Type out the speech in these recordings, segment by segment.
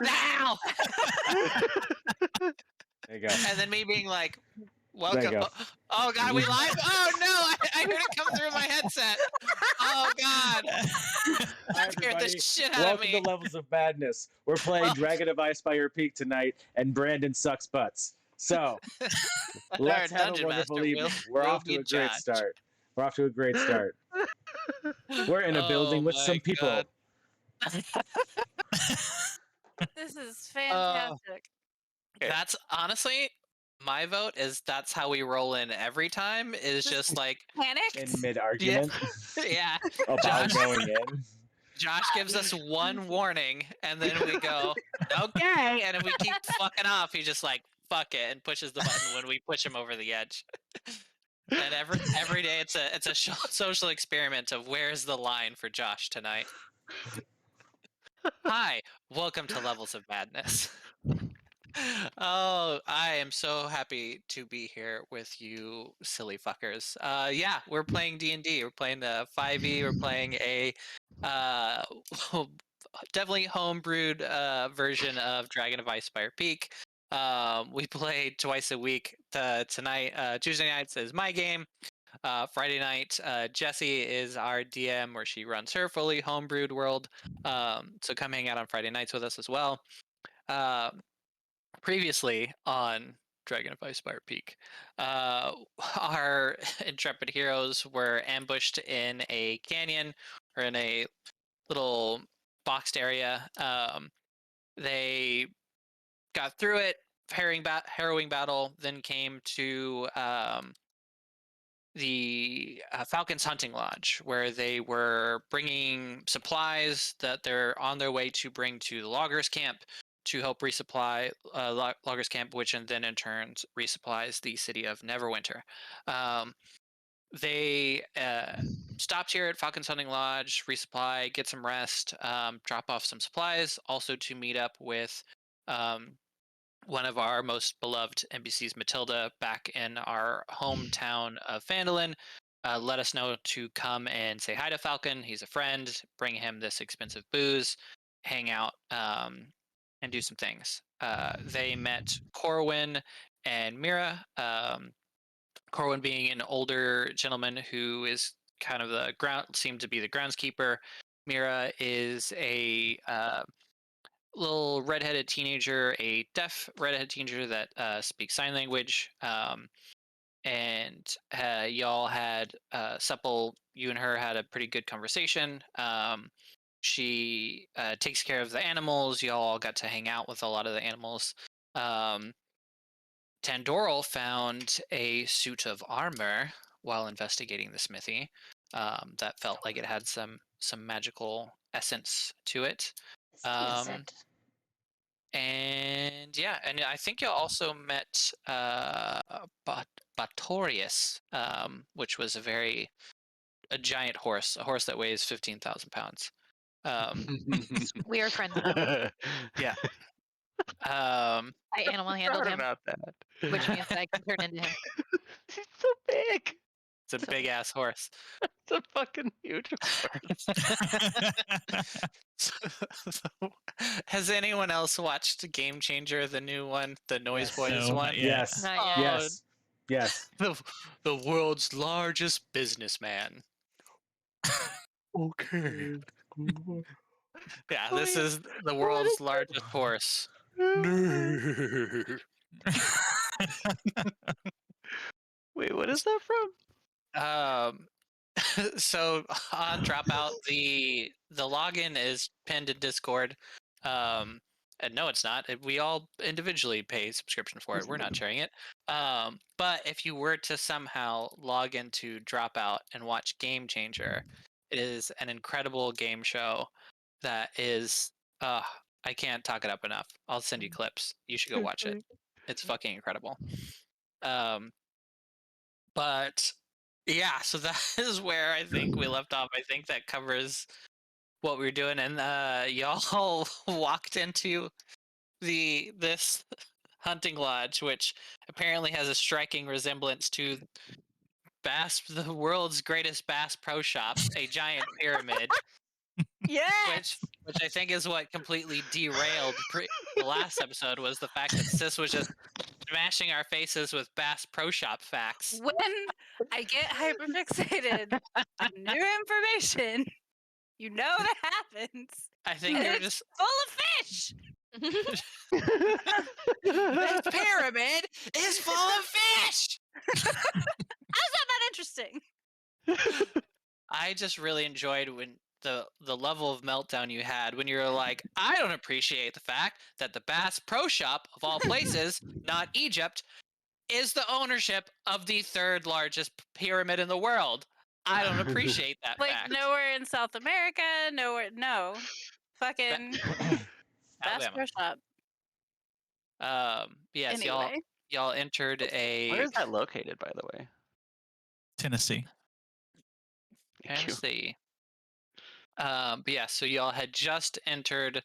Now! There you go. And then me being like, There welcome. you go. Oh God, we live? Oh no, I heard it come through my headset. Oh God, Hi, scared the everybody. shit out of Welcome me. to Levels of Madness. We're playing Well, Dragon of Icefire Peak tonight, and Brandon sucks butts. So our let's have a dungeon wonderful master evening. We're will off to be a great Josh. start. We're off to a great start. We're in a Oh building with my some people. God. This is Uh, fantastic. that's honestly my vote. Is that's how we roll in every time? Is just like, Panicked? In mid yeah, argument yeah. about Josh, going in. Josh gives us one warning, and then we go, okay, and if we keep fucking off, he just like fuck it and pushes the button when we push him over the edge. And every day it's a social experiment of where's the line for Josh tonight. Hi, welcome to Levels of Madness. Oh, I am so happy to be here with you silly fuckers. Yeah, we're playing D&D. We're playing the 5e. We're playing a uh definitely homebrewed version of Dragon of Icefire Peak. We play twice a week. Tonight, Tuesday nights is my game. Friday night, Jessie is our DM, where she runs her fully homebrewed world. So come hang out on Friday nights with us as well. Previously on Dragon of Icefire Peak, our intrepid heroes were ambushed in a canyon or in a little boxed area. They got through it, harrowing battle, then came to the Falcons Hunting Lodge, where they were bringing supplies that they're on their way to bring to the loggers camp to help resupply loggers camp, which then in turn resupplies the city of Neverwinter. They stopped here at Falcons Hunting Lodge, resupply, get some rest, drop off some supplies, also to meet up with um, one of our most beloved NPCs, Matilda, back in our hometown of Phandalin. Let us know to come and say hi to Falcon. He's a friend. Bring him this expensive booze, hang out, and do some things. They met Corwin and Mira. Corwin being an older gentleman who is kind of seemed to be the groundskeeper. Mira is a little redheaded teenager, a deaf redheaded teenager that speaks sign language. And y'all had supple. You and her had a pretty good conversation. She takes care of the animals. Y'all got to hang out with a lot of the animals. Tandoral found a suit of armor while investigating the smithy that felt like it had some magical essence to it. Um, and yeah, and I think you also met Batorius, which was a giant horse, a horse that weighs 15,000 pounds. We are friends now. Yeah. Um, I animal handled him, about that. which means I can turn into him. He's so big. it's a big ass horse. It's a fucking huge Has anyone else watched Game Changer, the new one, the Noise Yes. Boys No, one? not yet. Yes. Not yet. Yes. Yes. The world's largest businessman. Okay. Yeah, this is the world's largest horse. Wait, what is that from? So on Dropout, the login is pinned in Discord. And no, it's not. We all individually pay subscription for it. We're not sharing it. But if you were to somehow log into Dropout and watch Game Changer, it is an incredible game show that is. I can't talk it up enough. I'll send you clips. You should go watch it. It's fucking incredible. But yeah, so that is where I think we left off. I think that covers what we were doing, and y'all walked into this hunting lodge, which apparently has a striking resemblance to the world's greatest Bass Pro Shop, a giant pyramid. Yes. which I think is what completely derailed the last episode, was the fact that Sis was just smashing our faces with Bass Pro Shop facts. When I get hyperfixated on new information, you know that happens. I think And you're it's just full of fish. this pyramid is full of fish. How's that not interesting? I just really enjoyed when the level of meltdown you had when you were like, I don't appreciate the fact that the Bass Pro Shop, of all places, not Egypt, is the ownership of the third largest pyramid in the world. I don't appreciate that Like fact. nowhere in South America, nowhere. No, fucking Bass Alabama. Pro Shop. Yes, Anyway, y'all entered a Where is that located, by the way? Tennessee. Thank you. Tennessee. But yeah, so y'all had just entered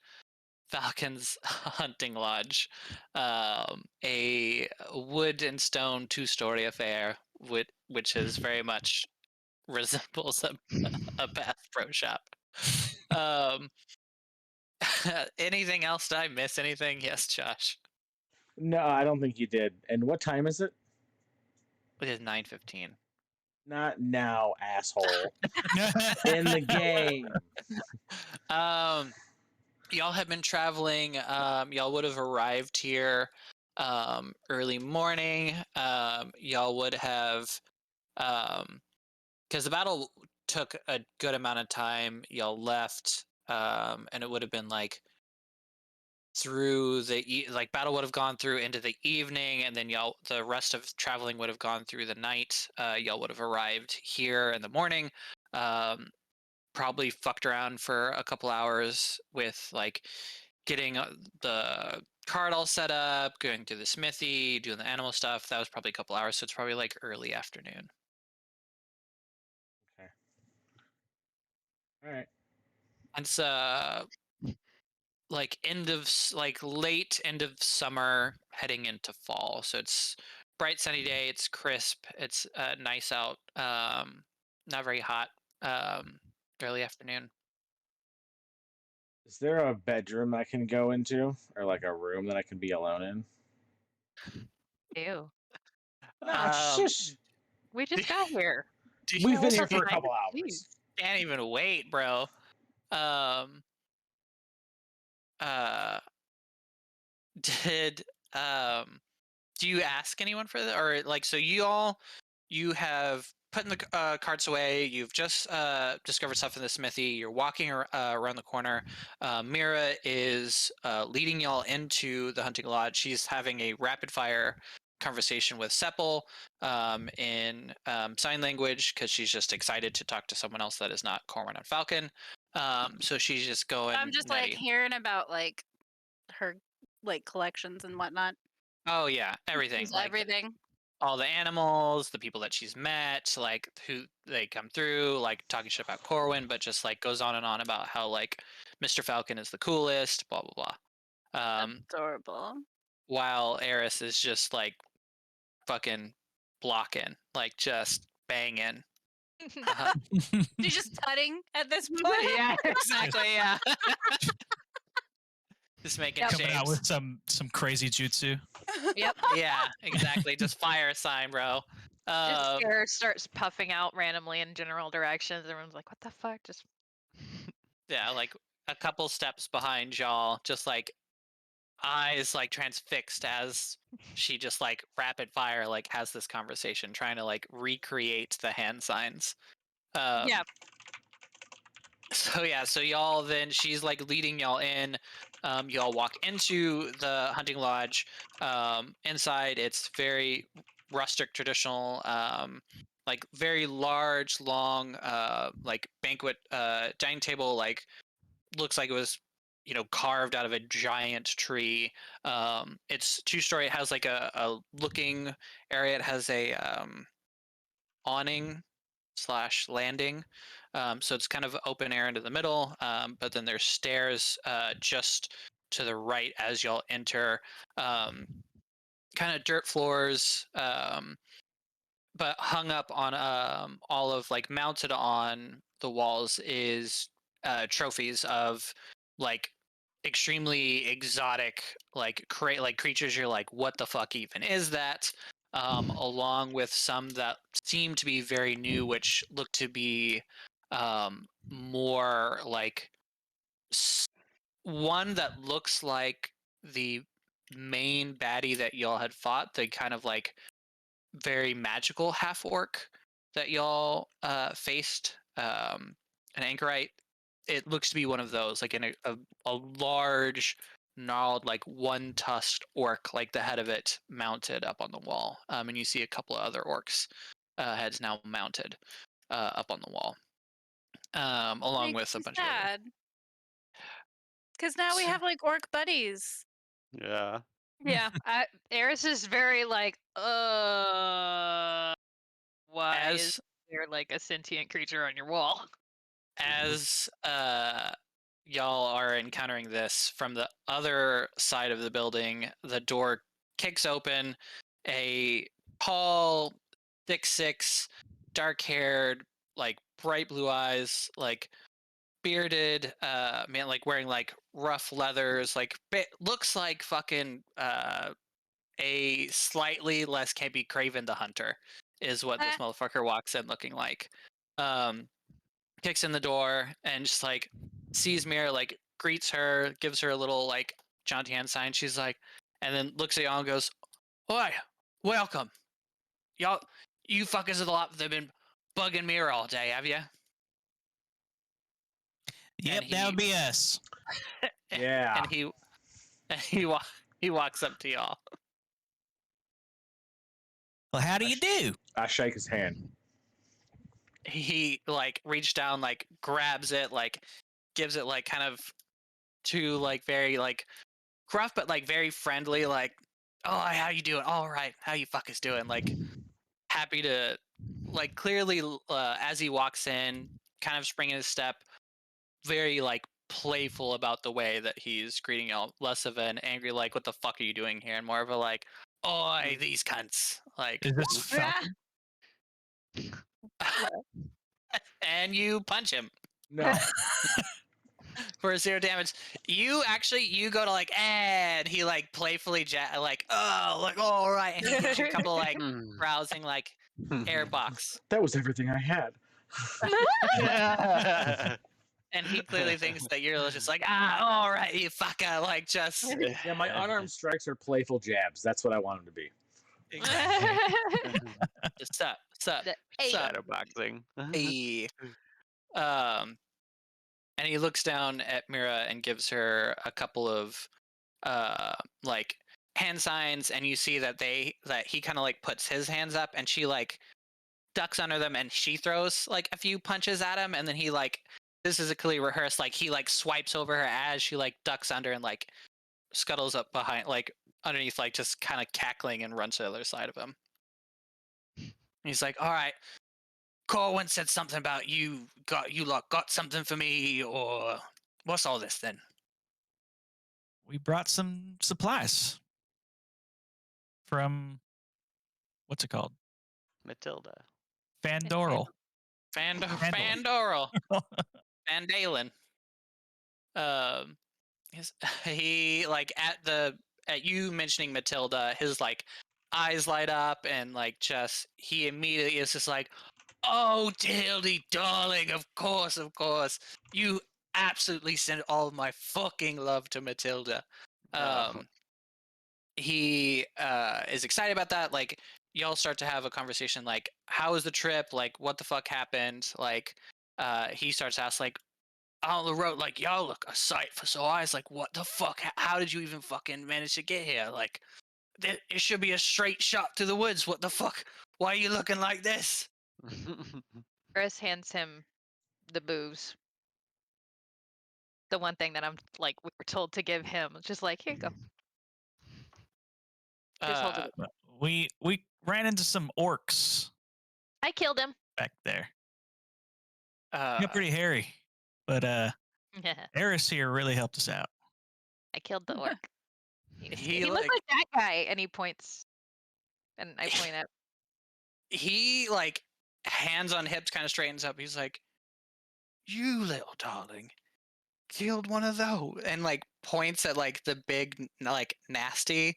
Falcon's hunting lodge, a wood and stone 2-story affair, which is very much resembles a Bass Pro Shop. Anything else? Did I miss anything? Yes, Josh. No, I don't think you did. And what time is it? It is 9:15. Not now, asshole. In the game. Y'all have been traveling. Y'all would have arrived here early morning. Y'all would have, because the battle took a good amount of time. Y'all left, and it would have been like through the battle would have gone through into the evening, and then y'all the rest of traveling would have gone through the night. Y'all would have arrived here in the morning. Probably fucked around for a couple hours with like getting the cart all set up, going to the smithy, doing the animal stuff. That was probably a couple hours, so it's probably like early afternoon. Okay. All right. It's like late end of summer, heading into fall. So it's bright sunny day. It's crisp. It's nice out. Not very hot. Early afternoon. Is there a bedroom I can go into, or like a room that I can be alone in? Ew. Nah, shush. We just got here. We've been here also for a find couple it hours. Can't even wait, bro. Did do you ask anyone for that, or like, so you have put in the carts away, you've just discovered stuff in the smithy, you're walking around the corner. Mira is leading y'all into the hunting lodge. She's having a rapid fire conversation with Sepple in sign language, because she's just excited to talk to someone else that is not Corwin and Falcon. So she's just going I'm just nutty. like hearing about like her like collections and whatnot. Oh yeah, everything. She's Like everything. all the animals, the people that she's met, like who they come through, like talking shit about Corwin, but just like goes on and on about how like Mr. Falcon is the coolest, blah blah blah. Adorable. While Eris is just like fucking blocking, like just banging. She's just tutting at this point. Yeah, exactly. Yeah. Just making Coming out shapes. with some crazy jutsu. Yep. Yeah, exactly. Just fire sign, bro. Just Scare starts puffing out randomly in general directions. Everyone's like, "What the fuck?" Just Yeah, like a couple steps behind y'all, just like eyes like transfixed as she just like rapid fire like has this conversation, trying to like recreate the hand signs. Yeah. So yeah, so y'all then she's like leading y'all in. Y'all walk into the hunting lodge. Inside, it's very rustic, traditional, like very large, long, like banquet dining table. Like looks like it was, carved out of a giant tree. It's 2-story. It has like a looking area. It has a awning / landing. So it's kind of open air into the middle, but then there's stairs just to the right as y'all enter. Kind of dirt floors, but hung up on all of like mounted on the walls is trophies of like extremely exotic like creatures. You're like, what the fuck even is that? Along with some that seem to be very new, which look to be more like one that looks like the main baddie that y'all had fought, the kind of like very magical half orc that y'all faced, an anchorite. It looks to be one of those, like in a large, gnarled, like one-tusked orc, like the head of it mounted up on the wall. And you see a couple of other orcs heads now mounted up on the wall, along with a bunch of other. Because now we have like orc buddies. Yeah. Yeah, Eris is very like, why is As there like a sentient creature on your wall? as y'all are encountering this from the other side of the building, the door kicks open. A tall, 6'6", dark-haired, like bright blue eyes, like bearded man, like wearing like rough leathers, like looks like fucking a slightly less campy Craven the Hunter is what this motherfucker walks in looking like. Kicks in the door and just like sees Mira, like greets her, gives her a little like jaunty hand sign. She's like, and then looks at y'all and goes, "Oi, welcome, y'all. You fuckers are the lot that have been bugging Mira all day, have you?" Yep, And that would be us. Yeah. And he walks up to y'all. Well, how do you do? I shake his hand. He like reached down, like grabs it, like gives it like kind of to like very like gruff but like very friendly, like, "Oh, how you doing? All right, how you fuckers doing?" Like happy to, like clearly as he walks in, kind of springing his step, very like playful about the way that he's greeting y'all, less of an angry like, "What the fuck are you doing here?" and more of a like, "Oi, these cunts!" Like, Is this Falcon? and you punch him No. for 0 damage. You go to like, and he like playfully like, "Oh, like all right," and he gives you a couple of, like browsing like air box, That was everything I had. and he clearly thinks that you're just like, all right, you fucker, like just Yeah, my unarmed strikes are playful jabs. That's what I want them to be. just sup, The eight. Shadowboxing. hey. And he looks down at Mira and gives her a couple of like hand signs, and you see that he kind of like puts his hands up, and she like ducks under them, and she throws like a few punches at him, and then he like, this is a clearly rehearsed, like he like swipes over her as she like ducks under and like scuttles up behind, like underneath, like just kind of cackling, and runs to the other side of him. He's like, "All right, Corwin said something about you got something for me, or what's all this then?" We brought some supplies from, what's it called? Matilda. Fandoral. Fandoral. Vandalen. He like at you mentioning Matilda, his like eyes light up, and like just he immediately is just like, "Oh, Tildy, darling, of course. You absolutely send all of my fucking love to Matilda." He is excited about that. Like, y'all start to have a conversation, like, "How was the trip? Like, what the fuck happened?" Like, he starts to ask, like, on the road, like, "Y'all look a sight for sore eyes. Like, what the fuck? How did you even fucking manage to get here? Like, it should be a straight shot through the woods. What the fuck? Why are you looking like this?" Eris hands him the booze. The one thing that I'm like we were told to give him. Just like, here you go. Just hold it. We ran into some orcs I killed him. back there. Uh, Got pretty hairy, but Eris here really helped us out. I killed the orc. He He looks like that guy, and he points, and I point at. he like hands on hips, kind of straightens up. He's like, "You little darling, killed one of those, and like points at like the big like nasty,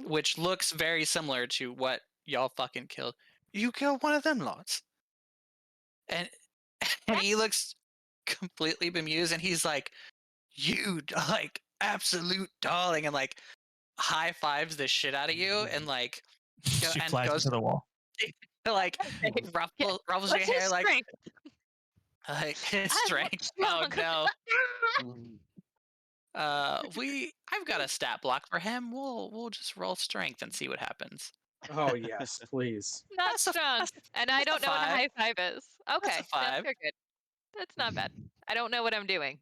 which looks very similar to what y'all fucking killed. You killed one of them lots, and he looks completely bemused, and he's like, "You like absolute darling," and like high fives the shit out of you, and like She and flies goes into the wall. like ruffles What's your his hair like strength? his I'm strength. strong. Oh no. I've got a stat block for him. We'll just roll strength and see what happens. Oh yes, please. Not That's a- strong. And I that's a don't know what a five. high five is. Okay. No, 5. you're good. That's not bad. I don't know what I'm doing.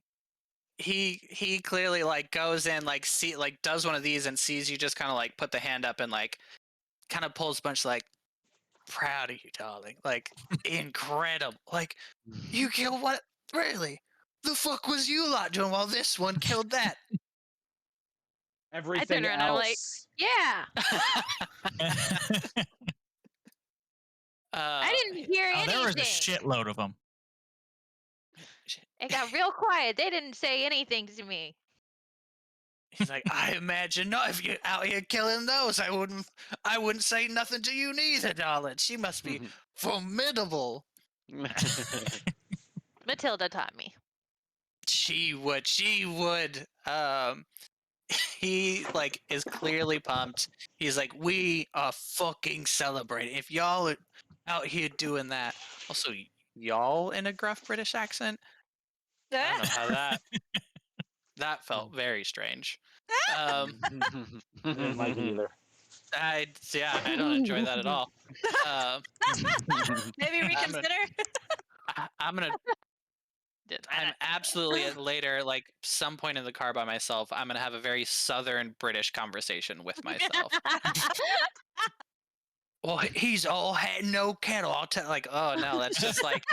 He clearly like goes in like does one of these and sees you just kind of like put the hand up and like kind of pulls a bunch like proud of you, darling. Like incredible. Like you killed what? Really? The fuck was you lot doing while this one killed that? Everything around and I'm like, else. Yeah. I didn't hear Oh, anything. there was a shitload of them. It got real quiet. They didn't say anything to me. He's like, I imagine not. If you're out here killing those, I wouldn't say nothing to you neither, darling. She must be formidable. Matilda taught me. She would. He like is clearly pumped. He's like, we are fucking celebrating. If y'all are out here doing that, also y'all in a gruff British accent. I don't know how that felt very strange. Didn't like it either. I don't enjoy that at all. Maybe reconsider. I'm absolutely later, like some point in the car by myself, I'm gonna have a very southern British conversation with myself. Well, he's all head no kettle. I'll tell. Like, oh no, that's just like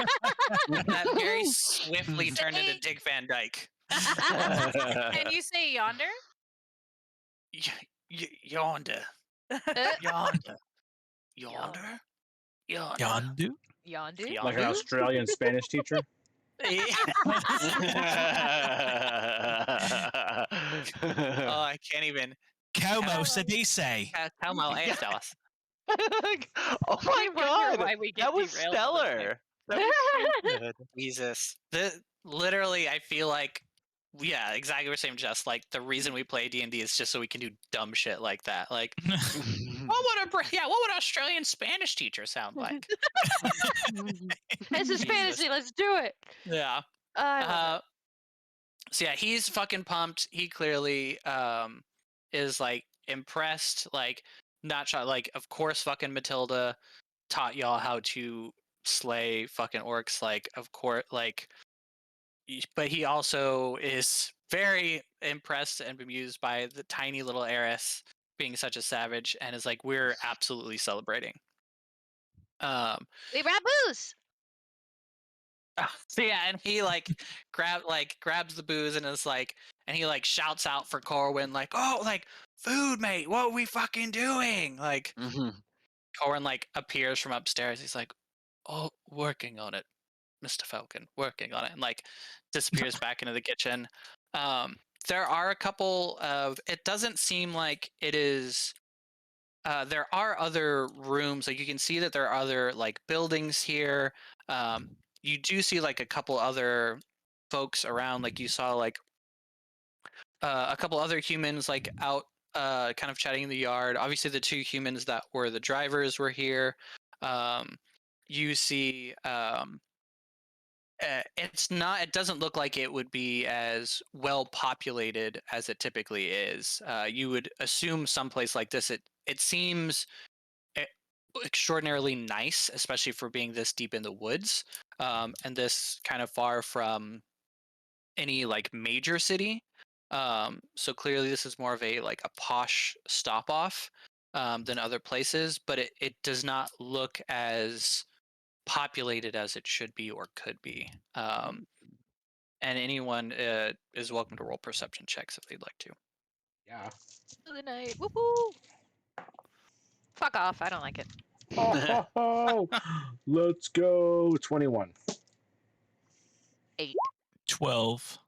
that very swiftly turned into Dick Van Dyke. Can you say yonder? Yonder, yonder, yonder, yonder. Yondu? Like an Australian Spanish teacher. Yeah. Oh, I can't even. Como se dice? Como estas? Oh my wonder god, why we get that was derailed all the time. stellar. That was so good. Jesus. Literally, I feel like, yeah, exactly what you're saying, Jess. Like, the reason we play D&D is just so we can do dumb shit like that. Like, what would Australian Spanish teacher sound like? This is Jesus. fantasy. Let's do it. Yeah. I love So yeah, he's fucking pumped. He clearly is like impressed. Like, not shy. Like, of course, fucking Matilda taught y'all how to slay fucking orcs. Like, of course, like. But he also is very impressed and bemused by the tiny little heiress being such a savage, and is like, we're absolutely celebrating. it. We Raboos. So yeah, and he like grabs the booze and is like, and he like shouts out for Corwin, like, oh, like, food, mate, what are we fucking doing? Like, Corwin like appears from upstairs. He's like, oh, working on it, Mr. Falcon, working on it, and like disappears back into the kitchen. There are a couple of, it doesn't seem like it is, there are other rooms, like you can see that there are other like buildings here. You do see like a couple other folks around, like you saw like a couple other humans like out kind of chatting in the yard. Obviously the two humans that were the drivers were here. You see it doesn't look like it would be as well populated as it typically is. You would assume someplace like this, it seems extraordinarily nice, especially for being this deep in the woods, and this kind of far from any like major city. So clearly this is more of a like a posh stop off than other places, but it does not look as populated as it should be or could be. And anyone is welcome to roll perception checks if they'd like to. Yeah. The night. Woo-hoo. Fuck off. I don't like it. Oh, let's go. 21. 12.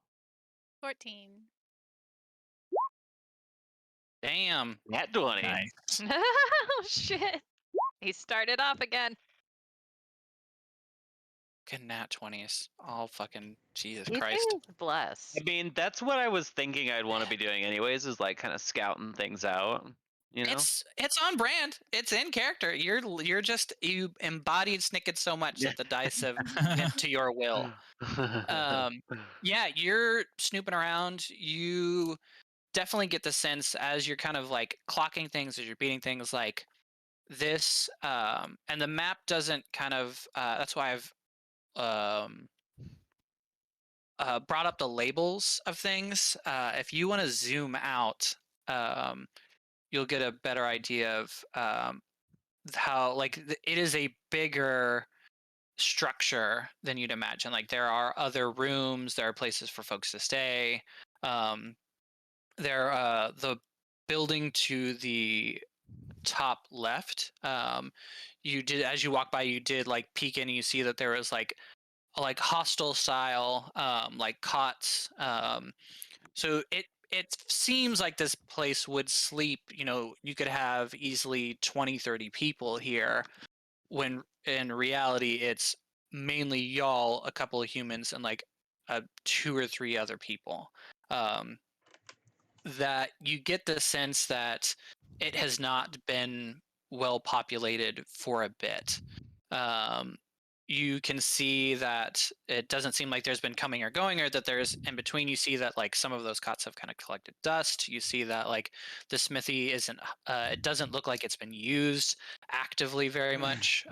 14. Damn. Nat 20. Nice. Oh shit! He started off again. Good nat 20s. All fucking Jesus You Christ. do? Bless. I mean, that's what I was thinking I'd want to be doing anyways, is like kind of scouting things out. You know? It's on brand. It's in character. You're just you embodied Snicket so much that the dice have bent to your will. Yeah, you're snooping around. You definitely get the sense as you're kind of like clocking things, as you're beating things like this, and the map doesn't kind of. That's why I've brought up the labels of things. If you want to zoom out, you'll get a better idea of how like it is a bigger structure than you'd imagine. Like there are other rooms, there are places for folks to stay. The building to the top left, you did, as you walk by, you did like peek in and you see that there was like hostel style like cots. So it seems like this place would sleep, you could have easily 20-30 people here, when in reality it's mainly y'all, a couple of humans, and like 2 or 3 other people. That you get the sense that it has not been well populated for a bit. You can see that it doesn't seem like there's been coming or going, or that there's in between. You see that like some of those cots have kind of collected dust. You see that like the smithy isn't, it doesn't look like it's been used actively very much.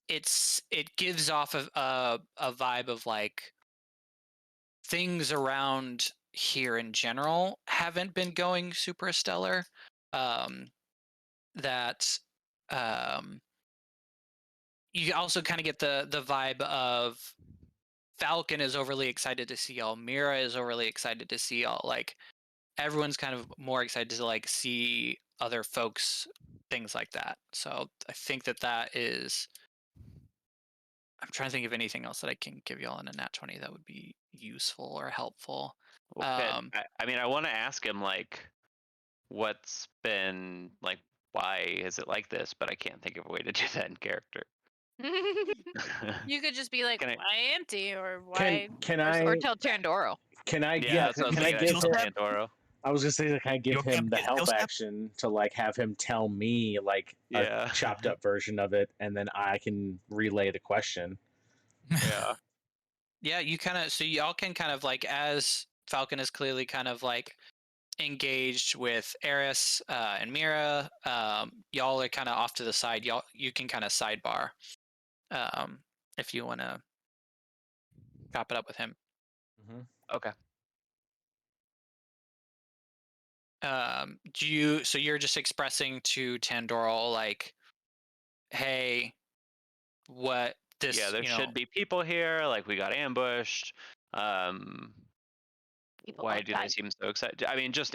It gives off of a vibe of like things around here in general haven't been going super stellar. That you also kind of get the vibe of Falcon is overly excited to see y'all. Mira is overly excited to see y'all. Like everyone's kind of more excited to like see other folks, things like that. So I think that is. I'm trying to think of anything else that I can give y'all in a nat 20 that would be useful or helpful. I mean, I want to ask him like, what's been like, why is it like this? But I can't think of a way to do that in character. You could just be like, Can I- why empty, or why. Can or, I? or tell Tandoro. Can I? Yeah, Yeah. that's what I was Can I thinking. give I'd him? tell Pandoro. I was gonna say, like, can I give You okay him with the the help skill step? action to like have him tell me like Yeah. a chopped up version of it, and then I can relay the question. Yeah. Yeah, you kind of, so y'all can kind of like, as Falcon is clearly kind of like engaged with Eris and Mira, y'all are kind of off to the side. You can kind of sidebar if you want to chop it up with him. Okay. So you're just expressing to Tandoro like, hey, what this? Yeah, there should be people here. Like we got ambushed. People Why don't do die. they seem so excited? I mean, just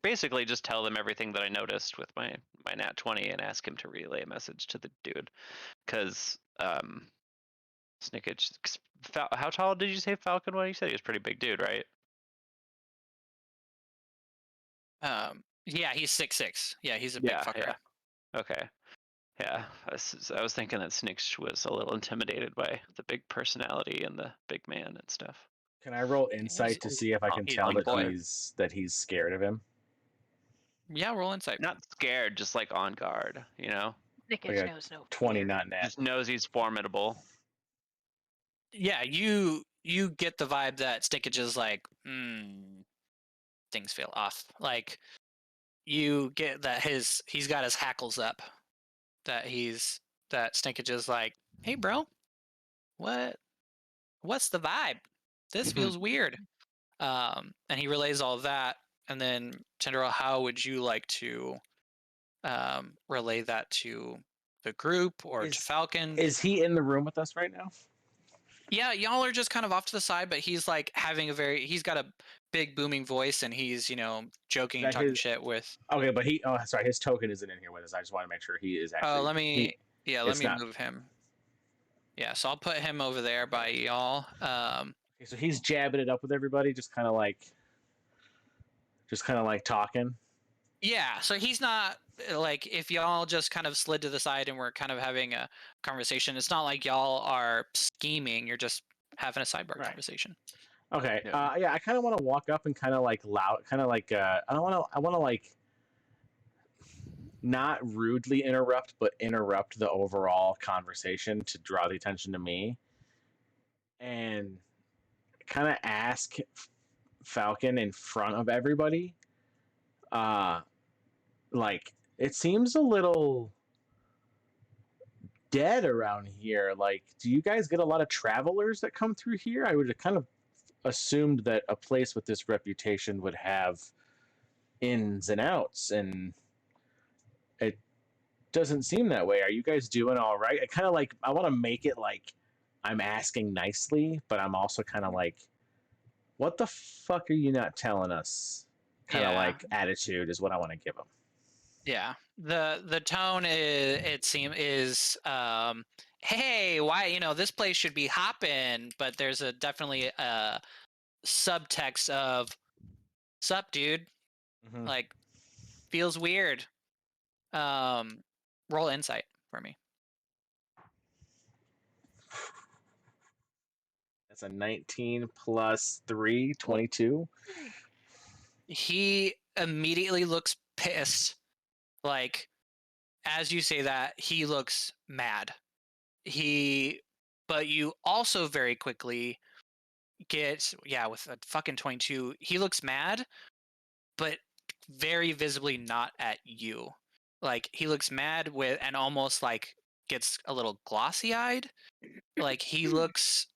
basically just tell them everything that I noticed with my nat 20 and ask him to relay a message to the dude. Because Snickage, how tall did you say Falcon was? You said he was a pretty big dude, right? Yeah, he's 6'6". Yeah, he's a big fucker. Yeah. Okay. Yeah, I was thinking that Snitch was a little intimidated by the big personality and the big man and stuff. Can I roll insight to see if I can he's tell big boy. that he's scared of him? Yeah, roll insight. Not scared, just like on guard, you know? Snickage Okay, knows no 20, fear. not nat. Just knows he's formidable. Yeah, you get the vibe that Snickage is like, things feel off. Like you get that he's got his hackles up. That Snickage is like, hey bro, what's the vibe? This feels weird. And he relays all of that, and then Tendero, how would you like to relay that to the group or to Falcon? Is he in the room with us right now? Yeah, y'all are just kind of off to the side, but he's like he's got a big booming voice, and he's, joking and talking shit with. Okay, but sorry, his token isn't in here with us. I just want to make sure he is actually. Oh, let me not... move him. Yeah, so I'll put him over there by y'all. Okay, so he's jabbing it up with everybody, just kind of like talking. Yeah, so he's not like if y'all just kind of slid to the side and we're kind of having a conversation. It's not like y'all are scheming. You're just having a sidebar Right. conversation. Okay. Yeah. Yeah, I kind of want to walk up and kind of like loud, kind of like I don't want to. I want to like not rudely interrupt, but interrupt the overall conversation to draw the attention to me, and kind of ask Falcon in front of everybody. Like it seems a little dead around here. Like, do you guys get a lot of travelers that come through here? I would have kind of assumed that a place with this reputation would have ins and outs, and it doesn't seem that way. Are you guys doing all right? I kind of like, I want to make it like I'm asking nicely, but I'm also kind of like, what the fuck are you not telling us? Kind of Yeah. like attitude is what I want to give them. Yeah. The tone is hey, why this place should be hopping, but there's definitely a subtext of sup dude, Mm-hmm. like feels weird. Roll insight for me. That's a 19 plus 3, 22. He immediately looks pissed. Like as you say that, he looks mad. But you also very quickly get with a fucking 22. He looks mad, but very visibly not at you. Like he looks mad and almost like gets a little glossy-eyed. Like he looks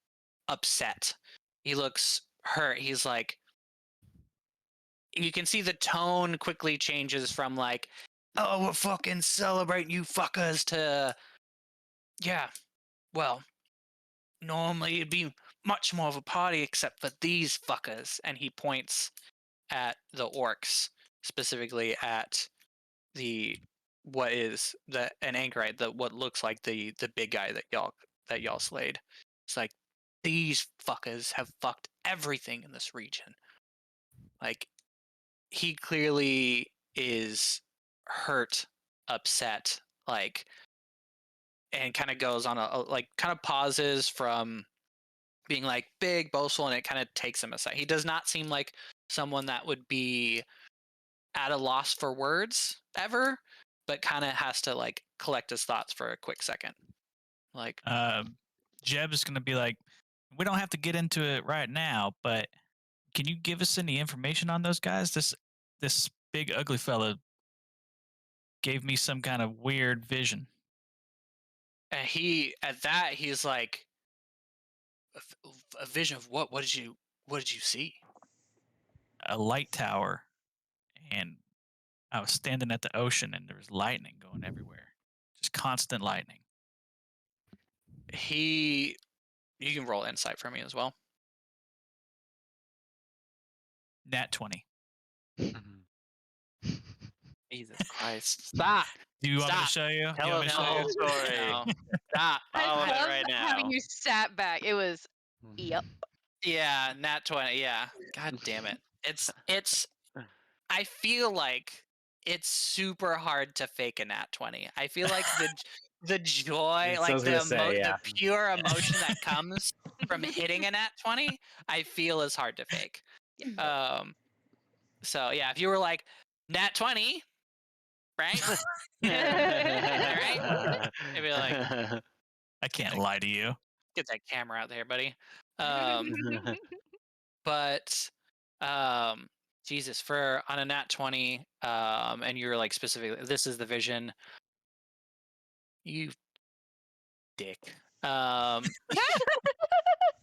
upset. He looks hurt. He's like, you can see the tone quickly changes from like, oh, we're fucking celebrating you fuckers to, yeah, well, normally it'd be much more of a party except for these fuckers. And he points at the orcs, specifically at what is an anchorite, what looks like the big guy that y'all slayed. It's like, these fuckers have fucked everything in this region. Like he clearly is hurt, upset, like, and kind of goes on a like kind of pauses from being like big boastful, and it kind of takes him aside. He does not seem like someone that would be at a loss for words ever, but kind of has to like collect his thoughts for a quick second. Like, Jeb is going to be like, we don't have to get into it right now, but can you give us any information on those guys? This big ugly fella gave me some kind of weird vision. and he's like, a vision of what? What did you see? A light tower, and I was standing at the ocean, and there was lightning going everywhere, just constant lightning. You can roll insight for me as well. Nat 20. Jesus Christ! Stop. Do you want me to Stop. show you? Tell You want me us to the show whole you? story. No. Stop. Follow I it love right how now. you sat back. It was yep. Yeah, nat 20. Yeah. God damn it. It's. I feel like it's super hard to fake a nat 20. I feel like the joy, That's what I like was gonna say, yeah. the pure emotion that comes from hitting a nat 20, I feel is hard to fake. So yeah, if you were like nat 20, right? Right? I'd be like, I can't lie to you. get that camera out there, buddy. But Jesus, for on a nat 20, and you're like specifically, this is the vision. You dick.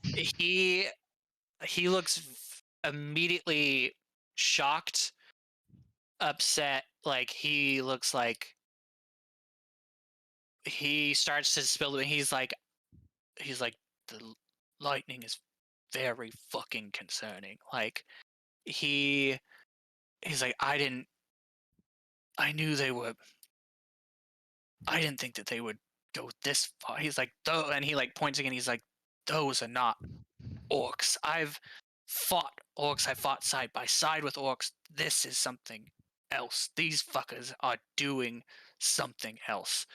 He looks immediately shocked, upset. Like he looks like he starts to spill. He's like the lightning is very fucking concerning. Like he's like, I didn't think that they would go this far. He's like, though, and he like points again. He's like, those are not orcs. I've fought orcs. I fought side by side with orcs. This is something else. These fuckers are doing something else.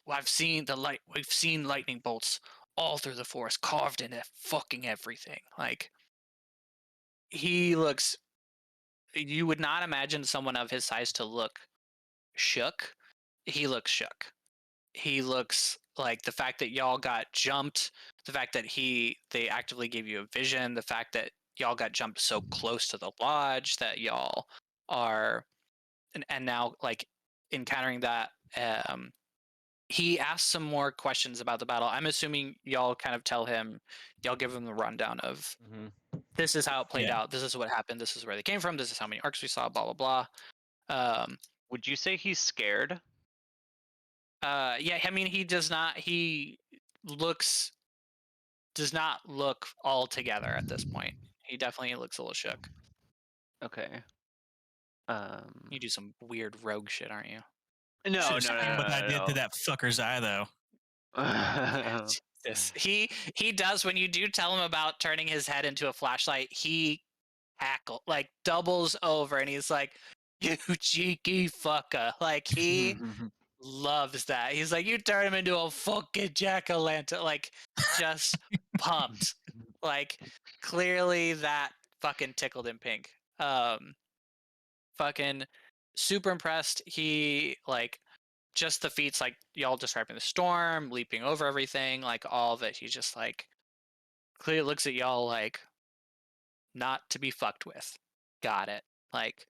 I've seen we've seen lightning bolts all through the forest, carved into fucking everything. Like, he looks. You would not imagine someone of his size to look shook. He looks shook. He looks like the fact that y'all got jumped, the fact that they actively gave you a vision, the fact that y'all got jumped so close to the lodge, that y'all are, and now like encountering that. He asks some more questions about the battle. I'm assuming y'all kind of y'all give him the rundown of this is how it played out. This is what happened. This is where they came from. This is how many orcs we saw. Blah blah blah. Would you say he's scared? Yeah. I mean, he does not. He does not look all together at this point. He definitely looks a little shook. Okay. You do some weird rogue shit, aren't you? No. What I did to that fucker's eye, though. Jesus. He does, when you do tell him about turning his head into a flashlight, he doubles over and he's like, "You cheeky fucker." Like, he loves that. He's like, "You turn him into a fucking jack-o'-lantern." Like, just pumped. Like, clearly that fucking tickled him pink. Fucking super impressed. He, like, just the feats, like y'all describing the storm, leaping over everything, like all of it. He just like clearly looks at y'all like not to be fucked with. Got it. Like,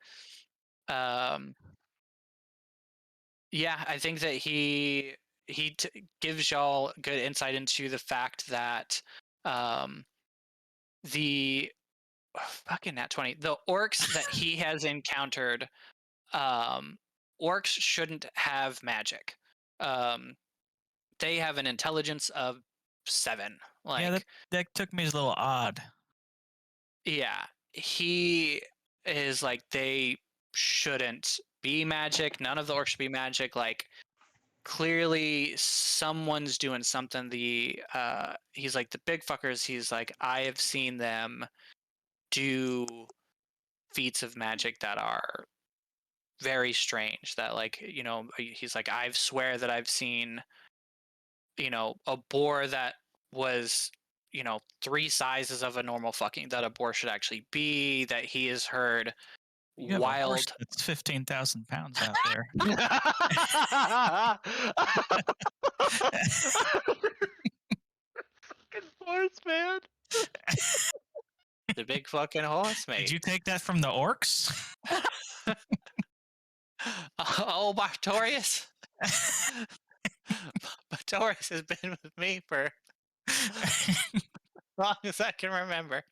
yeah, I think that he gives y'all good insight into the fact that the fucking nat 20, the orcs that he has encountered, orcs shouldn't have magic. They have an intelligence of 7. Like, Yeah, that took me as a little odd. Yeah, he is like, they shouldn't be magic. None of the orcs should be magic. Like, clearly someone's doing something. He's like, the big fuckers, he's like, I have seen them do feats of magic that are very strange, that, like, you know, he's like, I swear that I've seen, you know, a boar that was, you know, 3 sizes of a normal fucking, that a boar should actually be, that he has heard You have a horse wild. that's 15,000 pounds out there. Fucking horse, man. The big fucking horse, mate. Did you take that from the orcs? Oh, Bartorius. Bartorius has been with me for as long as I can remember.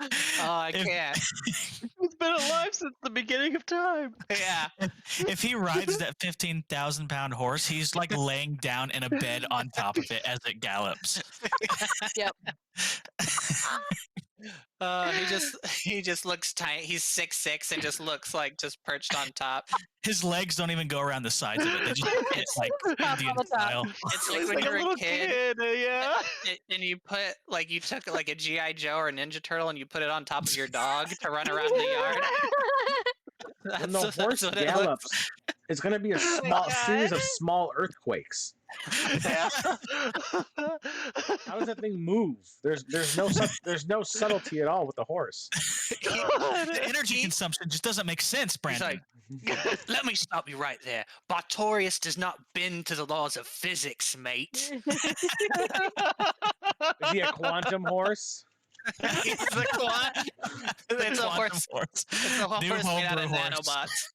Oh, I can't. He's been alive since the beginning of time. Yeah. If he rides that 15,000 pound horse, he's like laying down in a bed on top of it as it gallops. Yep. He just looks tiny. He's 6'6" and just looks like just perched on top. His legs don't even go around the sides of it. They just hit like Top Indian on the top. style. It's like He's when like you a were a little kid, yeah. and you took like a GI Joe or a Ninja Turtle and you put it on top of your dog to run around the yard. When the That's horse what it looks gallops, it's going to be a series of small earthquakes. Yeah. How does that thing move? There's no subtlety at all with the horse. The energy consumption just doesn't make sense, Brandon. like, let me stop you right there. Bartorius does not bend to the laws of physics, mate. Is he a quantum horse? It's a horse. It's a New horse made out of homebrew horse. nanobots.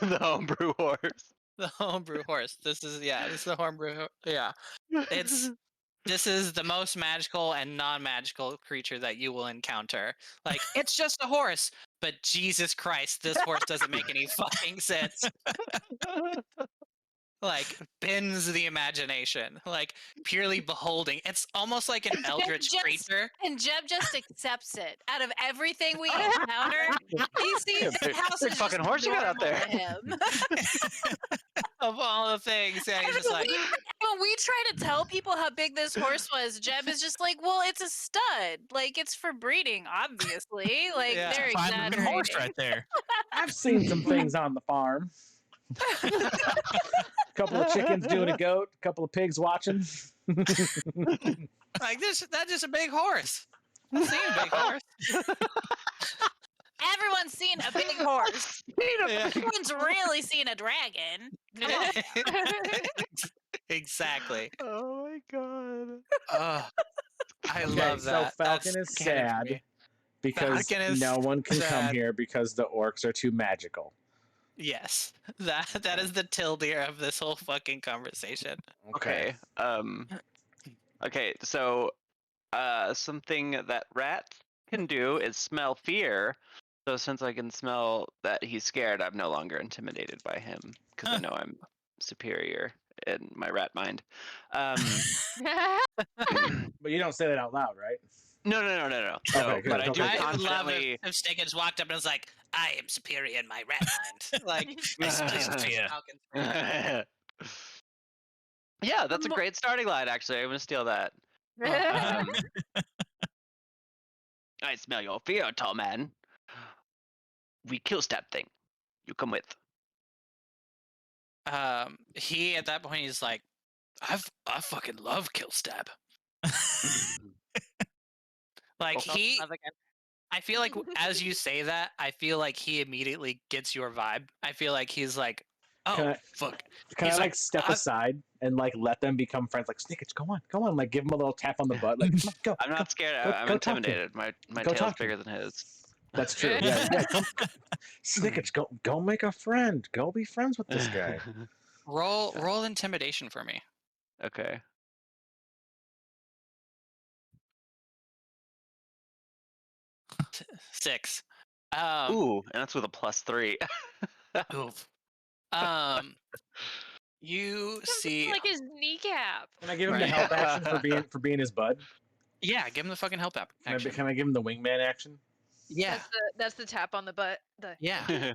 The homebrew horse. The homebrew horse. This is the homebrew. Yeah, this is the most magical and non-magical creature that you will encounter. Like, it's just a horse, but Jesus Christ, this horse doesn't make any fucking sense. Like, bends the imagination. Like, purely beholding. It's almost like an eldritch Just- creature. And Jeb just accepts it. Out of everything we encounter, he sees the house big is fucking just horse you got out normal there. to him. Of all the things, yeah, he's just like, when when we try to tell people how big this horse was, Jeb is just like, "Well, it's a stud. Like it's for breeding, obviously. Like Yeah. they're Fine looking exaggerating." horse right there. I've seen some things on the farm. A couple of chickens doing a goat, a couple of pigs watching. Like this, that's just a big horse. I've seen a big horse. Everyone's seen a big horse. Yeah. Everyone's really seen a dragon. Come on. Exactly. Oh my god. Oh, I Okay, love so that. Falcon That's is canon for sad me. because Falcon is no one can come sad. here because the orcs are too magical. Yes, that is the tilde of this whole fucking conversation. Okay. Okay, so something that rat can do is smell fear. So since I can smell that he's scared, I'm no longer intimidated by him because I know I'm superior in my rat mind. But you don't say that out loud, right? No. So, Okay, good, but I do okay. I would love confidently. if Stickens walked up and was like, "I am superior in my rat mind." Like, I smell fear. Falcon. Yeah, that's a great starting line. Actually, I'm gonna steal that. Um, I smell your fear, tall man. We kill stab thing. You come with. He at that point he's like, I fucking love kill stab. Like Oh, he, I feel like as you say that, I feel like he immediately gets your vibe. I feel like he's like, oh Can I- fuck. Can He's I like, step "I-" aside and let them become friends? Like Snickage, go on, like give him a little tap on the butt, like come on, go. I'm not scared. go- I'm go talk to him. intimidated. My Go tail's talk to bigger him. than his. That's true. Yeah. Come, Snickage, go make a friend. Go be friends with this guy. Roll intimidation for me. Okay. Six. Ooh, and that's with a +3. Oof. You see, like his kneecap. Can I give him the Right. help action for being his bud? yeah, give him the fucking help app. Action. Can I give him the wingman action? Yeah, That's the tap on the butt. yeah, yeah,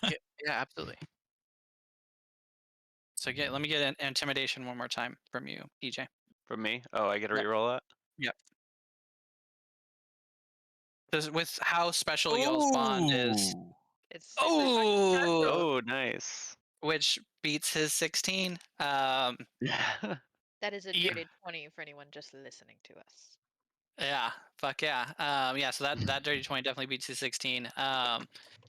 yeah, absolutely. So let me get an intimidation one more time from you, EJ. From me? Oh, I get to Yep. reroll that? Because with how special y'all's bond is, Ooh. It's super fucking oh, Oh, nice. which beats his 16. That is a Yeah. dirty 20 for anyone just listening to us. Yeah, fuck yeah. Yeah, so that dirty 20 definitely beats his 16.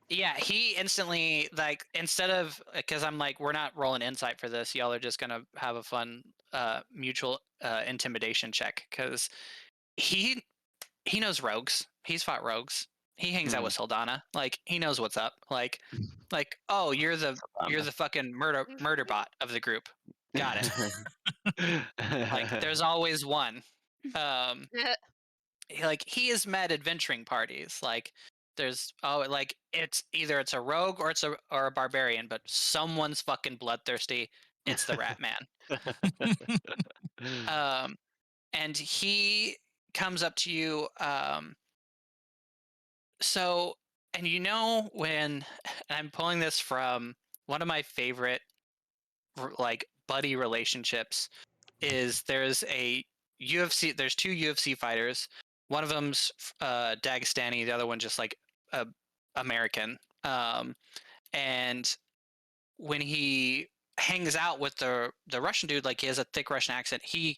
Yeah, he instantly, like, instead of, because I'm like, we're not rolling insight for this, y'all are just gonna have a fun mutual intimidation check, because he knows rogues. He's fought rogues. He hangs out with Saldana. Like, he knows what's up. Like, oh, you're the fucking murder bot of the group. Got it. Like, there's always one. Like, he has met adventuring parties. Like, there's like it's a rogue or a barbarian, but someone's fucking bloodthirsty. It's the Rat Man. And he comes up to you. So, and you know when, and I'm pulling this from one of my favorite like buddy relationships, is there's two UFC fighters. One of them's Dagestani, the other one just like American. And when he hangs out with the Russian dude, like he has a thick Russian accent, he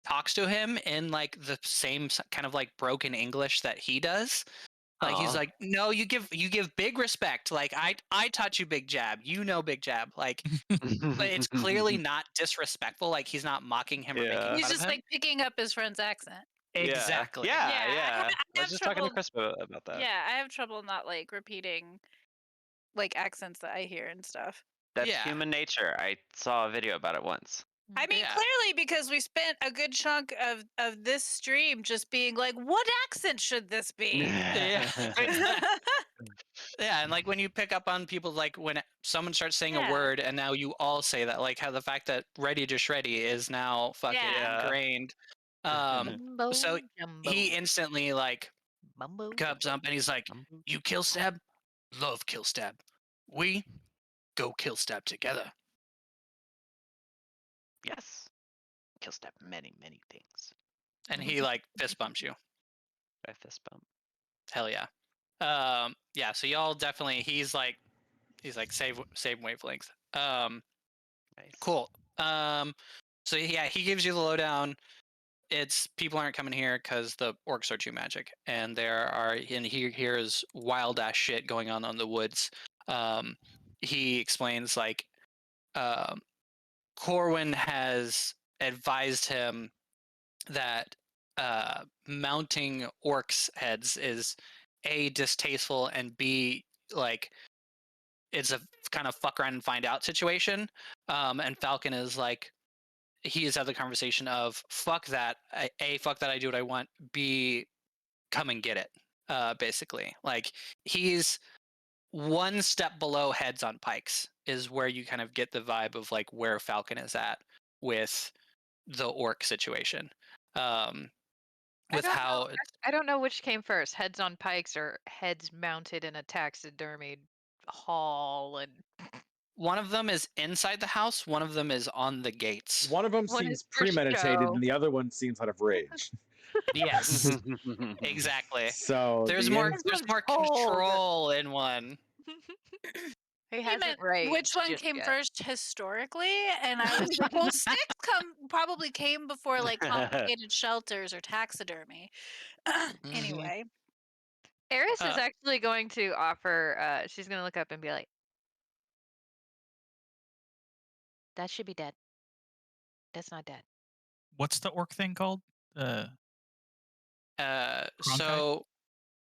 talks to him in like the same kind of like broken English that he does. Like he's Aw. like, no, you give big respect. Like I taught you Big Jab. You know Big Jab. Like, but it's clearly not disrespectful. Like he's not mocking him or making Yeah. fun He's of just him. like picking up his friend's accent. Exactly. Yeah. Yeah, I I have was just talking to trouble- Chris about that. Yeah, I have trouble not like repeating like accents that I hear and stuff. That's Yeah. human nature. I saw a video about it once. I mean, Yeah. clearly because we spent a good chunk of this stream just being like, what accent should this be? Yeah, and like when you pick up on people, like when someone starts saying a Yeah. word and now you all say that, like how the fact that ready to shreddy is now fucking Yeah. ingrained. Mumbo so jumbo, He instantly like mumbo comes up and he's like, jumbo. you kill stab? Love kill stab. We go kill stab together. Yes. Kill step many, many things. And he like fist bumps you. I fist bump. Hell yeah. Yeah, so y'all definitely he's like same wavelength. Nice. Cool. So yeah, he gives you the lowdown. It's people aren't coming here because the orcs are too magic, and here is wild ass shit going on in the woods. He explains like Corwin has advised him that mounting orcs heads is A, distasteful, and B, like it's a kind of fuck around and find out situation. And Falcon is like, he has had the conversation of fuck that. A, fuck that, I do what I want. B, come and get it. Basically, like he's one step below heads on pikes is where you kind of get the vibe of like where Falcon is at with the orc situation. With how I don't know which came first, heads on pikes or heads mounted in a taxidermied hall. And one of them is inside the house, one of them is on the gates. One of them One seems is for premeditated, show. and the other one seems out of rage. Yes, exactly. So There's the more. end- There's more Cold. control in one. He He hasn't meant raged which one just came yet. first historically, and I was like, well, sticks probably came before like complicated shelters or taxidermy. Anyway, Eris is Uh, actually going to offer. She's going to look up and be like, "That should be dead. That's not dead." What's the orc thing called? so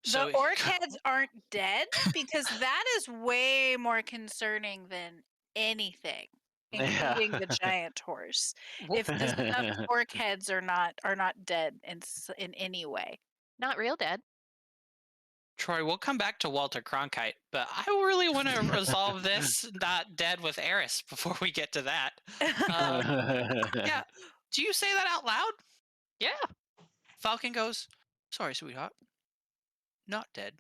the orc heads aren't dead because that is way more concerning than anything, including the giant horse. If the stuffed orc heads are not dead in any way. Not real dead. Troy, we'll come back to Walter Cronkite, but I really want to resolve this not dead with Eris before we get to that. Yeah, do you say that out loud? Yeah. Falcon goes, sorry, sweetheart. Not dead.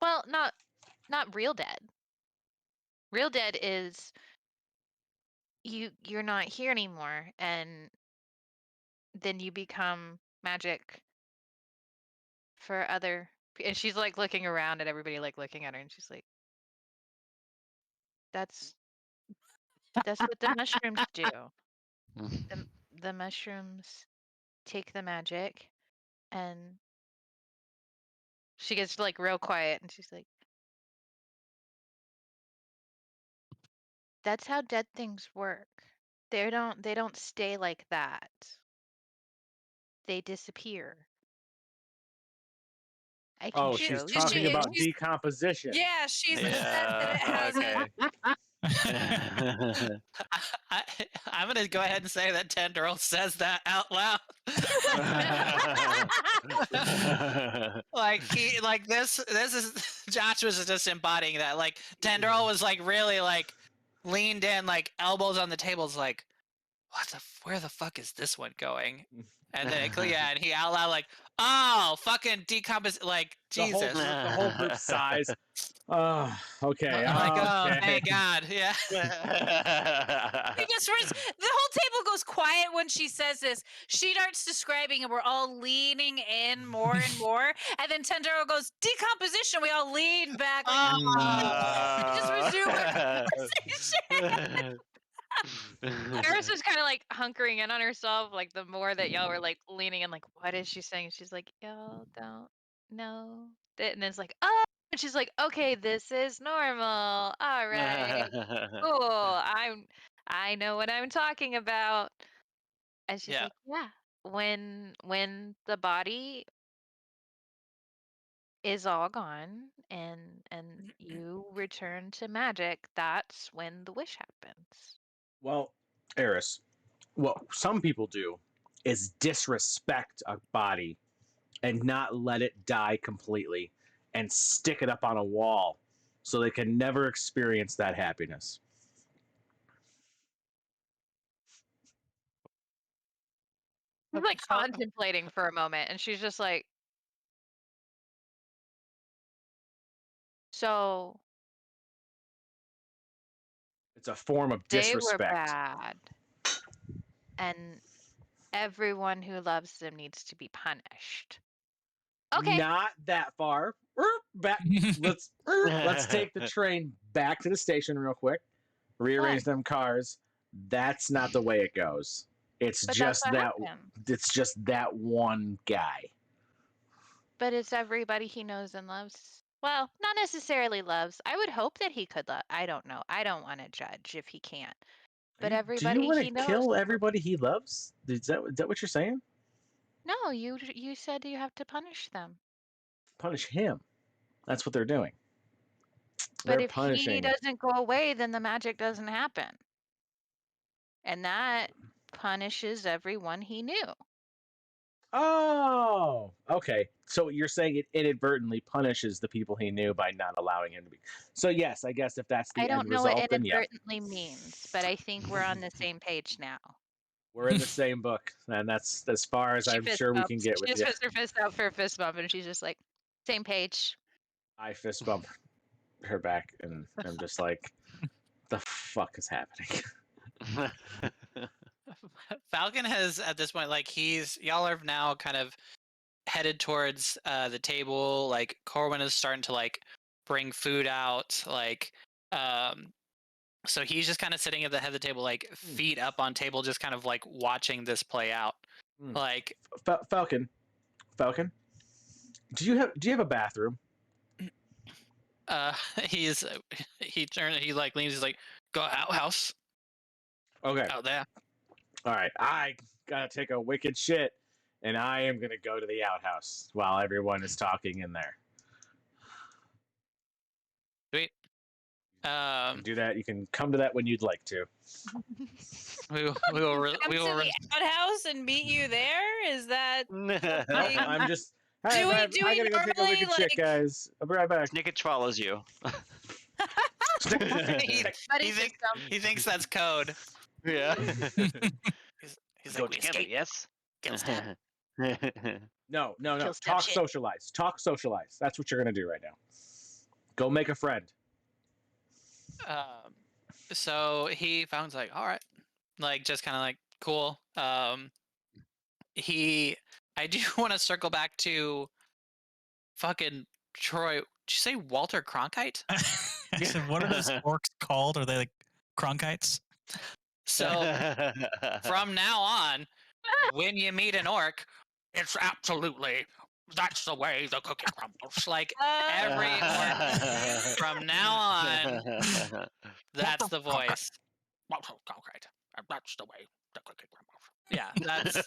Well, not real dead. Real dead is you're not here anymore, and then you become magic for other. And she's like looking around at everybody, like looking at her, and she's like, "That's what the mushrooms do. The mushrooms take the magic," and she gets like real quiet, and she's like, "That's how dead things work. They don't stay like that. They disappear." I can oh, show she's you. talking about she's- decomposition. Yeah, she's said that it has okay. I'm gonna go ahead and say that Tendril says that out loud. Like he, like this is Josh was just embodying that. Like Tendril was like really like leaned in, like elbows on the tables, like where the fuck is this one going? And then yeah, and he out loud like, oh, fucking decompose, like Jesus. The whole group sighs. Oh, okay. I'm like, oh, okay. thank God, yeah. Because first, the whole table goes quiet when she says this. She starts describing, and we're all leaning in more and more. And then Tendero goes, decomposition. We all lean back. Like, just resume our conversation. Eris is kind of like hunkering in on herself, like the more that y'all were like leaning in, like, what is she saying? She's like, y'all don't know. And then it's like, oh, and she's like, okay, this is normal. All right, cool. I know what I'm talking about. And she's Yeah. like, yeah, when the body is all gone and you return to magic, that's when the wish happens. Well, Eris, what some people do is disrespect a body and not let it die completely and stick it up on a wall so they can never experience that happiness. She's like contemplating for a moment, and she's just like, so It's a form of they were disrespect. bad. and everyone who loves them needs to be punished. Okay. Not that far. Back. Let's take the train back to the station real quick. Rearrange them cars. That's not the way it goes. It's But just that's what that. happened. It's just that one guy. But it's everybody he knows and loves. Well, not necessarily loves. I would hope that he could love. I don't know. I don't want to judge if he can't. But Do you everybody want he to knows. kill everybody he loves? Is that what you're saying? No, you said you have to punish them. Punish him. That's what they're doing. But They're if he punishing. doesn't go away, then the magic doesn't happen. And that punishes everyone he knew. Oh, okay. So you're saying it inadvertently punishes the people he knew by not allowing him to be. So yes, I guess if that's the I don't end know what result, then yeah, inadvertently means, but I think we're on the same page now. we're in the same book, and that's as far as She I'm fist sure we bumps. can get She with just you. puts her fist out for a fist bump, and she's just like, same page. I fist bump her back, and I'm just like, the fuck is happening? Falcon has at this point, like y'all are now kind of headed towards the table. Like Corwin is starting to like bring food out. Like so he's just kind of sitting at the head of the table, like feet up on table, just kind of like watching this play out. Like Falcon, do you have a bathroom? he like leans, he's like, go outhouse Okay. out there. All right. I gotta take a wicked shit, and I am gonna go to the outhouse while everyone is talking in there. Sweet. You can do that. You can come to that when you'd like to. We will Come to the outhouse and meet you there? Is that I'm just. Hey, Do we- I do gotta we go take a normally, wicked shit, like- guys. I'll be right back. Snickage follows you. he, But he, he's think- just dumb. he thinks that's code. Yeah. He's Go like, we together, escape. yes? Kill stab. No. Kill step Talk shit. socialize. Talk socialize. That's what you're gonna do right now. Go make a friend. So Falcon's like, all right, like just kind of like cool. I do want to circle back to fucking Troy. Did you say Walter Cronkite? I said, what are those orcs called? Are they like Cronkites? So from now on, when you meet an orc, it's absolutely that's the way the cookie crumbles. Like every orc from now on, that's the voice. Walter Cronkite. That's the way the cookie crumbles. Yeah, that's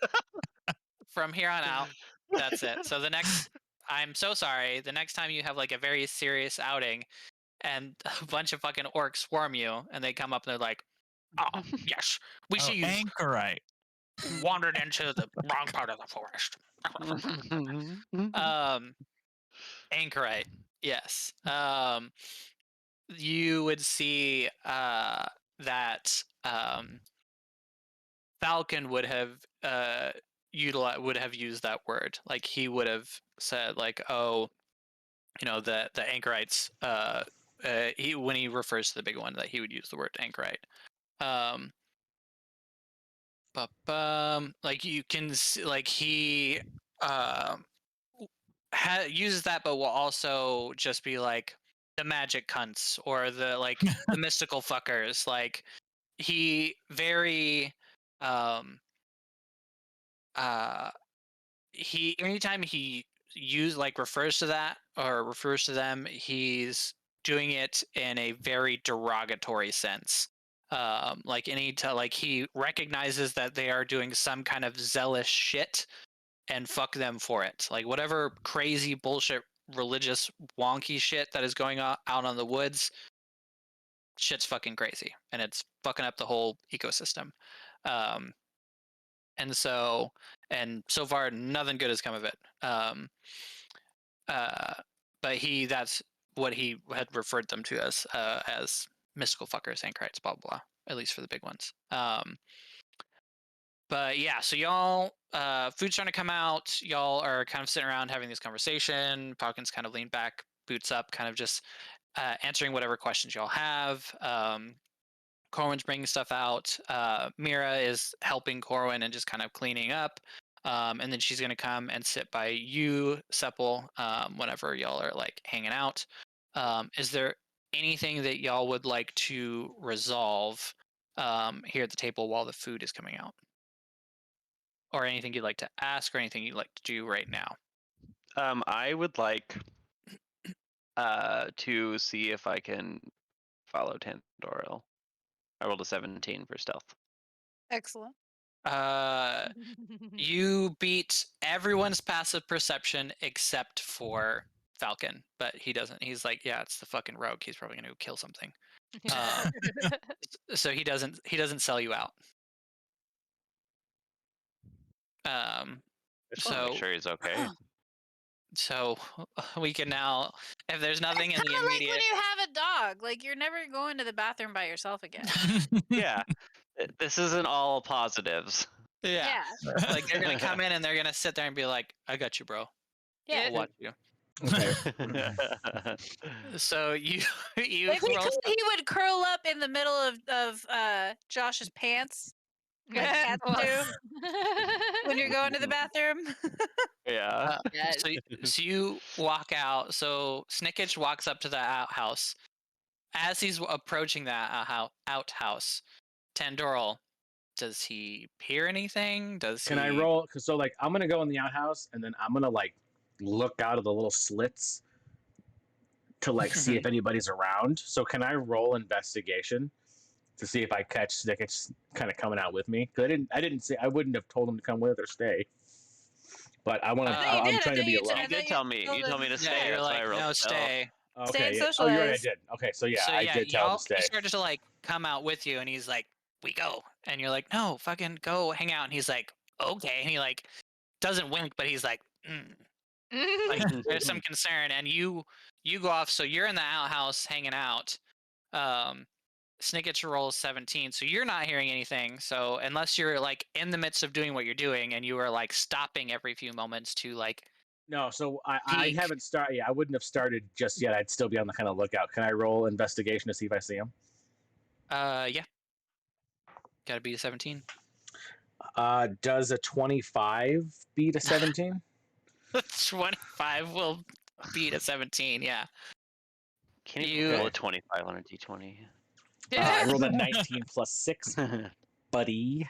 from here on out. That's it. So I'm so sorry. The next time you have like a very serious outing, and a bunch of fucking orcs swarm you, and they come up and they're like, "Oh yes, we see you Anchorite. wandered into the wrong part of the forest." Anchorite, yes. You would see that Falcon would have would have used that word. Like he would have said, like, "Oh, the anchorites." When he refers to the big one, that he would use the word anchorite. Like you can see, like he uses that, but will also just be like the magic cunts or the like the mystical fuckers. Like he very he anytime he refers to that or refers to them, he's doing it in a very derogatory sense. Like he recognizes that they are doing some kind of zealous shit, and fuck them for it. Like whatever crazy bullshit religious wonky shit that is going on out on the woods, shit's fucking crazy, and it's fucking up the whole ecosystem. And so far nothing good has come of it. But that's what he had referred them to as mystical fuckers, anchorites, blah blah blah. At least for the big ones. But yeah, so y'all, food's starting to come out. Y'all are kind of sitting around having this conversation. Falcon's kind of leaned back, boots up, kind of just answering whatever questions y'all have. Corwin's bringing stuff out. Mira is helping Corwin and just kind of cleaning up. And then she's gonna come and sit by you, Sepul, whenever y'all are like hanging out. Is there anything that y'all would like to resolve here at the table while the food is coming out? Or anything you'd like to ask or anything you'd like to do right now? I would like to see if I can follow Tandoril. I rolled a 17 for stealth. Excellent. You beat everyone's passive perception except for Falcon, but he doesn't. He's like, yeah, it's the fucking rogue. He's probably gonna go kill something. So he doesn't sell you out. I just want to So- make sure he's okay. So we can now, if there's nothing in It's the kinda like immediate, when you have a dog. Like you're never going to the bathroom by yourself again. Yeah, this isn't all positives. yeah, like they're gonna come in and they're gonna sit there and be like, "I got you, bro. Yeah. I'll watch you." Okay. So you If he roll could, he would curl up in the middle of Josh's pants like cats do when you're going to the bathroom. Yeah. Yes. So you walk out. So Snickage walks up to the outhouse. As he's approaching that outhouse, Tandoril, does he hear anything? Can I roll? Cause so like I'm gonna go in the outhouse and then I'm gonna like look out of the little slits to like see if anybody's around. So can I roll investigation to see if I catch Snickage kind of coming out with me? Cause I didn't say I wouldn't have told him to come with or stay. But I want to. No, you I'm did. I trying to thought be you alone. I You did thought tell me. told You told us- me to stay. Yeah, you're That's why I like, rolled no, stealth. stay. Okay. and Oh, you're right. I socialize. did. Okay, so yeah, So I did tell him y'all to stay. he started to like come out with you, and he's like, "We go," and you're like, "No, fucking go hang out," and he's like, "Okay," and he like doesn't wink, but he's like, like there's some concern, and you go off. So you're in the outhouse hanging out. Snickage rolls 17, so you're not hearing anything. So unless you're like in the midst of doing what you're doing, and you are like stopping every few moments to like, No, so I Peek. haven't started. Yeah, I wouldn't have started just yet. I'd still be on the kind of lookout. Can I roll investigation to see if I see him? yeah, gotta be a 17. Does a 25 beat a 17? 25 will beat a 17. Yeah. Can You- you roll a 25 on a d20? I rolled a 19 plus 6, buddy.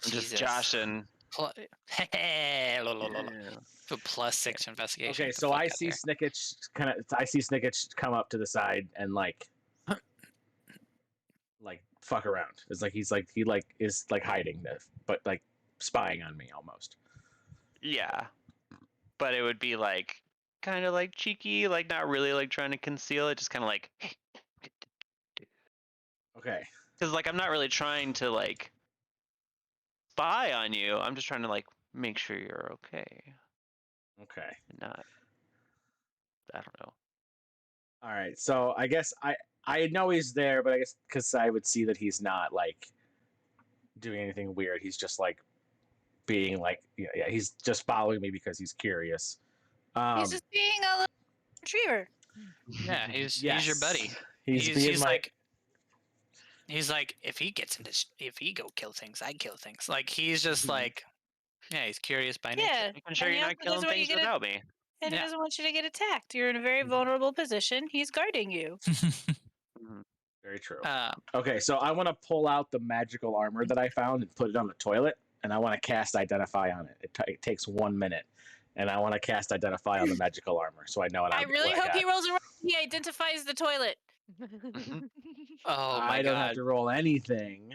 I'm just Jesus. joshing. Pl- So +6 investigation. Okay, Get the so fuck I out see here. Snickage I see Snickage come up to the side and like fuck around. It's like he is like hiding this, but like spying on me almost. Yeah, but it would be like kind of like cheeky, like not really like trying to conceal it, just kind of like, Okay. because like I'm not really trying to like spy on you. I'm just trying to like make sure you're okay, Okay. and not. I don't know. All right. So I guess I know he's there, but I guess because I would see that he's not like doing anything weird. He's just like being like yeah. He's just following me because he's curious. He's just being a little retriever. Yeah, he's your buddy. He's being He's my, like, he's like, if he gets into, if he go kill things, I kill things. Like he's just like, yeah, he's curious by nature. Yeah. Making sure And he you're also not killing doesn't want you things to get without me. And he Yeah. doesn't want you to get attacked. You're in a very vulnerable position. He's guarding you. very true. Uh, Okay, so I want to pull out the magical armor that I found and put it on the toilet, and I want to cast Identify on it. It takes 1 minute, and I want to cast Identify on the magical armor, so I know what I I'm. really what hope I he got. rolls around. He identifies the toilet. oh my I don't have god, to roll anything.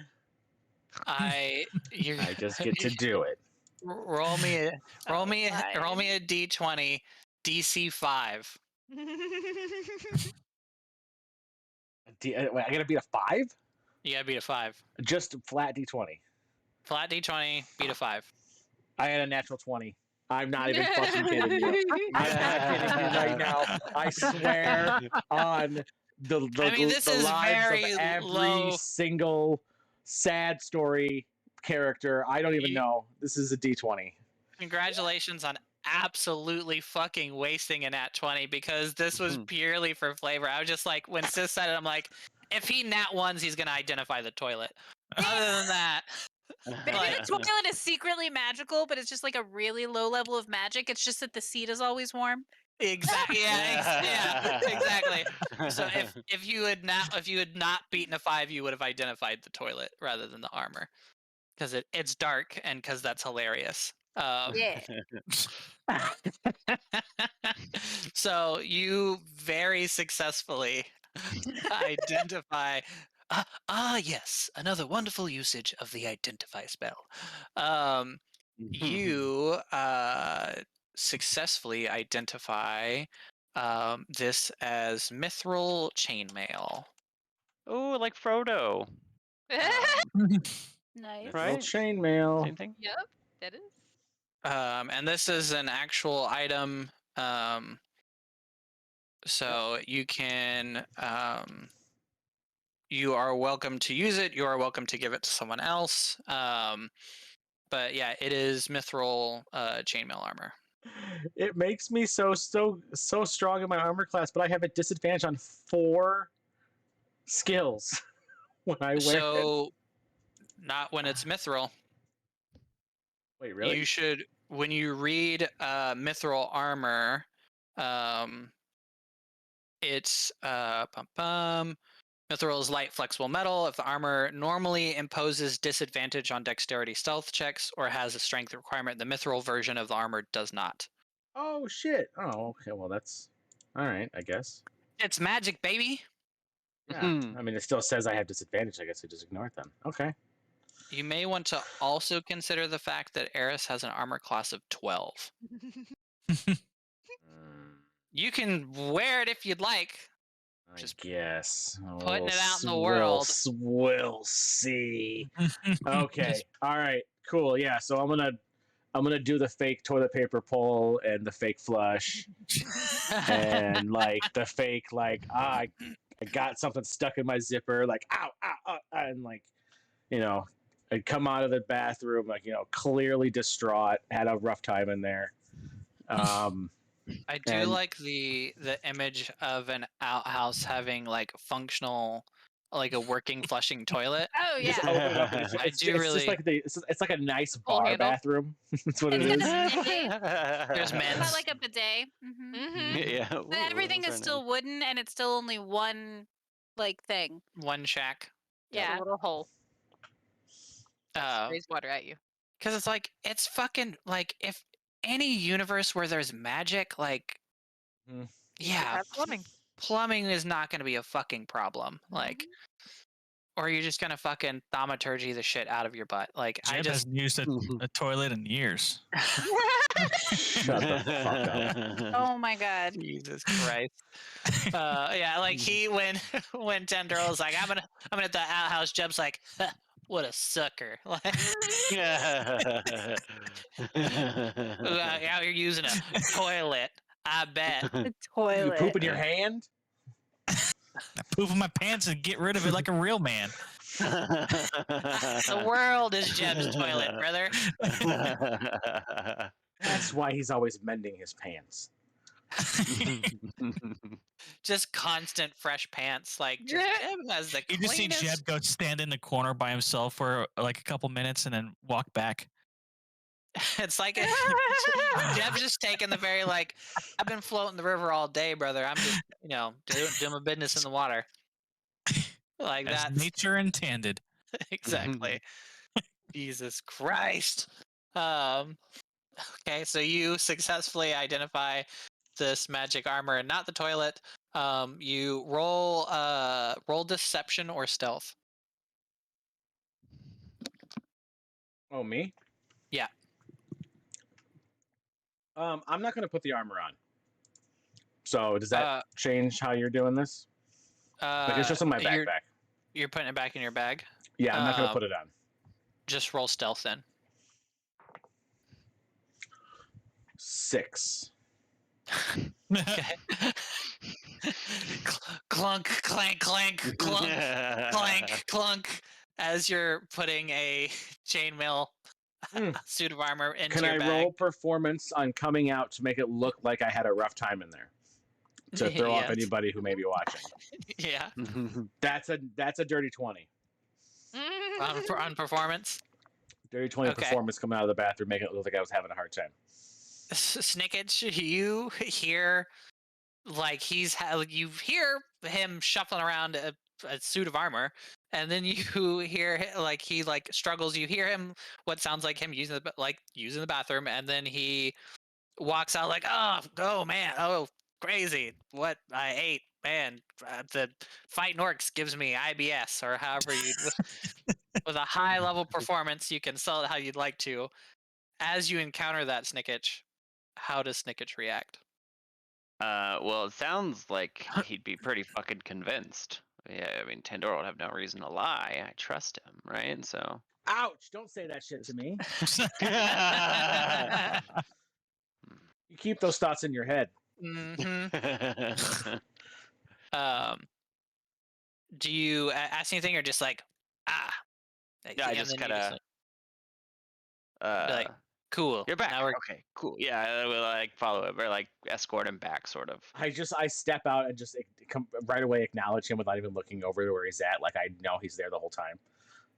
you I just get to do it. roll me a roll me a fine. roll me a d20, DC 5. Wait, I gotta beat a 5? You gotta beat a 5. Just flat D20. Flat d20, beat a 5. I had a natural 20. I'm not even fucking kidding you. I'm not kidding you right now. I swear on the I mean, this the is lives very of every low. single sad story character. I don't even You- know. This is a D20. Congratulations on absolutely fucking wasting a nat 20 because this was Mhm. purely for flavor. I was just like, when Sis said it, I'm like, if he nat ones, he's gonna identify the toilet. Other than that, Maybe like, the toilet is secretly magical, but it's just like a really low level of magic. It's just that the seat is always warm. exactly, yeah, exactly. So if you had not beaten a 5, you would have identified the toilet rather than the armor, because it's dark and because that's hilarious. Yeah. So you very successfully identify. Yes, another wonderful usage of the identify spell. You successfully identify this as mithril chainmail. Oh, like Frodo. Nice. Right? Chainmail. Same thing. Yep, that is. And this is an actual item. So you can. You are welcome to use it. You are welcome to give it to someone else. But yeah, it is mithril chainmail armor. It makes me so strong in my armor class, but I have a disadvantage on 4 skills when I wear it. So, not when it's mithril. Wait, really? You should, when you read mithril armor, it's mithril is light, flexible metal. If the armor normally imposes disadvantage on dexterity stealth checks or has a strength requirement, the mithril version of the armor does not. Oh shit! Oh, okay. Well, that's all right, I guess. It's magic, baby. Yeah. I mean, it still says I have disadvantage. I guess I just ignore it then. Okay. You may want to also consider the fact that Eris has an armor class of 12. You can wear it if you'd like. I Just guess. putting it out in the world. We'll see. Okay. All right. Cool. Yeah. So I'm gonna do the fake toilet paper pull and the fake flush, and like the fake I got something stuck in my zipper, like ow, ow, ow, and like, I'd come out of the bathroom like, clearly distraught, had a rough time in there. I do And- like the image of an outhouse having like functional, like a working flushing toilet. Oh Just yeah. open it up and I it's do just really- like it's like a nice Full bar handle. bathroom. That's what it It's is. got There's It's men's. not like a bidet. hmm Mm-hmm. Yeah. But everything is still wooden, and it's still only one like thing. One shack. Yeah. A little hole. Because Sprays water at you. it's like, it's fucking, like, if any universe where there's magic, like, Mhm. yeah, That's plumbing. plumbing is not going to be a fucking problem. Like, or you're just going to fucking thaumaturgy the shit out of your butt. Like, I Jeb just, hasn't used a toilet in years. Shut the fuck up. Oh my god. Jesus Christ. Yeah, like when Tendril was like, I'm gonna hit the outhouse, Jeb's like, "Huh, what a sucker. Like, out here using a toilet, I bet. The You toilet. poop in your hand? I poop in my pants and get rid of it like a real man. The world is Jeb's toilet, brother. That's why he's always mending his pants. Just constant fresh pants. Like, just, Jeb has the You just see cleanest. Jeb go stand in the corner by himself for like a couple minutes and then walk back. It's like Jeb's just taking the very, like, I've been floating the river all day, brother. I'm just, doing my business in the water. Like As that's nature intended. exactly. Jesus Christ. Okay, so you successfully identify this magic armor and not the toilet. You roll deception or stealth. Oh, me? Yeah. I'm not gonna put the armor on. So does that Uh, change how you're doing this? Like it's just in my backpack. You're putting it back in your bag. Yeah, I'm not gonna um, put it on. Just roll stealth then. 6. Okay. Clunk, clank, clank, clunk, clank, clunk. As you're putting a chainmail Mm. suit of armor into Can your I bag. roll performance on coming out to make it look like I had a rough time in there? to throw off Yes. anybody who may be watching. Yeah. That's a dirty 20. On performance. Dirty 20 Okay. performance coming out of the bathroom, making it look like I was having a hard time. Snickage, you hear like you hear him shuffling around a suit of armor, and then you hear like he like struggles. You hear him what sounds like him using the bathroom, and then he walks out like, oh man, oh crazy, what I ate, man. The fighting orcs gives me IBS, or however you with a high level performance, you can sell it how you'd like to. As you encounter that Snickage, how does Snickage react? Well, it sounds like he'd be pretty fucking convinced. Yeah, I mean, Tandora would have no reason to lie. I trust him, right? So. Ouch! Don't say that shit to me. You keep those thoughts in your head. Mm-hmm. Do you ask anything, or just like Yeah, I just kind of. like, cool. You're back. Now we're Okay, cool. Yeah, I will like follow him or like escort him back, sort of. I step out and just right away acknowledge him without even looking over to where he's at. Like I know he's there the whole time.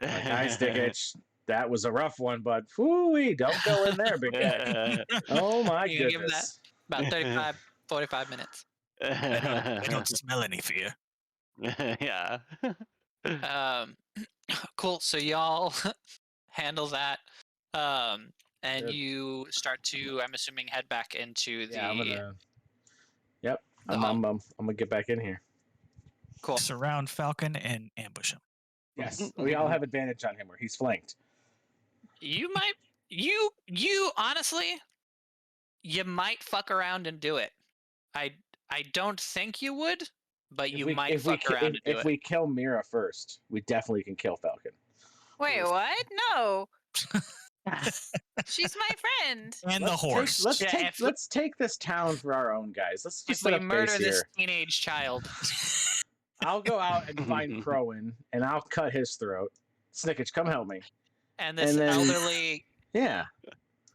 I'm like, hi, Snickage. That was a rough one, but whoo-wee, don't go in there, big guy. Oh my You give him goodness. about 35, 45 minutes. I don't smell any fear. Yeah. Cool. So y'all handle that, and Good. you start to, I'm assuming, head back into the. Yeah, I'm gonna. Yep, the I'm home. gonna get back in here. Cool. Surround Falcon and ambush him. Yes, we all have advantage on him where he's flanked. You might, you honestly, you might fuck around and do it. I don't think you would, but you might fuck around and do if it. we kill Mira first, we definitely can kill Falcon. Wait, what? No. She's my friend. And the horse. Let's take this town for our own, guys. Let's just If set we up murder base this here. teenage child, I'll go out and find Crowan, and I'll cut his throat. Snickage, come help me. and this And then- elderly Yeah.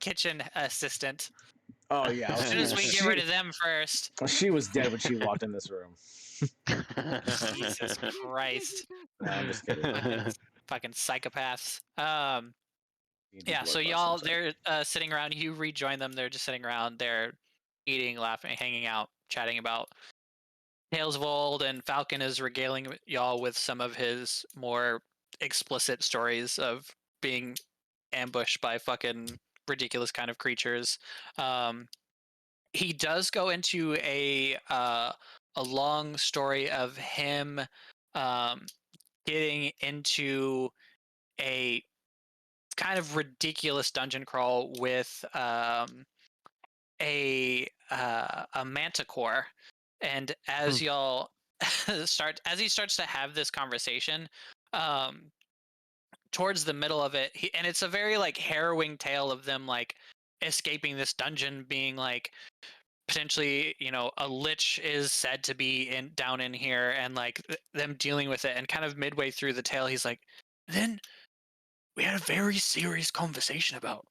kitchen assistant. Oh yeah. As soon as we get rid of them first. She was dead when she walked in this room. Jesus Christ. No, I'm just kidding. Fucking psychopaths. Yeah, so y'all, they're sitting around. You rejoin them. They're just sitting around. They're eating, laughing, hanging out, chatting about tales of old. And Falcon is regaling y'all with some of his more explicit stories of being ambushed by fucking ridiculous kind of creatures. He does go into a long story of him getting into a kind of ridiculous dungeon crawl with a manticore, and as y'all as he starts to have this conversation, towards the middle of it, and it's a very like harrowing tale of them like escaping this dungeon, being like potentially, a lich is said to be down in here, and like them dealing with it. And kind of midway through the tale, he's like, then we had a very serious conversation about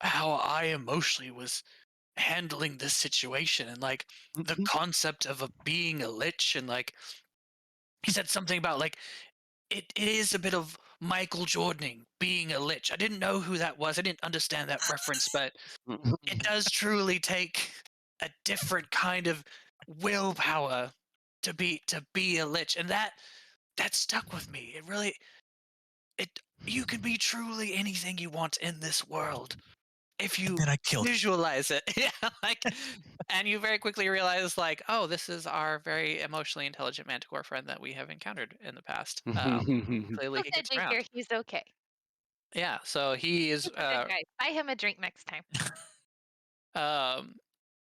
how I emotionally was handling this situation, and like the concept of being a lich, and like he said something about like it is a bit of Michael Jordaning being a lich. I didn't know who that was. I didn't understand that reference, but it does truly take a different kind of willpower to be a lich, and that stuck with me. It really, you can be truly anything you want in this world if you Then I killed him. visualize it. Yeah, like, and you very quickly realize like, oh, this is our very emotionally intelligent manticore friend that we have encountered in the past. Clearly, he Glad gets to around. hear he's okay. Yeah, so he is. He's a good guy. Buy him a drink next time.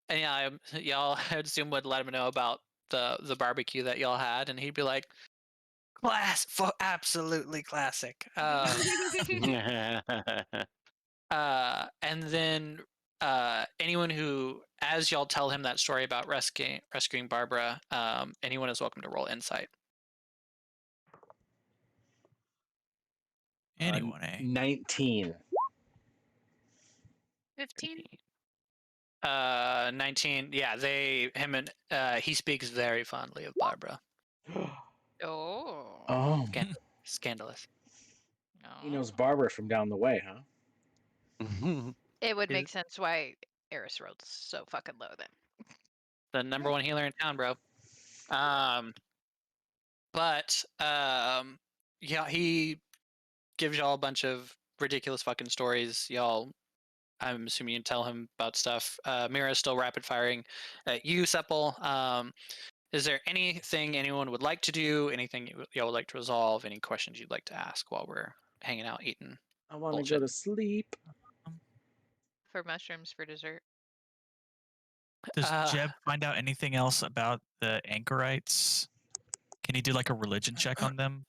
And yeah, y'all, I would assume would let him know about the barbecue that y'all had, and he'd be like, absolutely classic. And then anyone who, as y'all tell him that story about rescuing Barbara, anyone is welcome to roll insight. Anyone, eh? 19. 15. 19. Yeah, he speaks very fondly of Barbara. Oh. Oh, Scandalous. he knows Oh. Barbara from down the way, huh? It would Is- make sense why Eris rolled so fucking low then. The number one healer in town, bro. Yeah, he gives y'all a bunch of ridiculous fucking stories. Y'all, I'm assuming you tell him about stuff. Mira is still rapid firing at you, Sepul. Is there anything anyone would like to do? Anything y'all would like to resolve? Any questions you'd like to ask while we're hanging out eating? I want to Bullshit. go to sleep. For mushrooms for dessert. Does Uh, Jeb find out anything else about the anchorites? Can he do like a religion check on them?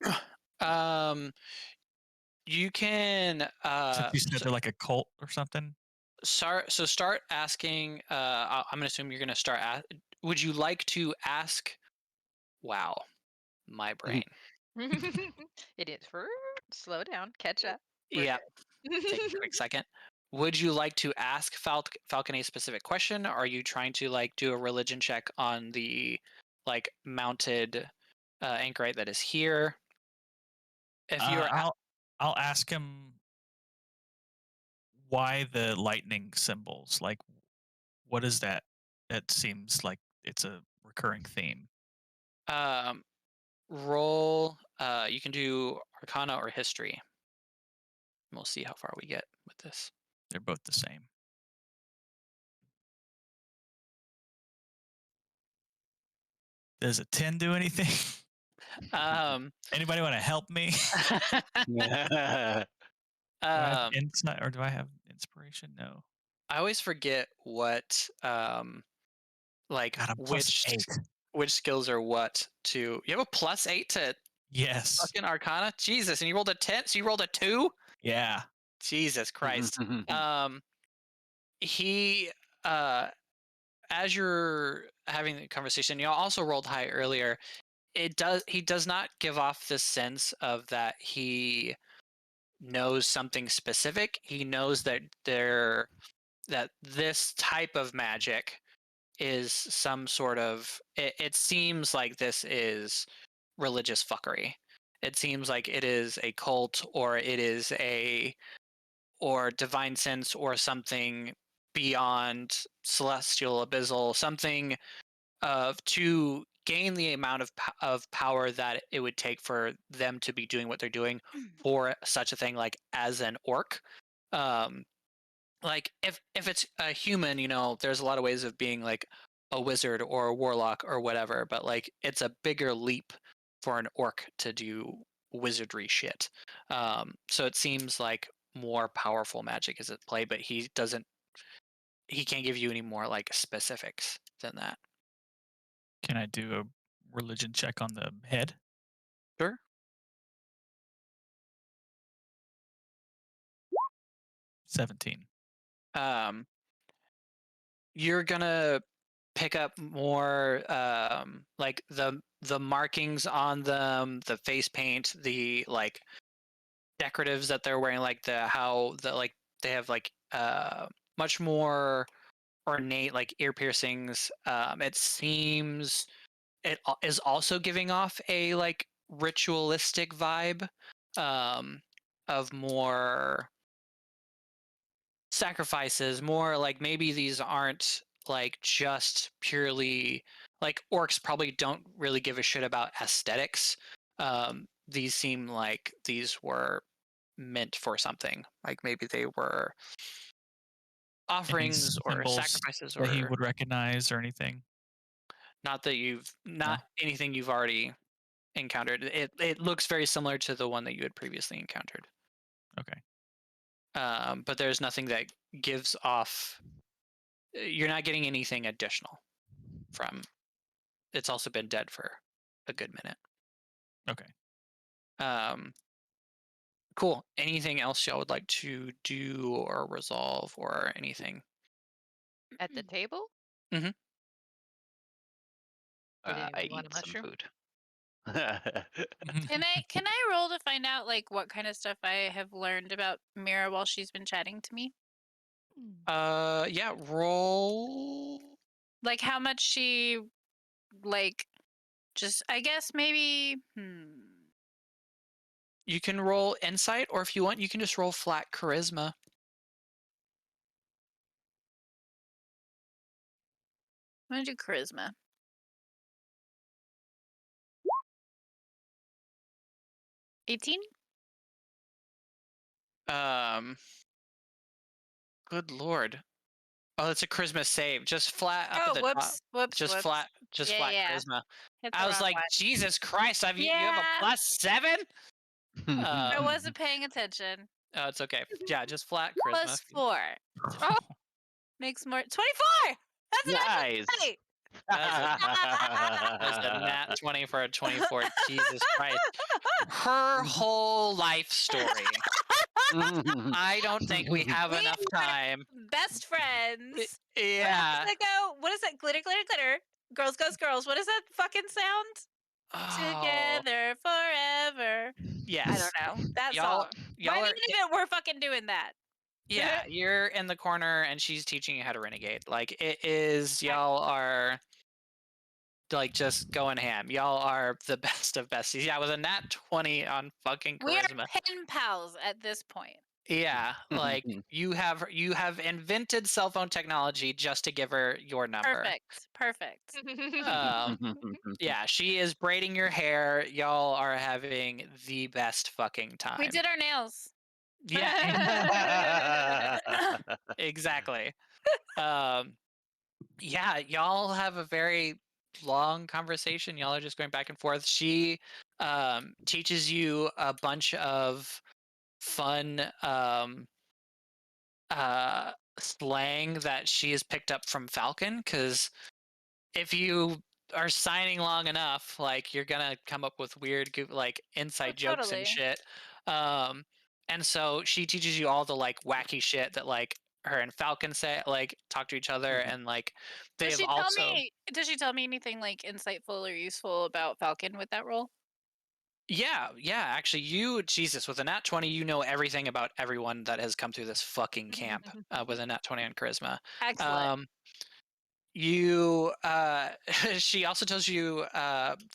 You can Since you said they're like a cult or something. start asking. I'm gonna assume you're gonna start. Would you like to ask? Wow, my brain. It is for slow down, catch up. Yeah, take a quick second. Would you like to ask Falcon a specific question? Or are you trying to like do a religion check on the like mounted anchorite that is here? If you're I'll ask him why the lightning symbols. Like, what is that? That seems like it's a recurring theme. roll, you can do Arcana or History. We'll see how far we get with this. They're both the same. Does a 10 do anything? Anybody want to help me? Do I have insight or do I have inspiration? No. I always forget what like God, I'm +8. which skills are what to. You have a +8 to Yes. fucking Arcana? Jesus, and you rolled a 10, so you rolled a 2? Yeah. Jesus Christ. He as you're having the conversation, you also rolled high earlier. He does not give off the sense of that he knows something specific. He knows that this type of magic is some sort of it seems like this is religious fuckery. It seems like it is a cult, or it is or divine sense, or something beyond celestial abyssal, something to gain the amount of power that it would take for them to be doing what they're doing for such a thing like as an orc. Like if it's a human, there's a lot of ways of being like a wizard or a warlock or whatever, but like it's a bigger leap for an orc to do wizardry shit. So it seems like more powerful magic is at play, but he can't give you any more like specifics than that. Can I do a religion check on the head? Sure. 17. You're gonna pick up more like the markings on them, the face paint, the like decoratives that they're wearing, like they have like much more ornate like ear piercings. It seems it is also giving off a like ritualistic vibe of more sacrifices, more like maybe these aren't like just purely like orcs probably don't really give a shit about aesthetics. These seem like these were meant for something, like maybe they were Any offerings or symbols sacrifices, that he or would recognize or anything? not anything you've already encountered. It looks very similar to the one that you had previously encountered. Okay. But there's nothing that gives off. You're not getting anything additional from. It's also been dead for a good minute. Okay. Cool. Anything else y'all would like to do or resolve or anything? At the table? Mhm. Would I anyone eat want a some mushroom? food. Can I roll to find out like what kind of stuff I have learned about Mira while she's been chatting to me? Yeah, roll. Like how much she like just I guess maybe You can roll insight, or if you want, you can just roll flat charisma. I'm gonna do charisma. $18? Good lord. Oh, it's a charisma save. Just flat up Oh, at the top. whoops. Just flat Yeah. charisma. Hit the I was wrong like, one. Jesus Christ, you have a Yeah. +7? I wasn't paying attention. Oh, it's okay. Yeah, just flat charisma. Plus 4. Oh, makes more 24! That's an Nice. 20! That's a nat 20 for a 24. Jesus Christ. Her whole life story. I don't think we have We enough are time. Best friends. Yeah. What is that? Glitter, glitter, glitter. Girls, girls. What is that fucking sound? Oh, Together forever. yes. I don't know. That Y'all, song. y'all By the are, end of it, we're fucking doing that. yeah, you're in the corner and she's teaching you how to renegade. Like, it is, y'all are like just going ham. Y'all are the best of besties. Yeah, with a nat 20 on fucking We are charisma. pen pals at this point. Yeah, like you have invented cell phone technology just to give her your number. Perfect. Yeah, she is braiding your hair. Y'all are having the best fucking time. We did our nails. Yeah, exactly. Yeah, y'all have a very long conversation. Y'all are just going back and forth. She teaches you a bunch of fun slang that she has picked up from Falcon, because if you are signing long enough, like you're gonna come up with weird like inside jokes and Totally. shit. And so she teaches you all the like wacky shit that like her and Falcon say, like talk to each other, and like Does they've she also tell me anything like insightful or useful about Falcon with that role? yeah, actually, you, Jesus, with a nat 20, you know everything about everyone that has come through this fucking camp with a nat 20 on charisma. Excellent. You she also tells you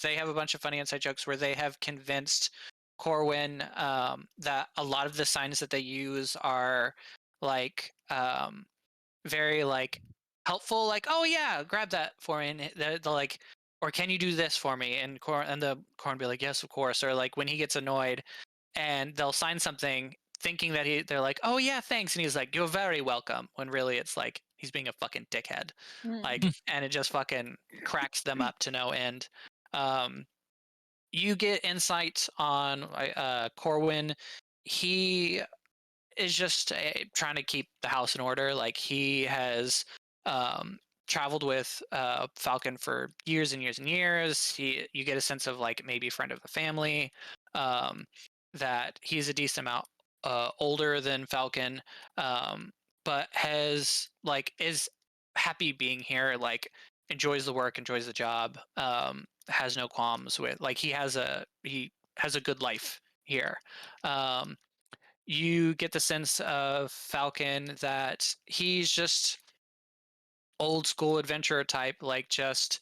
they have a bunch of funny inside jokes where they have convinced Corwin that a lot of the signs that they use are like very like helpful, like, oh yeah, grab that for me, and they're like, or can you do this for me, and the Corn be like, yes, of course, or like when he gets annoyed and they'll sign something thinking that they're like, oh yeah, thanks, and he's like, you're very welcome, when really it's like he's being a fucking dickhead. Like, and it just fucking cracks them up to no end. You get insight on Corwin. He is just trying to keep the house in order. Like, he has traveled with Falcon for years and years and years. You get a sense of like maybe friend of the family, that he's a decent amount older than Falcon, but is happy being here. Like, enjoys the work, enjoys the job, has no qualms with, like, he has a good life here. You get the sense of Falcon that he's just old school adventurer type, like just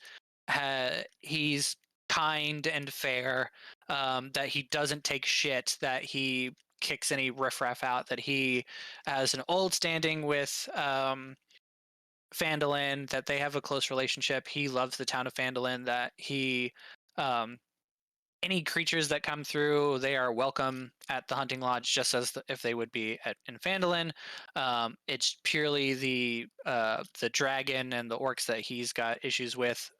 he's kind and fair, that he doesn't take shit, that he kicks any riffraff out, that he has an old standing with Phandalin, that they have a close relationship. He loves the town of Phandalin, that he any creatures that come through, they are welcome at the hunting lodge, just as if they would be in Phandalin. It's purely the dragon and the orcs that he's got issues with.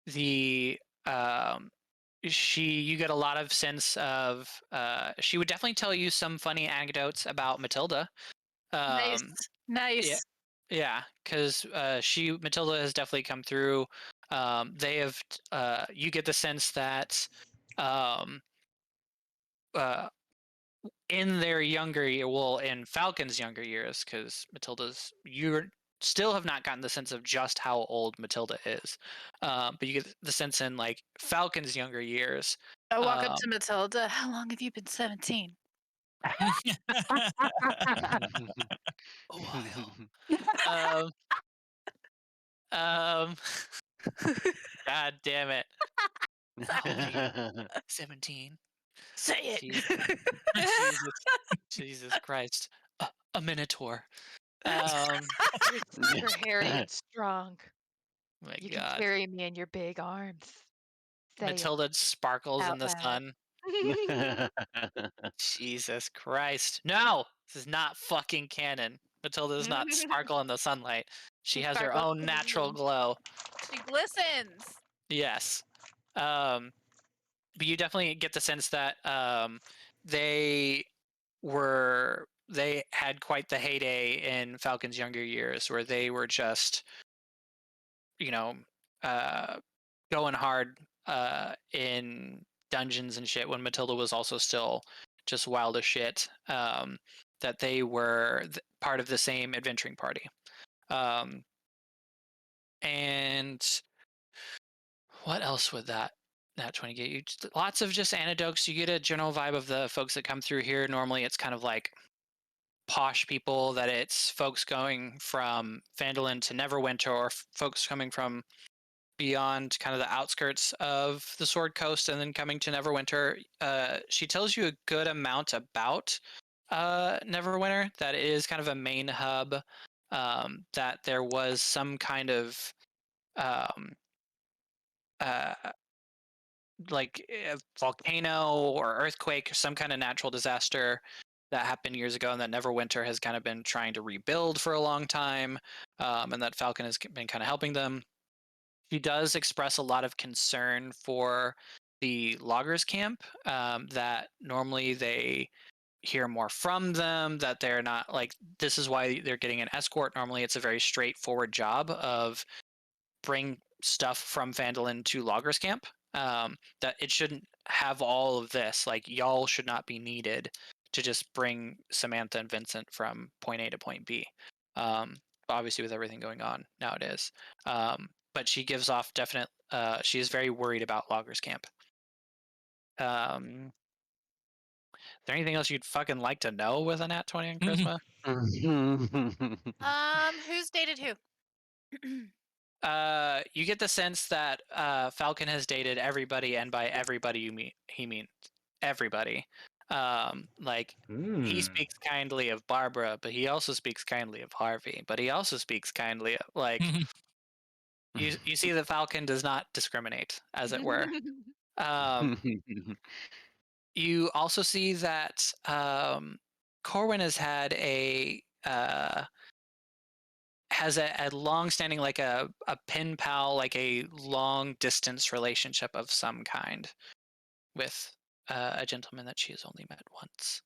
You get a lot of sense of she would definitely tell you some funny anecdotes about Matilda. Nice. Yeah, because Matilda has definitely come through. They have you get the sense that in their in Falcon's younger years, because you still have not gotten the sense of just how old Matilda is, but you get the sense in like Falcon's younger years. I walk up to Matilda. How long have you been 17? 17. Say it. Jesus, Jesus Christ. A minotaur. You're hairy and strong. My You can God. carry me in your big arms. Say it Matilda sparkles in out the loud. sun. Jesus Christ. No! This is not fucking canon. Matilda does not sparkle in the sunlight. She has her Sparkles own in the natural moon. glow. She glistens. Yes. But you definitely get the sense that they had quite the heyday in Falcon's younger years where they were just, you know, going hard in dungeons and shit when Matilda was also still just wild as shit. That they were part of the same adventuring party. And what else would that 20 get you? Lots of just anecdotes. You get a general vibe of the folks that come through here. Normally it's kind of like posh people, that it's folks going from Phandalin to Neverwinter, or folks coming from beyond kind of the outskirts of the Sword Coast and then coming to Neverwinter. She tells you a good amount about Neverwinter, that it is kind of a main hub, that there was some kind of um, uh, like a volcano or earthquake, some kind of natural disaster that happened years ago, and that Neverwinter has kind of been trying to rebuild for a long time, and that Falcon has been kind of helping them. She does express a lot of concern for the loggers camp, that normally they hear more from them, that they're not like, this is why they're getting an escort. Normally it's a very straightforward job of bring stuff from Phandalin to loggers camp, that it shouldn't have all of this. Like, y'all should not be needed to just bring Samantha and Vincent from point A to point B. Obviously with everything going on nowadays. But she gives off definite, she is very worried about loggers camp. Is there anything else you'd fucking like to know with a nat 20 on charisma? Who's dated who? You get the sense that Falcon has dated everybody, and by everybody he means everybody. Like, he speaks kindly of Barbara, but he also speaks kindly of Harvey, but he also speaks kindly of, like, you see that Falcon does not discriminate, as it were. You also see that Corwin has had a long-standing, like a pen pal, like a long-distance relationship of some kind with a gentleman that she has only met once.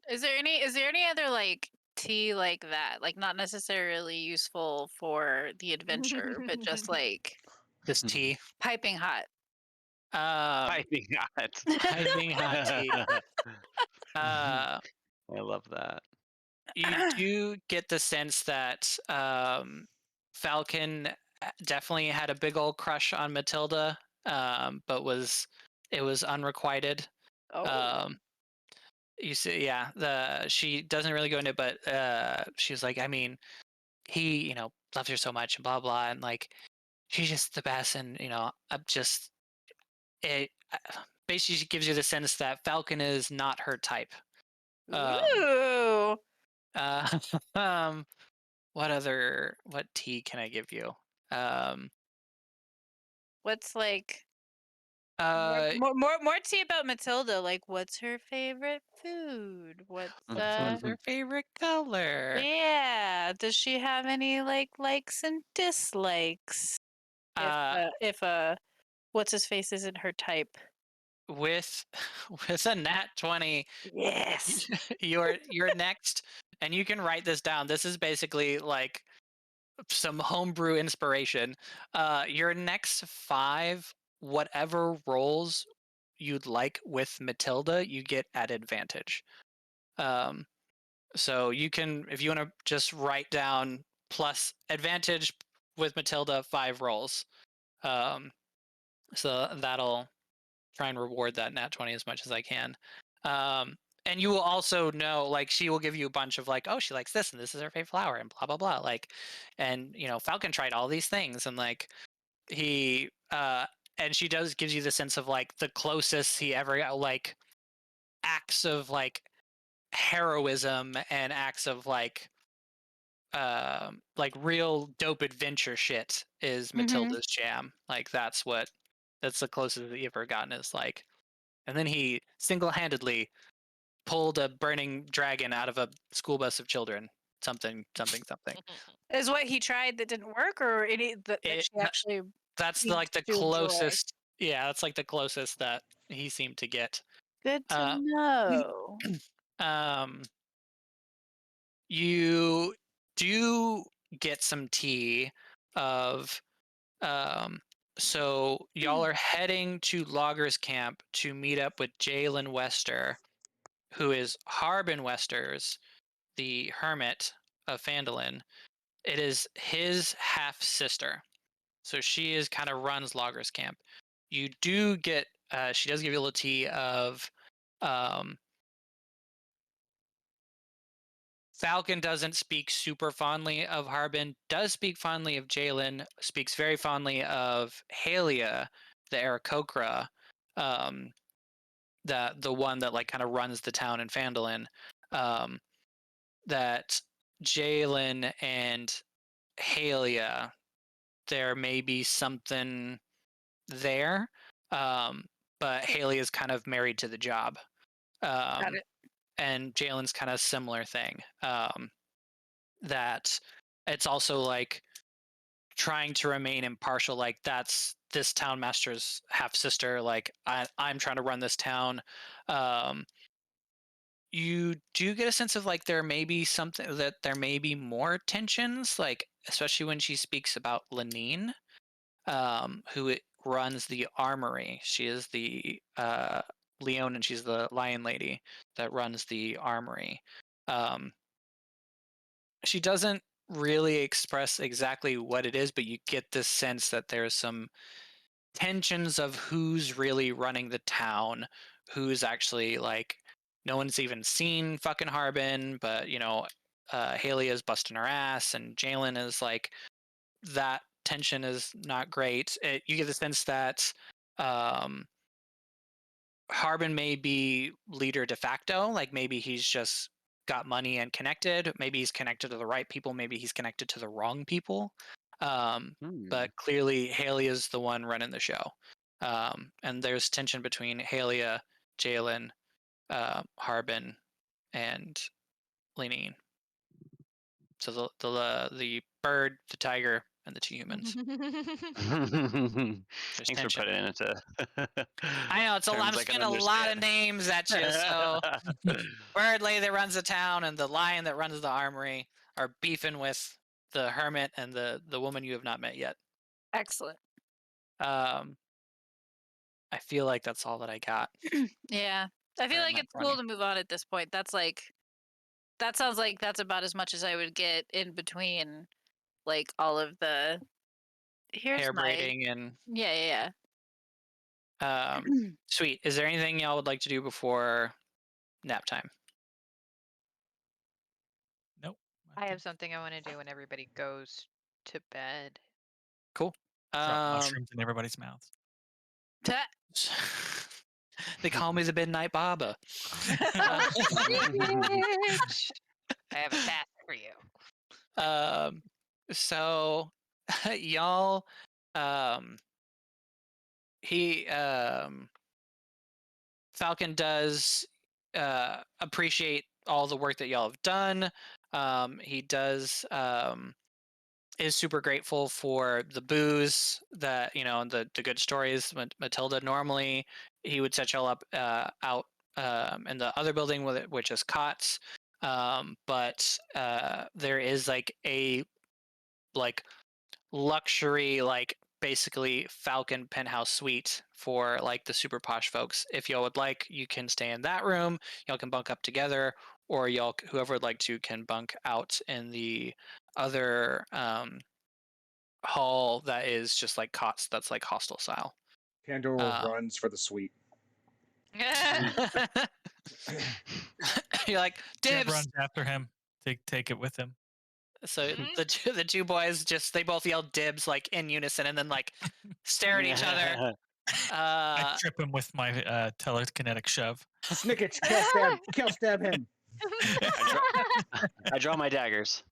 Is there any other like tea like that? Like, not necessarily useful for the adventure, but just like This tea. piping hot. Piping hot. Piping hot tea. I love that. You do get the sense that Falcon definitely had a big old crush on Matilda, but it was unrequited. Oh. You see, yeah, she doesn't really go into it, but she was like, I mean, he, loves her so much and blah blah, and like, she's just the best, and I'm just it. Basically, she gives you the sense that Falcon is not her type. Ooh. What tea can I give you? What's like Uh, more tea about Matilda? Like, what's her favorite food? What's what's her favorite color? yeah? Does she have any like likes and dislikes? If what's his face isn't her type. With a nat 20, Yes. you're next, and you can write this down. This is basically like some homebrew inspiration. Your next 5, whatever rolls you'd like with Matilda, you get at advantage. So you can, if you want to just write down plus advantage with Matilda 5 rolls. So that'll try and reward that nat 20 as much as I can. And you will also know, like, she will give you a bunch of like, oh, she likes this and this is her favorite flower and blah blah blah. Like, and Falcon tried all these things, and like he and she gives you the sense of like the closest he ever got, like acts of like heroism and acts of like real dope adventure shit is Matilda's jam. Like that's the closest that he ever gotten is like, and then he single-handedly pulled a burning dragon out of a school bus of children. Something. Is what he tried that didn't work, or that It, she actually that's seems like the to enjoy? closest. Yeah, that's like the closest that he seemed to get. Good to Uh, know. You do get some tea of so y'all are heading to Loggers Camp to meet up with Jalen Wester, who is Harbin Wester's, the hermit of Phandalin. It is his half sister. So she is kind of runs Loggers Camp. You do get she does give you a little tea of Falcon doesn't speak super fondly of Harbin, does speak fondly of Jalen, speaks very fondly of Halia, the Aarakocra, the one that like kind of runs the town in Phandalin. That Jalen and Halia, there may be something there, but Haley is kind of married to the job. Got it. And Jalen's kind of similar thing. That it's also like trying to remain impartial. Like that's this town master's half sister. Like I'm trying to run this town. You do get a sense of like there may be something that there may be more tensions, like especially when she speaks about Lenine, who runs the armory. She is the Leon, and she's the lion lady that runs the armory. She doesn't really express exactly what it is, but you get this sense that there's some tensions of who's really running the town, who's actually like, no one's even seen fucking Harbin, but you know, Haley is busting her ass, and Jalen is like, that tension is not great. You get the sense that Harbin may be leader de facto, like maybe he's just got money and connected. Maybe he's connected to the right people. Maybe he's connected to the wrong people. But clearly, Haley is the one running the show. And there's tension between Halia, Jalen, Harbin, and Lenine. So the bird, the tiger, and the two humans. Thanks for tension. putting it into. I know it's a lot. I'm terms I can spending a lot of understand. names at you. So Bird Lady that runs the town and the lion that runs the armory are beefing with the hermit and the woman you have not met yet. Excellent. I feel like that's all that I got. Yeah. I feel Or like am I it's cool funny? to move on at this point. That sounds like that's about as much as I would get in between like all of the Hair braiding and Yeah. sweet. Is there anything y'all would like to do before nap time? Nope. I have something I want to do when everybody goes to bed. Cool. Drop mushrooms in everybody's mouths. They call me the Midnight Baba. Bitch. I have a task for you. So y'all Falcon does appreciate all the work that y'all have done. He does is super grateful for the booze that, you know, and the good stories. Matilda, normally he would set y'all up out in the other building with it, which is Cots. But there is like a luxury, like basically Falcon penthouse suite for like the super posh folks. If y'all would like, you can stay in that room. Y'all can bunk up together, or whoever would like to can bunk out in the other hall that is just like cots. That's like hostel style. Pandora runs for the suite. You're like, Jeb dibs. runs after him. Take it with him. So the two boys they both yell dibs like in unison, and then like stare at each other. I Uh, trip him with my telekinetic shove. Snickage, kill stab him. I draw my daggers.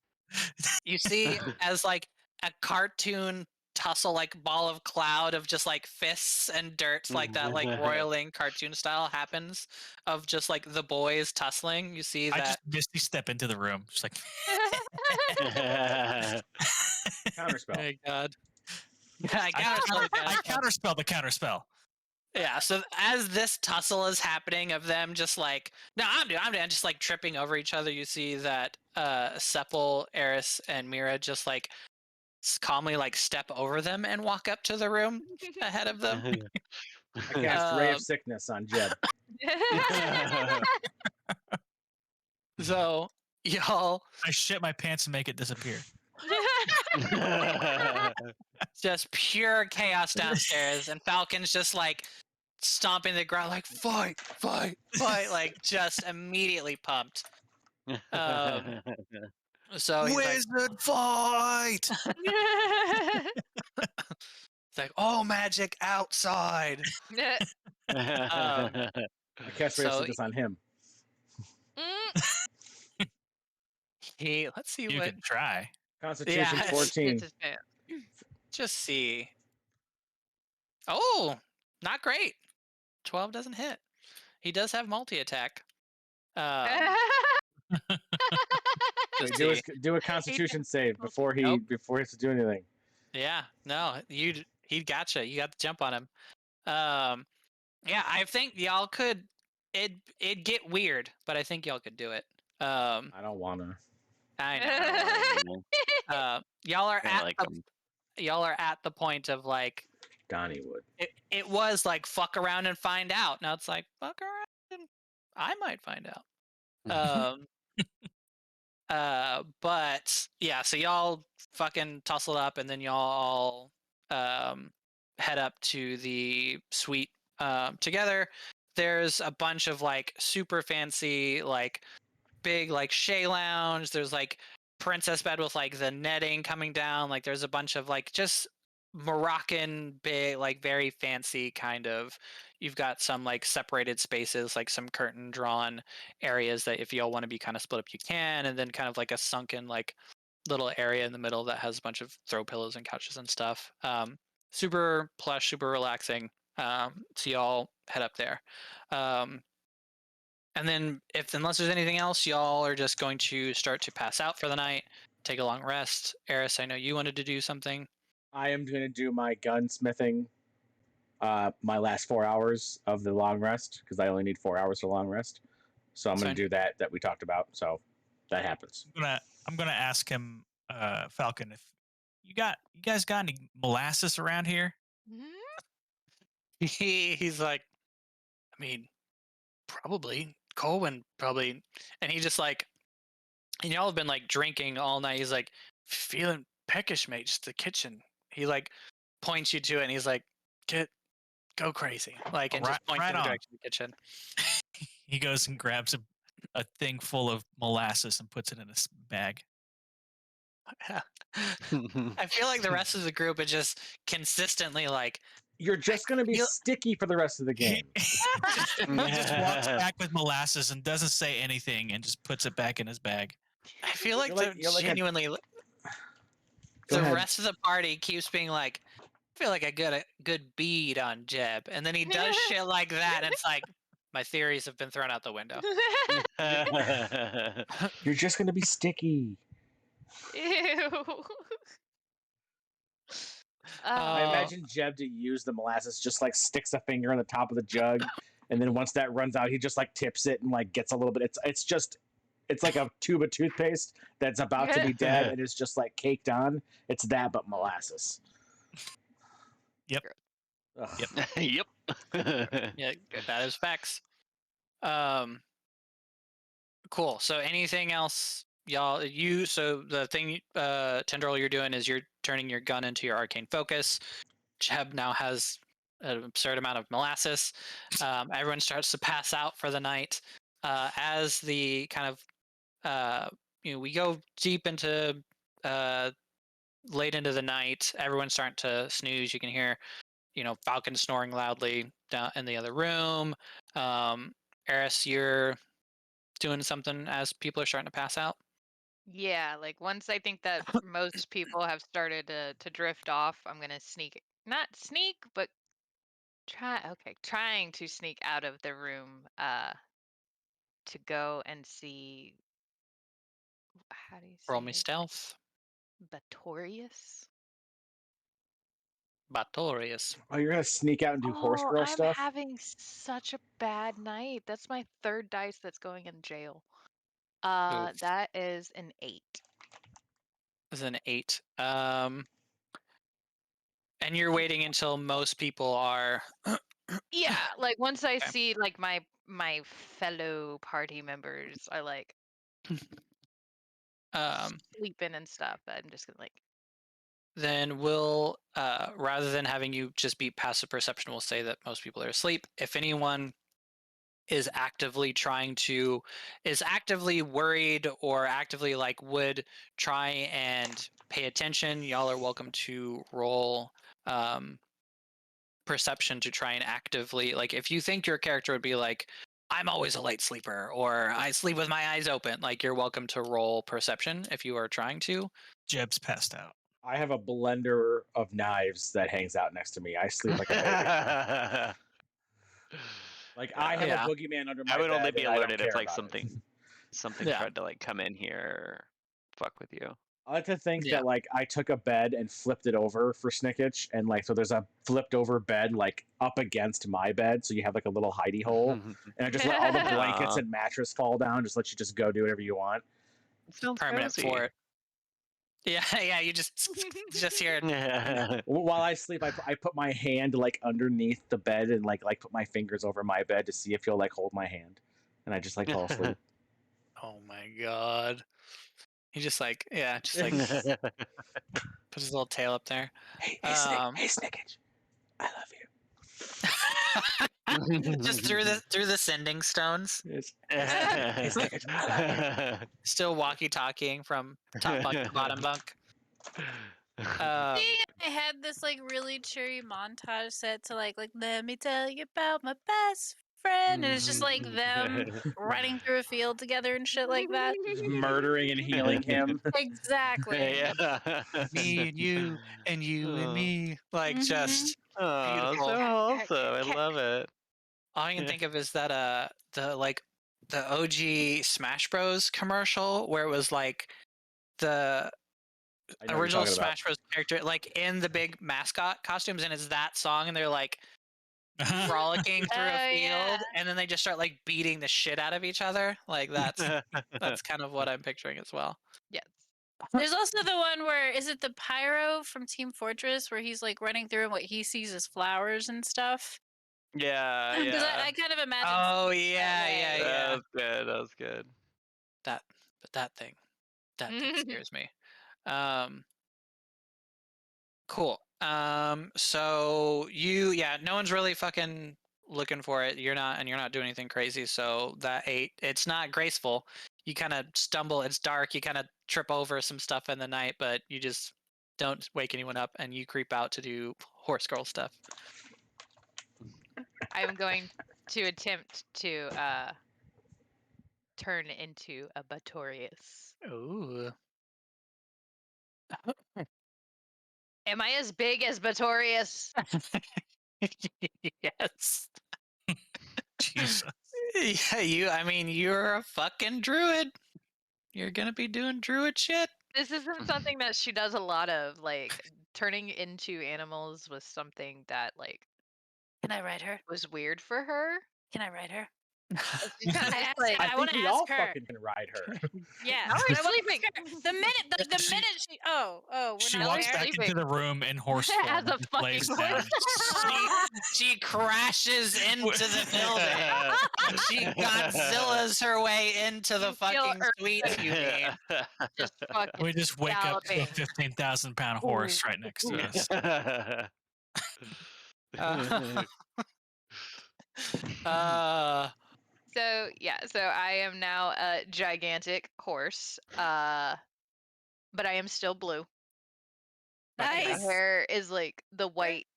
you see as like a cartoon tussle, like ball of cloud of just like fists and dirt, like that, like roiling cartoon style happens of just like the boys tussling. You see I that just misty step into the room, just like. Counterspell. Oh my god. Yeah, I I, counterspell the I counterspell. counterspell the counterspell. Yeah, so as this tussle is happening of them just like, no, I'm doing, just like tripping over each other, you see that Sepul, Eris, and Mira just like calmly like step over them and walk up to the room ahead of them. I cast Ray of Um, Sickness on Jeb. So y'all I shit my pants and make it disappear. just pure chaos downstairs, and Falcon's just like stomping the ground like fight, like just immediately pumped. So he's like, Wizard fight! it's like, oh, magic outside. I cast Ray of So Sickness on him. let's see You what. can try. Constitution Yeah, 14. It's his pants. Just see. Oh, not great. 12 doesn't hit. He does have multi attack. Wait, see. do a Constitution save before he Nope. has to do anything. Yeah, no, he gotcha. You got the jump on him. Yeah, I think y'all could. It'd get weird, but I think y'all could do it. I don't wanna. I know. Y'all are I like y'all are at the point of like Donnie would. it was like fuck around and find out. Now it's like fuck around and I might find out. But yeah, so y'all fucking tussle up, and then y'all all head up to the suite together. There's a bunch of like super fancy, like big, like Shea lounge. There's like princess bed with like the netting coming down. Like there's a bunch of like just Moroccan big, like very fancy kind of. You've got some like separated spaces, like some curtain drawn areas that if y'all want to be kind of split up, you can, and then kind of like a sunken like little area in the middle that has a bunch of throw pillows and couches and stuff. Super plush, super relaxing. So y'all head up there. And then unless there's anything else, y'all are just going to start to pass out for the night, take a long rest. Eris, I know you wanted to do something. I am going to do my gunsmithing. My last 4 hours of the long rest, because I only need 4 hours for long rest. So I'm going to do that we talked about. So that happens. I'm gonna ask him, Falcon, if you guys got any molasses around here? He's like, I mean, probably. Colwyn probably. And he just like, and y'all have been like drinking all night. He's like, feeling peckish, mate. Just the kitchen. He like points you to it, and he's like, go crazy. Like, and just points in the direction of the kitchen. He goes and grabs a thing full of molasses and puts it in his bag. I feel like the rest of the group is just consistently like, you're just going to be sticky for the rest of the game. He just walks back with molasses and doesn't say anything and just puts it back in his bag. I feel like you're like genuinely the rest of the party keeps being like, I feel like I got a good bead on Jeb, and then he does shit like that, and it's like my theories have been thrown out the window. You're just going to be sticky. Ew. I imagine Jeb to use the molasses, just like sticks a finger on the top of the jug, and then once that runs out, he just like tips it and like gets a little bit. It's like a tube of toothpaste that's about to be dead and is just like caked on. It's that, but molasses. Yep. Ugh. Yep. Yeah, that is facts. Cool. So anything else, y'all? So the thing, Tendril, you're doing is you're turning your gun into your arcane focus. Jeb now has an absurd amount of molasses. Everyone starts to pass out for the night. As the kind of, we go deep into late into the night. Everyone's starting to snooze. You can hear Falcon snoring loudly down in the other room. Eris, you're doing something as people are starting to pass out. Yeah, like once I think that most people have started to drift off, I'm gonna not sneak, but trying to sneak out of the room to go and see, how do you Roll say me his stealth. Batorius? Batorius. Oh, you're gonna sneak out and do horse Oh, girl I'm stuff? having such a bad night. That's my third dice that's going in jail. Oof. That is an 8. Is an 8. And you're waiting until most people are. Yeah, like once I Okay. see like my fellow party members are like sleeping and stuff, I'm just gonna like. Then we'll, rather than having you just be passive perception, we'll say that most people are asleep. If anyone is actively worried or actively like would try and pay attention, y'all are welcome to roll perception to try and actively, like, if you think your character would be like, I'm always a light sleeper or I sleep with my eyes open, like, you're welcome to roll perception if you are trying to. Jeb's passed out. I have a blender of knives that hangs out next to me. I sleep like a baby. Like I have Yeah. a boogeyman under my I would bed. only be and I don't alerted if care like about it. something Yeah. tried to like come in here or fuck with you. I like to think Yeah. that like I took a bed and flipped it over for Snickage, and like so there's a flipped over bed like up against my bed, so you have like a little hidey hole, and I just let all the blankets Aw. and mattress fall down, just let you just go do whatever you want. Sounds Permanent cozy. fort. Yeah, yeah, you just hear it. While I sleep, I put my hand like underneath the bed and like put my fingers over my bed to see if he'll like hold my hand, and I just like fall asleep. Oh my god. He just like, yeah, just like puts his little tail up there. Hey, Um, Snickage, I love you. just through the sending stones. Yes. Hey, Snickage, I love you. Still walkie-talkieing from top bunk to bottom bunk. I had this like really cheery montage set to like let me tell you about my best friend, and it's just like them running through a field together and shit like that. Just murdering and healing him. Exactly. Yeah. Me and you and you and me, like just Oh, beautiful. so wholesome. I love it. All I can think of is that the OG Smash Bros commercial where it was like the I know what you're original talking about. Smash Bros character like in the big mascot costumes, and it's that song, and they're like frolicking through a Oh, field, yeah. and then they just start like beating the shit out of each other. Like that's kind of what I'm picturing as well. Yes. There's also the one where is it the Pyro from Team Fortress where he's like running through and what he sees is flowers and stuff. Yeah, Because yeah. I kind of imagine. Oh that yeah, way. yeah, That yeah. was good. That was good. But that thing scares me. Cool. So no one's really fucking looking for it. You're not doing anything crazy. So that 8, it's not graceful. You kind of stumble. It's dark. You kind of trip over some stuff in the night, but you just don't wake anyone up, and you creep out to do horse girl stuff. I'm going to attempt to turn into a Batorius. Ooh. Am I as big as Batorius? Yes. Jesus. Yeah, you're a fucking druid. You're gonna be doing druid shit. This isn't something that she does a lot of. Like turning into animals was something that like Can I ride her? was weird for her. Can I ride her? She kind of I just asked like her. I wanna think we ask all her. fucking can ride her. Yeah. Now I we're wanna sleeping. ask her. The minute she we're She not walks there. back into the room in horse form. As a and fucking lays horse. down. she crashes into the building. She Godzilla's her way into the You feel fucking suite. You mean? Just fucking We just wake up to a galloping. 15,000-pound horse right next to us. So I am now a gigantic horse. But I am still blue. My Nice. hair is like the white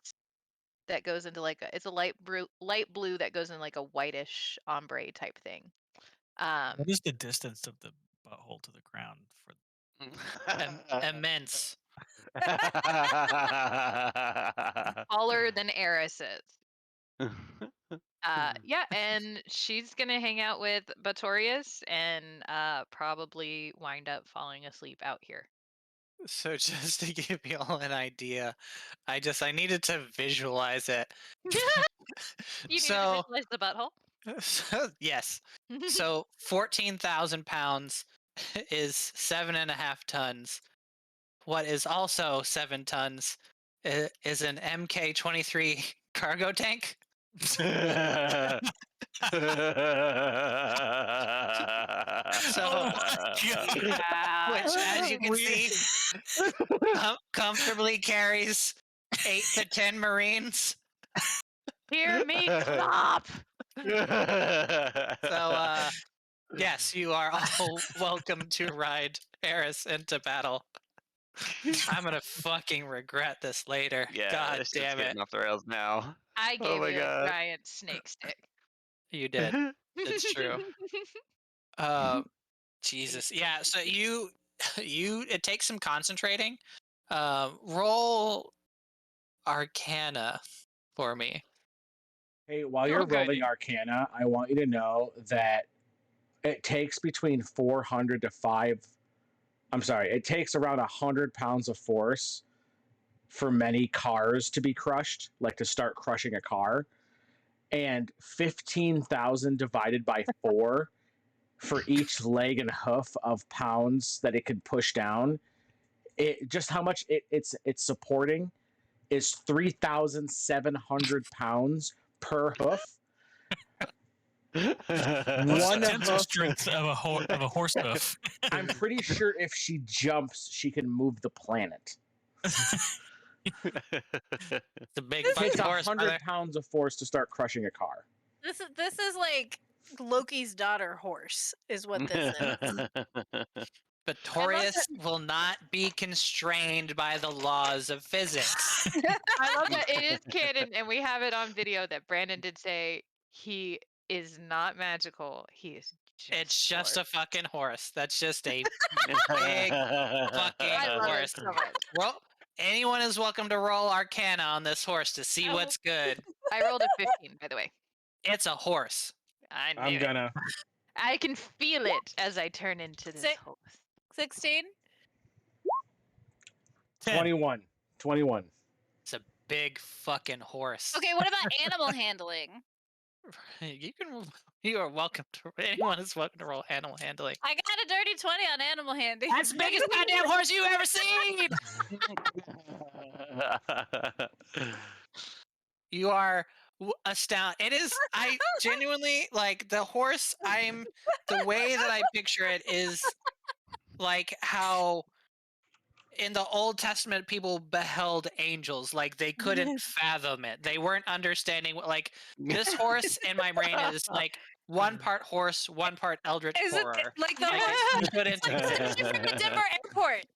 that goes into like it's a light blue that goes in like a whitish ombre type thing. What is the distance of the butthole to the ground for? Immense. Taller than Eris's. Yeah, and she's gonna hang out with Batorius and probably wind up falling asleep out here. So just to give you all an idea, I needed to visualize it. You need to So, visualize the butthole. yes. So 14,000 pounds is 7.5 tons. What is also 7 tons is an MK-23 cargo tank. So, which, as you can see, comfortably carries 8 to 10 Marines. Hear me stop. So, yes, you are all welcome to ride Eris into battle. I'm gonna fucking regret this later. Yeah, God this shit's damn it. getting off the rails now. I Oh gave my you God. a giant snake stick. You did. It's true. Jesus. Yeah, so it takes some concentrating. Roll Arcana for me. Hey, while you're Okay. rolling Arcana, I want you to know that it takes between 400 to 5. I'm sorry, it takes around 100 pounds of force for many cars to be crushed, like to start crushing a car. And 15,000 divided by 4 for each leg and hoof of pounds that it could push down. It just how much it's supporting is 3,700 pounds per hoof. What's One the tensile hoof. strength of a horse hoof? I'm pretty sure if she jumps, she can move the planet. It's a big It fucking takes horse, 100 brother. pounds of force to start crushing a car. This is like Loki's daughter horse is what this is. But Torius will not be constrained by the laws of physics. I love that it is canon, and we have it on video that Brandon did say he is not magical. He is. It's just a fucking horse. That's just a big I fucking love it horse. so much. Well, anyone is welcome to roll Arcana on this horse to see Oh. what's good. I rolled a 15, by the way. It's a horse. I knew I'm it. gonna. I can feel it as I turn into this Sit. horse. 16. 21. 21. It's a big fucking horse. Okay, what about animal handling? You are welcome to. Anyone is welcome to roll animal handling. I got a dirty 20 on animal handling. That's the biggest goddamn horse you ever seen. You are astounded. It is. I genuinely like the horse. The way that I picture it is like how in the Old Testament people beheld angels. Like they couldn't fathom it. They weren't understanding what. Like this horse in my brain is like one part horse, one part eldritch Is it horror. like the Like, horse it's couldn't- from the Denver airport?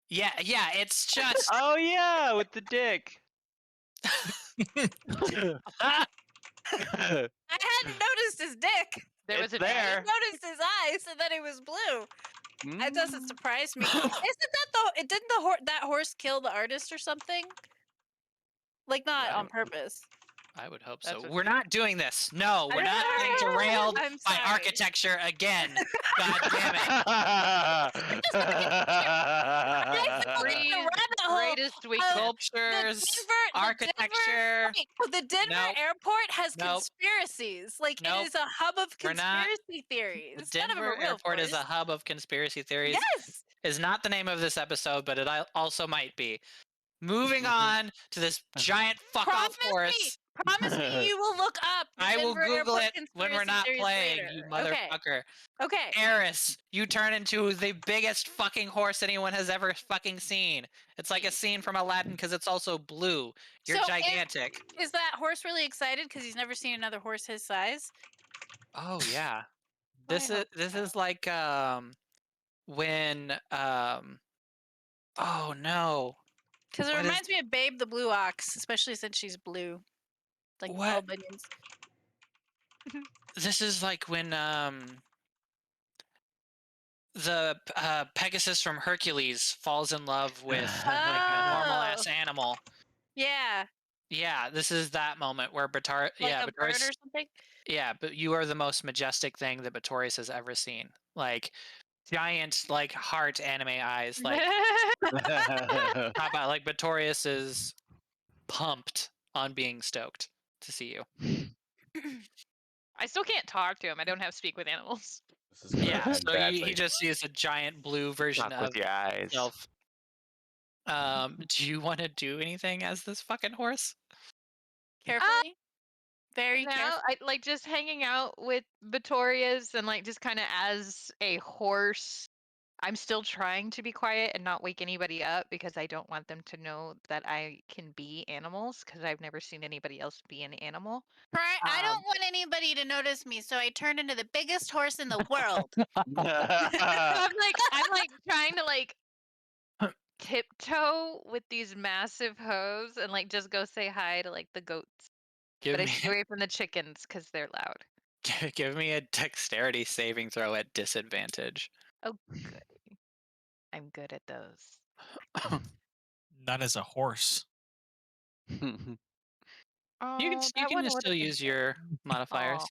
yeah, it's just. Oh yeah, with the dick. I hadn't noticed his dick. There It's was a I there. noticed his eyes and then he was blue. That doesn't surprise me. Isn't that didn't that horse kill the artist or something? Like not on purpose. I would hope That's so. what- We're not doing this. No, we're not getting derailed I'm by sorry. architecture again. God damn it. Breeze, rabbit hole greatest week. of Sculptures, architecture. The Denver Nope. airport has Nope. conspiracies. Like Nope. it is a hub of We're not- conspiracy theories. The None of them Denver are real, of airport is a course. hub of conspiracy theories. Yes. Is not the name of this episode, but it also might be. Moving on to this giant fuck off horse. Promise me you will look up. The I will Denver Google airport it when we're conspiracy not theories playing, later. you Okay. motherfucker. Okay. Eris, you turn into the biggest fucking horse anyone has ever fucking seen. It's like a scene from Aladdin because it's also blue. You're So if- gigantic. Is that horse really excited because he's never seen another horse his size? Oh yeah. I This hope is like when oh no. Because it What is- reminds me of Babe the Blue Ox, especially since she's blue. like all What? minions. This is like when the Pegasus from Hercules falls in love with like a normal ass Oh. animal. Yeah, Yeah, this is that moment where like a bird or something. yeah, but you are the most majestic thing that Batorius has ever seen. Like giant, like heart anime eyes. Like how about like Batorius is pumped on being stoked to see you. I still can't talk to him. I don't have speak with animals. This is gonna Yeah, end so badly. he just sees a giant blue version Talk of with your eyes. himself. Do you want to do anything as this fucking horse? Carefully, very No, carefully. I like just hanging out with Vittoria's and like just kind of as a horse. I'm still trying to be quiet and not wake anybody up because I don't want them to know that I can be animals because I've never seen anybody else be an animal. I Um, don't want anybody to notice me, so I turned into the biggest horse in the world. I'm like trying to like tiptoe with these massive hooves and like just go say hi to like the goats. Give But I me stay away from the chickens because they're loud. give me a dexterity saving throw at disadvantage. Oh, good. I'm good at those. Not as a horse. Oh, You that can one just would've still been use good. your modifiers.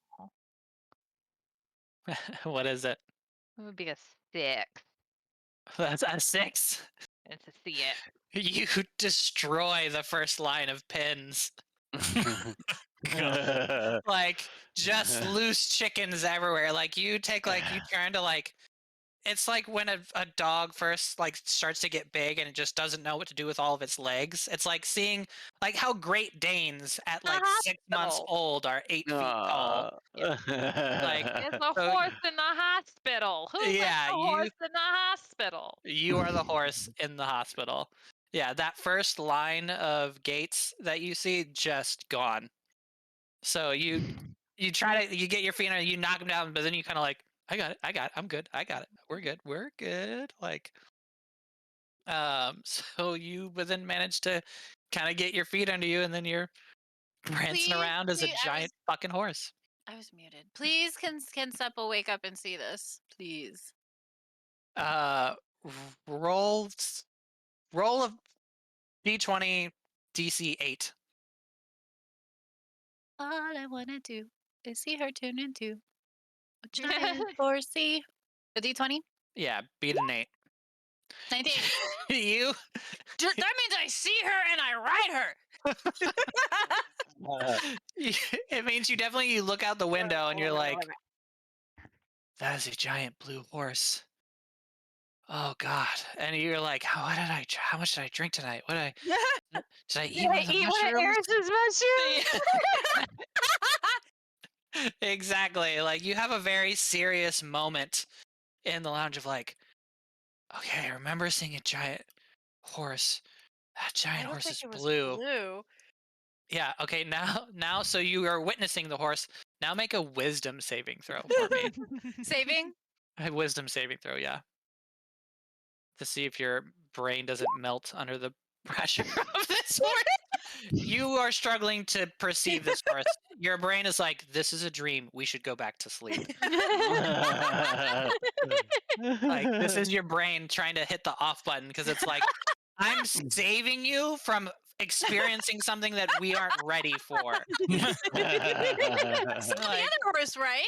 Aw, What is it? it would be a 6. That's a 6. It's a 6. You destroy the first line of pins. Like just loose chickens everywhere. Like you take like you turn to like it's like when a dog first like starts to get big and it just doesn't know what to do with all of its legs. It's like seeing like how Great Danes at like 6 months Hospital. old are 8 feet tall. Like It's a so horse in the hospital. Who left yeah, the horse in the hospital? you are the horse in the hospital. Yeah, that first line of gates that you see just gone. So you try to you get your feet on it, you knock them down, but then you kind of like I got it, I'm good, I got it, we're good. Like so you but then manage to kind of get your feet under you, and then you're prancing around as a giant fucking horse. I was muted. Please, can Seppo wake up and see this, please? Uh, roll roll of d20 DC 8. All I wanna do is see her turn into a giant horsey. A D20? Yeah, beat an 8. 19. You That means I see her and I ride her. it means you definitely look out the window and you're like, that is a giant blue horse. Oh God! And you're like, how much did I drink tonight? Did I eat one of the mushrooms? Eris's mushroom? Exactly. Like you have a very serious moment in the lounge of like, okay, I remember seeing a giant horse. That giant horse is blue. Yeah. Okay. Now, so you are witnessing the horse. Now make a wisdom saving throw for me. Saving? A wisdom saving throw. Yeah. To see if your brain doesn't melt under the pressure of this horse. You are struggling to perceive this horse. Your brain is like, this is a dream. We should go back to sleep. Like, this is your brain trying to hit the off button because it's like, I'm saving you from experiencing something that we aren't ready for. That's the Like, other horse, right?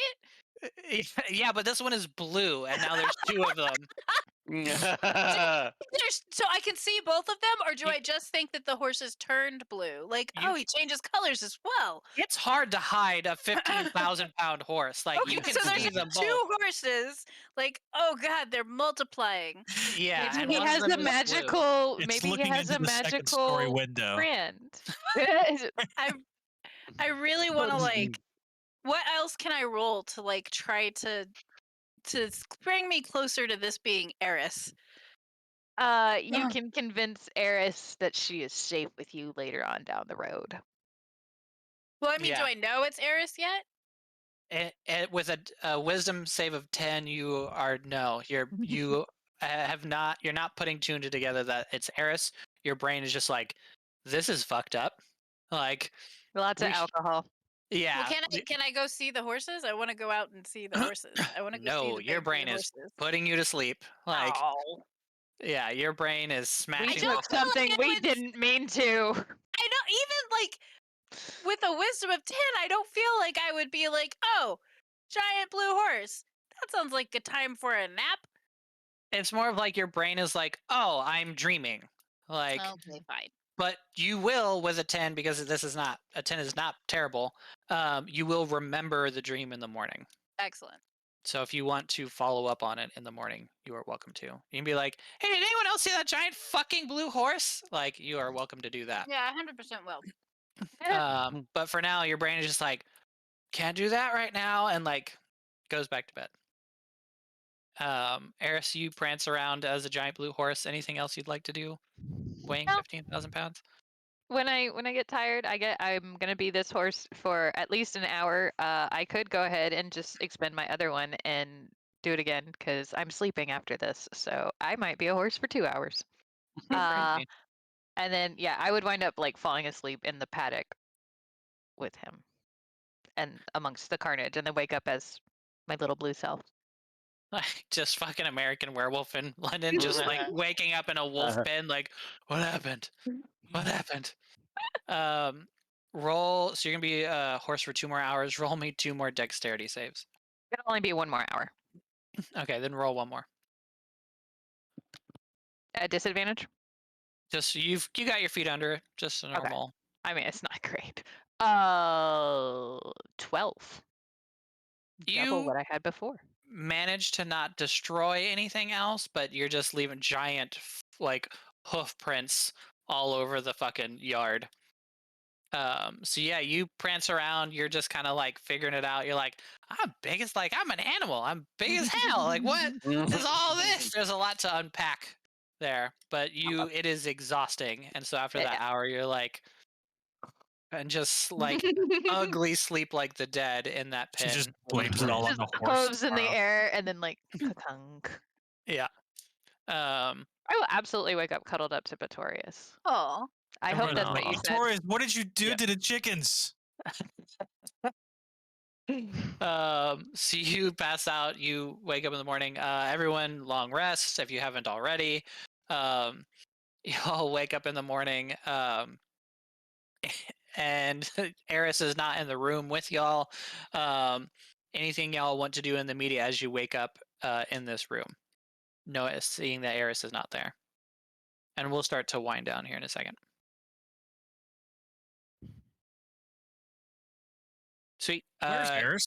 yeah, but this one is blue, and now there's 2 of them. So I can see both of them, or do I just think that the horse is turned blue? Like, You- oh, he changes colors as well. It's hard to hide a 15,000-pound horse. Like, you can so there's see them 2 both. horses. Like, oh god, they're multiplying. Yeah, and Maybe he one of has them a is blue. magical. It's Maybe he looking has into a the second story magical window. friend. I really want to like. What else can I roll to like try to bring me closer to this being Eris? You can convince Eris that she is safe with you later on down the road. Well, I mean, do Yeah. I know it's Eris yet? With a wisdom save of 10, you are no. You have not. You're not putting 2 and 2 together that it's Eris. Your brain is just like, this is fucked up. Like Lots of We sh- alcohol. Yeah. Well, can I go see the horses? I want to go out and see the horses. I want to go see No, the your big blue brain is horses. putting you to sleep. Like, Oh. yeah, your brain is We smashing don't took off. feel like something it we would- didn't mean to. I don't even like with a wisdom of 10, I don't feel like I would be like, oh, giant blue horse. That sounds like a time for a nap. It's more of like your brain is like, oh, I'm dreaming. Like, Okay, fine. but you will with a 10 because this is not a 10 is not terrible. You will remember the dream in the morning. Excellent. So if you want to follow up on it in the morning, you are welcome to. You can be like, hey, did anyone else see that giant fucking blue horse? Like, you are welcome to do that. Yeah, 100% will. But for now, your brain is just like, can't do that right now, and like goes back to bed. Eris, you prance around as a giant blue horse. Anything else you'd like to do? Weighing No. 15,000 pounds. When I get tired, I'm gonna be this horse for at least an hour. I could go ahead and just expend my other one and do it again because I'm sleeping after this. So I might be a horse for 2 hours. Crazy. And then yeah, I would wind up like falling asleep in the paddock with him and amongst the carnage, and then wake up as my little blue self. Like just fucking American Werewolf in London, just like waking up in a wolf pen. Like, what happened? What happened? Roll. So you're gonna be a horse for 2 more hours. Roll me 2 more dexterity saves. It'll only be 1 more hour. Okay, then roll 1 more. At disadvantage? Just you got your feet under it. Just a Okay. normal. I mean, it's not great. 12. Double You what I had before. manage to not destroy anything else, but you're just leaving giant like hoof prints all over the fucking yard. So yeah, you prance around, you're just kind of like figuring it out. You're like, I'm big as like I'm an animal. I'm big as hell. Like what is all this? There's a lot to unpack there, but it is exhausting. And so after that Yeah. hour, you're like and just like ugly sleep like the dead in that She pen. just blames it all on Just the horse. hooves in the Wow. air and then like ka-kunk. Yeah. I will absolutely wake up cuddled up to Pretorius. Oh. I hope that's what you said. Taurus, what did you do Yeah. to the chickens? So you pass out, you wake up in the morning. Everyone long rest if you haven't already. You all wake up in the morning. And Eris is not in the room with y'all. Anything y'all want to do in the media as you wake up in this room? Seeing that Eris is not there. And we'll start to wind down here in a second. Sweet. Where's Eris?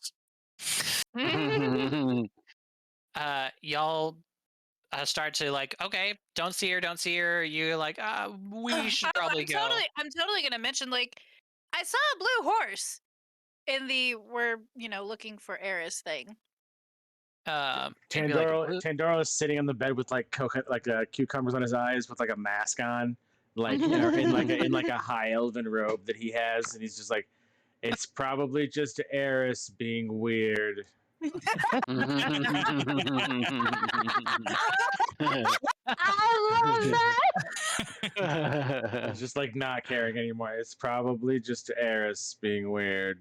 Y'all start to like, okay, don't see her. You're like, we should probably go. I'm totally gonna mention like I saw a blue horse in the we're looking for Eris thing. And be like, Tandoro is sitting on the bed with like cucumbers on his eyes with like a mask on, like in like a high elven robe that he has, and he's just like, it's probably just Eris being weird. I love that. Just like not caring anymore. It's probably just Eris being weird.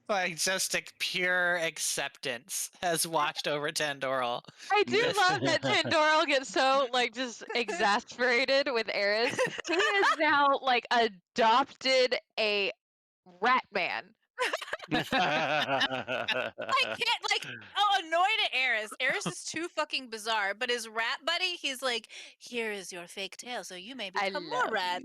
like just a pure acceptance has washed over Tandoro. I do love that Tandoro gets so like just exasperated with Eris. He has now like adopted a rat man. I can't annoyed at Eris. Eris is too fucking bizarre. But his rat buddy, he's like, here is your fake tail, so you may I become more love rat.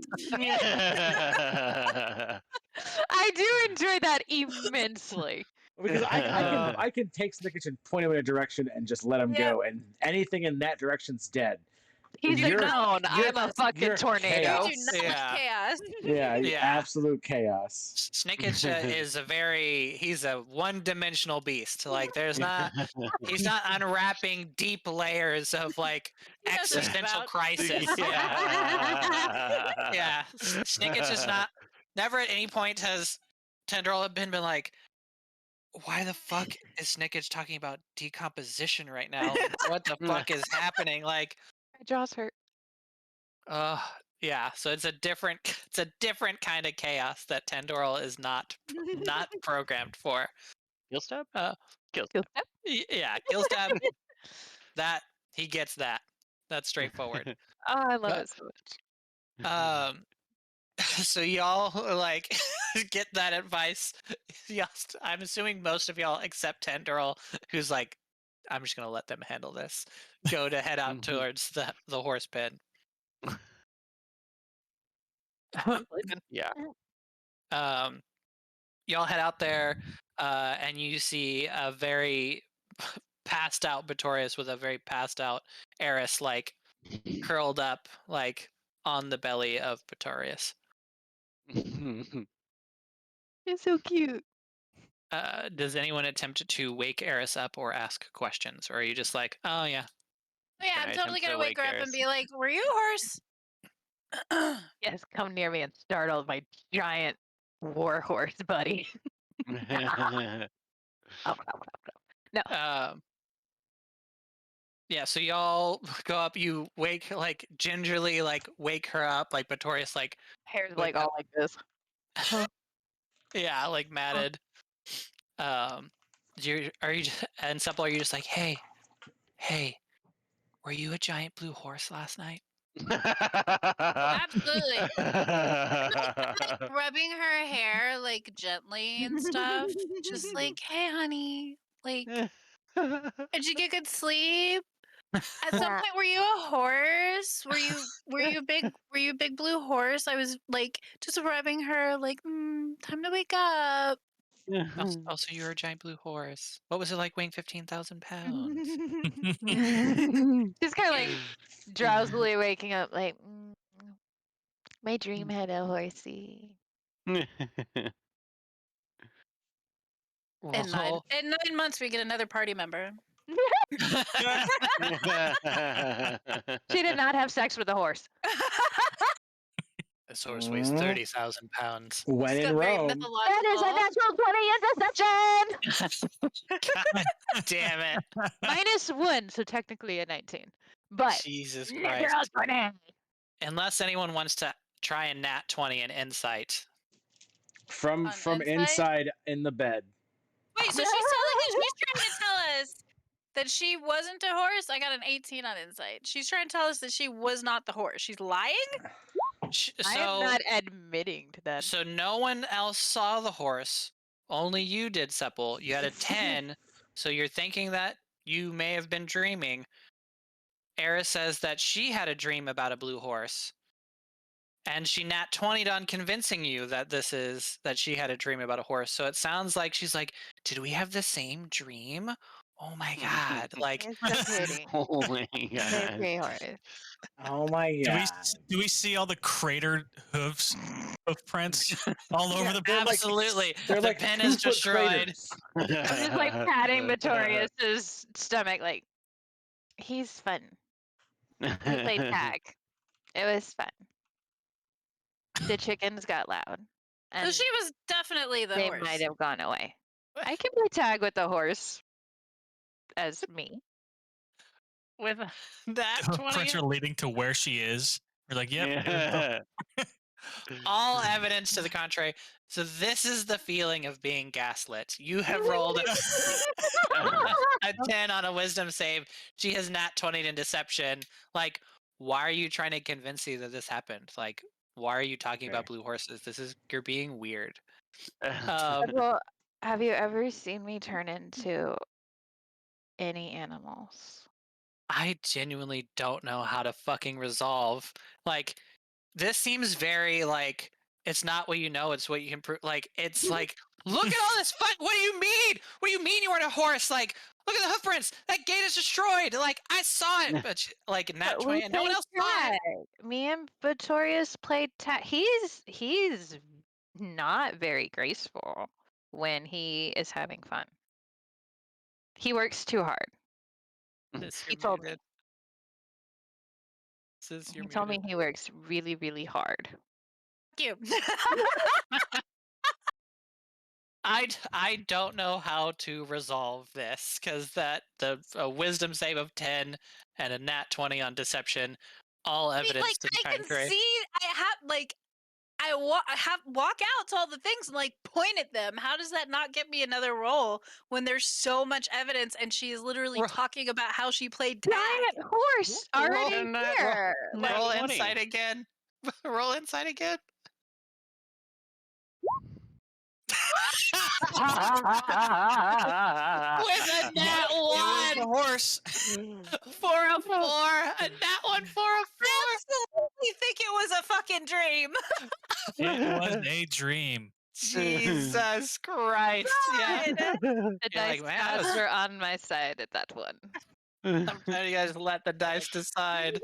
I do enjoy that immensely. Because I can take Snickers and point him in a direction and just let him go, and anything in that direction's dead. He's like, no, I'm a fucking you're tornado. You do not like chaos. Yeah, Yeah. absolute chaos. Snickage is he's a one-dimensional beast. Like he's not unwrapping deep layers of like He knows what he's existential about. crisis. Yeah. Snickage is never at any point has Tendril been like, why the fuck is Snickage talking about decomposition right now? What the fuck is happening? Like, My jaws hurt. Yeah, so it's a different kind of chaos that Tendoral is not programmed for. Kill stab? Uh, Kill Cool. stab. yeah, kill stab. That he gets that. That's straightforward. Oh, I love But it so much. so y'all like get that advice. Y'all, I'm assuming most of y'all except Tendoral, who's like, I'm just gonna let them handle this. Go to head out towards the horse pen. Sleeping. Yeah. Y'all head out there, and you see a very passed out Pretorius with a very passed out Eris, like curled up, like on the belly of Pretorius. It's so cute. Does anyone attempt to wake Eris up or ask questions, or are you just like, oh yeah, Oh, yeah, Can I'm I totally attempt to gonna wake her wake up and Eris? be like, "Were you a horse?" Yes, come near me and startle my giant war horse buddy. No. Yeah, so y'all go up, you wake, like gingerly, like wake her up, like Pretorius, like Hair's Wake like all like this. yeah, like matted. Are you just, and Supple, are you just like, hey, were you a giant blue horse last night? Absolutely. Rubbing her hair like gently and stuff. Just like, "Hey, honey, like, did you get good sleep? At some point, were you a horse? Were you a big blue horse? I was like just rubbing her, like, time to wake up." Also, you're a giant blue horse. What was it like weighing 15,000 pounds? Just kind of like drowsily waking up, like, my dream had a horsey. In nine, Roll. in 9 months, we get another party member. She did not have sex with a horse. This horse weighs 30,000 pounds. When It's in got very Rome, That is a mythological. natural 20 interception! Damn it. -1, so technically a 19. But Jesus natural Christ. 20. Unless anyone wants to try a nat 20 in insight. from On insight? inside in the bed. Wait, so she's trying to tell us that she wasn't a horse? I got an 18 on insight. She's trying to tell us that she was not the horse. She's lying? I am not admitting to that. So no one else saw the horse. Only you did, Sepul. You had a 10, so you're thinking that you may have been dreaming. Eris says that she had a dream about a blue horse. And she nat 20'd on convincing you that that she had a dream about a horse. So it sounds like she's like, did we have the same dream? Oh my god. Like It's so pretty. Oh my Very god. pretty horse. Oh my god! Do we see all the cratered hoof prints all over the They're like- absolutely. They're the like pen 2 is foot destroyed. craters. I'm just like patting Pretorius's stomach, like, he's fun. We played tag. It was fun. The chickens got loud. So And she was definitely the they horse. might have gone away. I can play tag with the horse as me. With that hoof prints 20, are leading to where she is. We're like, yep. there's the- all evidence to the contrary. So this is the feeling of being gaslit. You have rolled a 10 on a wisdom save. She has nat 20'd in deception. Like, why are you trying to convince you that this happened? Like, why are you talking about blue horses? You're being weird. Well, have you ever seen me turn into any animals? I genuinely don't know how to fucking resolve. Like, this seems very like it's not what you know, it's what you can prove. Like, it's like, look at all this fun. What do you mean? What do you mean you weren't a horse? Like, look at the hoof prints. That gate is destroyed. Like, I saw it, but like nat But 20, we and no one played else saw it. tag. Me and Pretorius played tag. He's not very graceful when he is having fun. He works too hard. He told me. He told me he works really, really hard. Thank you. I don't know how to resolve this because a wisdom save of 10 and a nat 20 on deception all I mean, evidence like to the I can contrary. see. I have like I walk out to all the things and like point at them. How does that not get me another roll when there's so much evidence and she is literally Ro- talking about how she played tag? Giant horse Roll- already and that- here. Nat Roll 20. insight again. Roll insight again. With a nat It was the one horse. for a 4. A nat one for a 4. Absolutely think it was a fucking dream. It was a dream. Jesus Christ. Yeah. The You're dice like, man, that gods was- were on my side at that one. Sometimes you guys let the dice decide.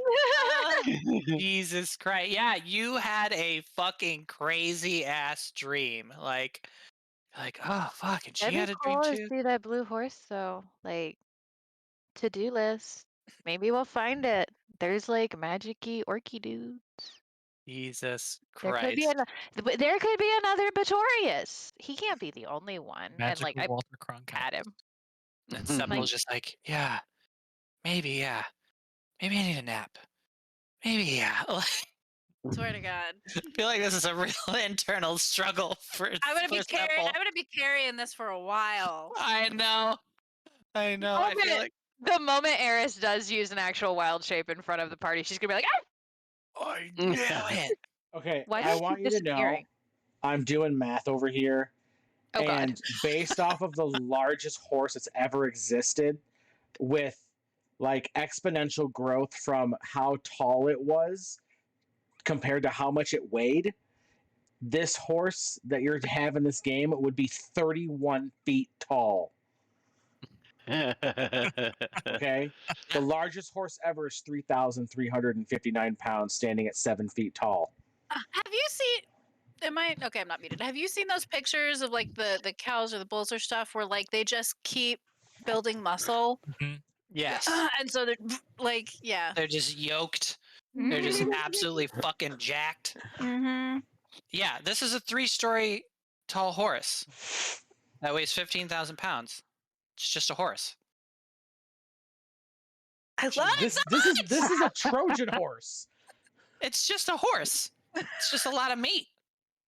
Jesus Christ. Yeah, you had a fucking crazy ass dream. Like, oh fuck, and she That'd had be a dream cool to too. see that blue horse though. Like to-do list. Maybe we'll find it. There's like magic-y orky dudes. Jesus There could be Christ. there could be another Batorius. He can't be the only one. And like Magical I Walter Cronkite. pat him. And Sepul's just like, yeah, maybe I need a nap. Maybe, yeah. Swear to God, I feel like this is a real internal struggle for I'm gonna be for Sepul. I'm gonna be carrying this for a while. I know. I know. I feel like The moment Eris does use an actual wild shape in front of the party, she's gonna be like, ah! I knew it. Okay, Why I does want he you to know disappearing? I'm doing math over here, Oh god. and based off of the largest horse that's ever existed, with like exponential growth from how tall it was compared to how much it weighed, this horse that you're having this game would be 31 feet tall. Okay, the largest horse ever is 3,359 pounds, standing at 7 feet tall. Have you seen? Am I okay? I'm not muted. Have you seen those pictures of like the cows or the bulls or stuff where like they just keep building muscle, Yes. and so they're like, yeah. They're just yoked. They're just absolutely fucking jacked. Mm-hmm. Yeah, this is a 3-story tall horse that weighs 15,000 pounds. It's just a horse. I love it. This is a Trojan horse. It's just a horse. It's just a lot of meat.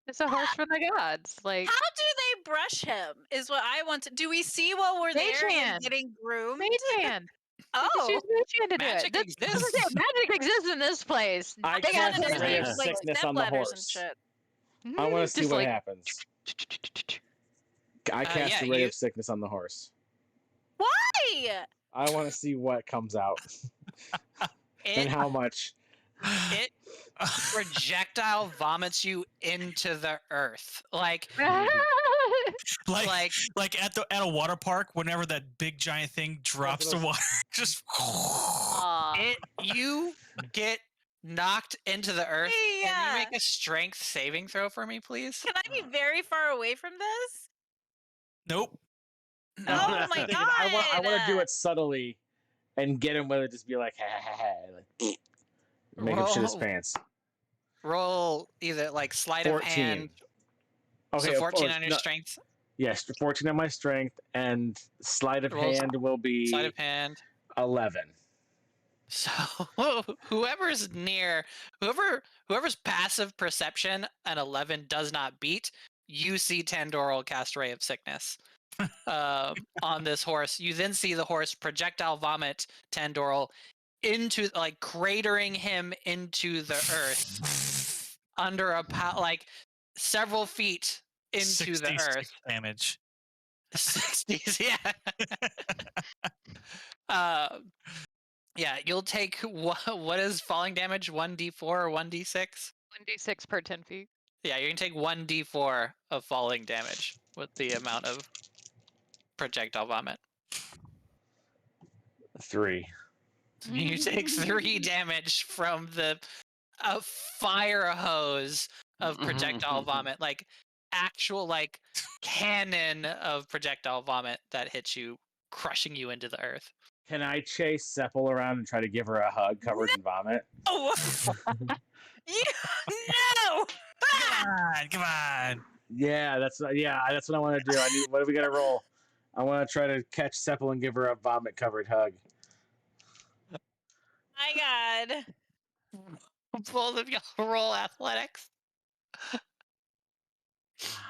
It's a horse from the gods. Like How do they brush him? Is what I want to. Do we see while we're Mage there hand. and getting groomed? Mage hand. Oh, Just use Mage hand to do Magic it. This- exists. Magic exists in this place. I they cast got a it ray in of like sickness step on the ladders and horse. shit. I want to see Just what like- happens. I cast yeah, a ray you- of sickness on the horse. Why? I want to see what comes out and It, how much. it projectile vomits you into the earth. Like like at a water park, whenever that big giant thing drops the those- water, just Aw. you get knocked into the earth. Can Yeah. you make a strength saving throw for me, please? Can I be very far away from this? nope. Oh my Thinking, god! I want to do it subtly and get him with it. Just be like, ha ha ha, like, make him shit his Roll- pants. Roll either like sleight of 14. hand. Okay, So 14 on your no, strength. yes, 14 on my strength, and sleight of Roll hand will be Sleight of hand. 11. So whoever's near, whoever's passive perception an 11 does not beat, you see Tandoral cast Ray of Sickness on this horse. You then see the horse projectile vomit Tandoral into, like, cratering him into the earth under a like several feet into the 66 earth. damage. 60s, yeah. Yeah, you'll take what is falling damage? 1d4 or 1d6? 1d6 per 10 feet. Yeah, you're gonna take 1d4 of falling damage with the amount of projectile vomit. 3. You take 3 damage from the fire hose of projectile vomit, like actual like cannon of projectile vomit that hits you, crushing you into the earth. Can I chase Sepul around and try to give her a hug covered in vomit? Oh, you no! Come on. Yeah, that's what I want to do. What do we got to roll? I want to try to catch Sepul and give her a vomit covered hug. My God. Both of y'all roll athletics. Ah,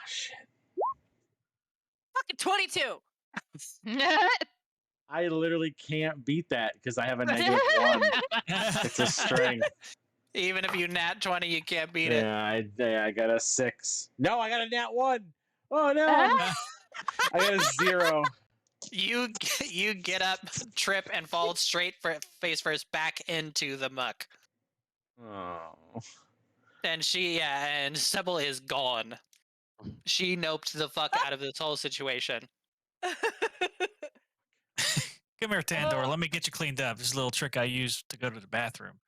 shit. Fucking 22. I literally can't beat that because I have a -1. It's a strength. Even if you nat 20, you can't beat it. Yeah, I got a 6. No, I got a -1. Oh no, I got a 0. You get up, trip, and fall straight face first back into the muck. Oh. And and Sybil is gone. She noped the fuck out of this whole situation. Come here, Tandor. Let me get you cleaned up. This is a little trick I use to go to the bathroom.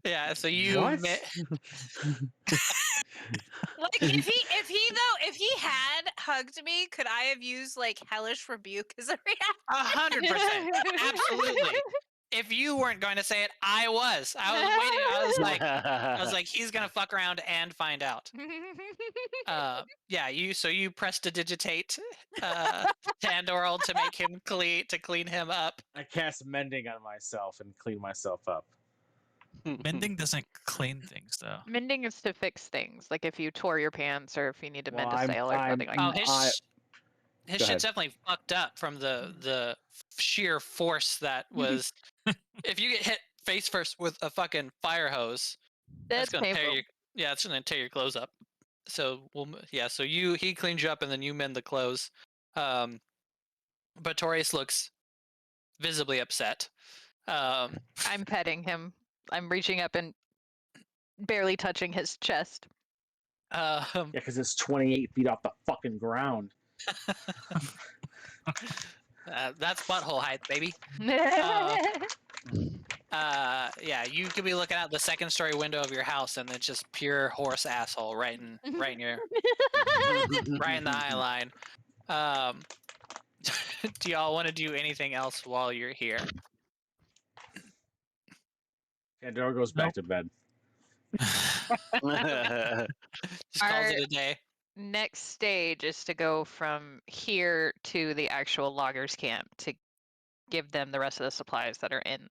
Yeah, so you What? Like if he had hugged me, could I have used like hellish rebuke as a reaction? 100%, absolutely. If you weren't going to say it, I was. I was waiting. I was like, he's gonna fuck around and find out. Yeah, you prestidigitate Tandorl to make him clean him up. I cast mending on myself and clean myself up. Mending doesn't clean things, though. Mending is to fix things, like if you tore your pants or if you need to mend Well, a I'm sail or fine. something like Oh, that. his Go shit's ahead. definitely fucked up from the sheer force that was. If you get hit face first with a fucking fire hose, That's gonna tear painful. your it's gonna tear your clothes up. So so he cleans you up and then you mend the clothes. But Torius looks visibly upset. I'm petting him. I'm reaching up and barely touching his chest. Yeah, because it's 28 feet off the fucking ground. That's butthole height, baby. Yeah, you could be looking out the second story window of your house and it's just pure horse asshole right in your right in the eye line. Do y'all want to do anything else while you're here? Tandor goes back to bed. Just calls it a day. Next stage is to go from here to the actual loggers camp to give them the rest of the supplies that are in.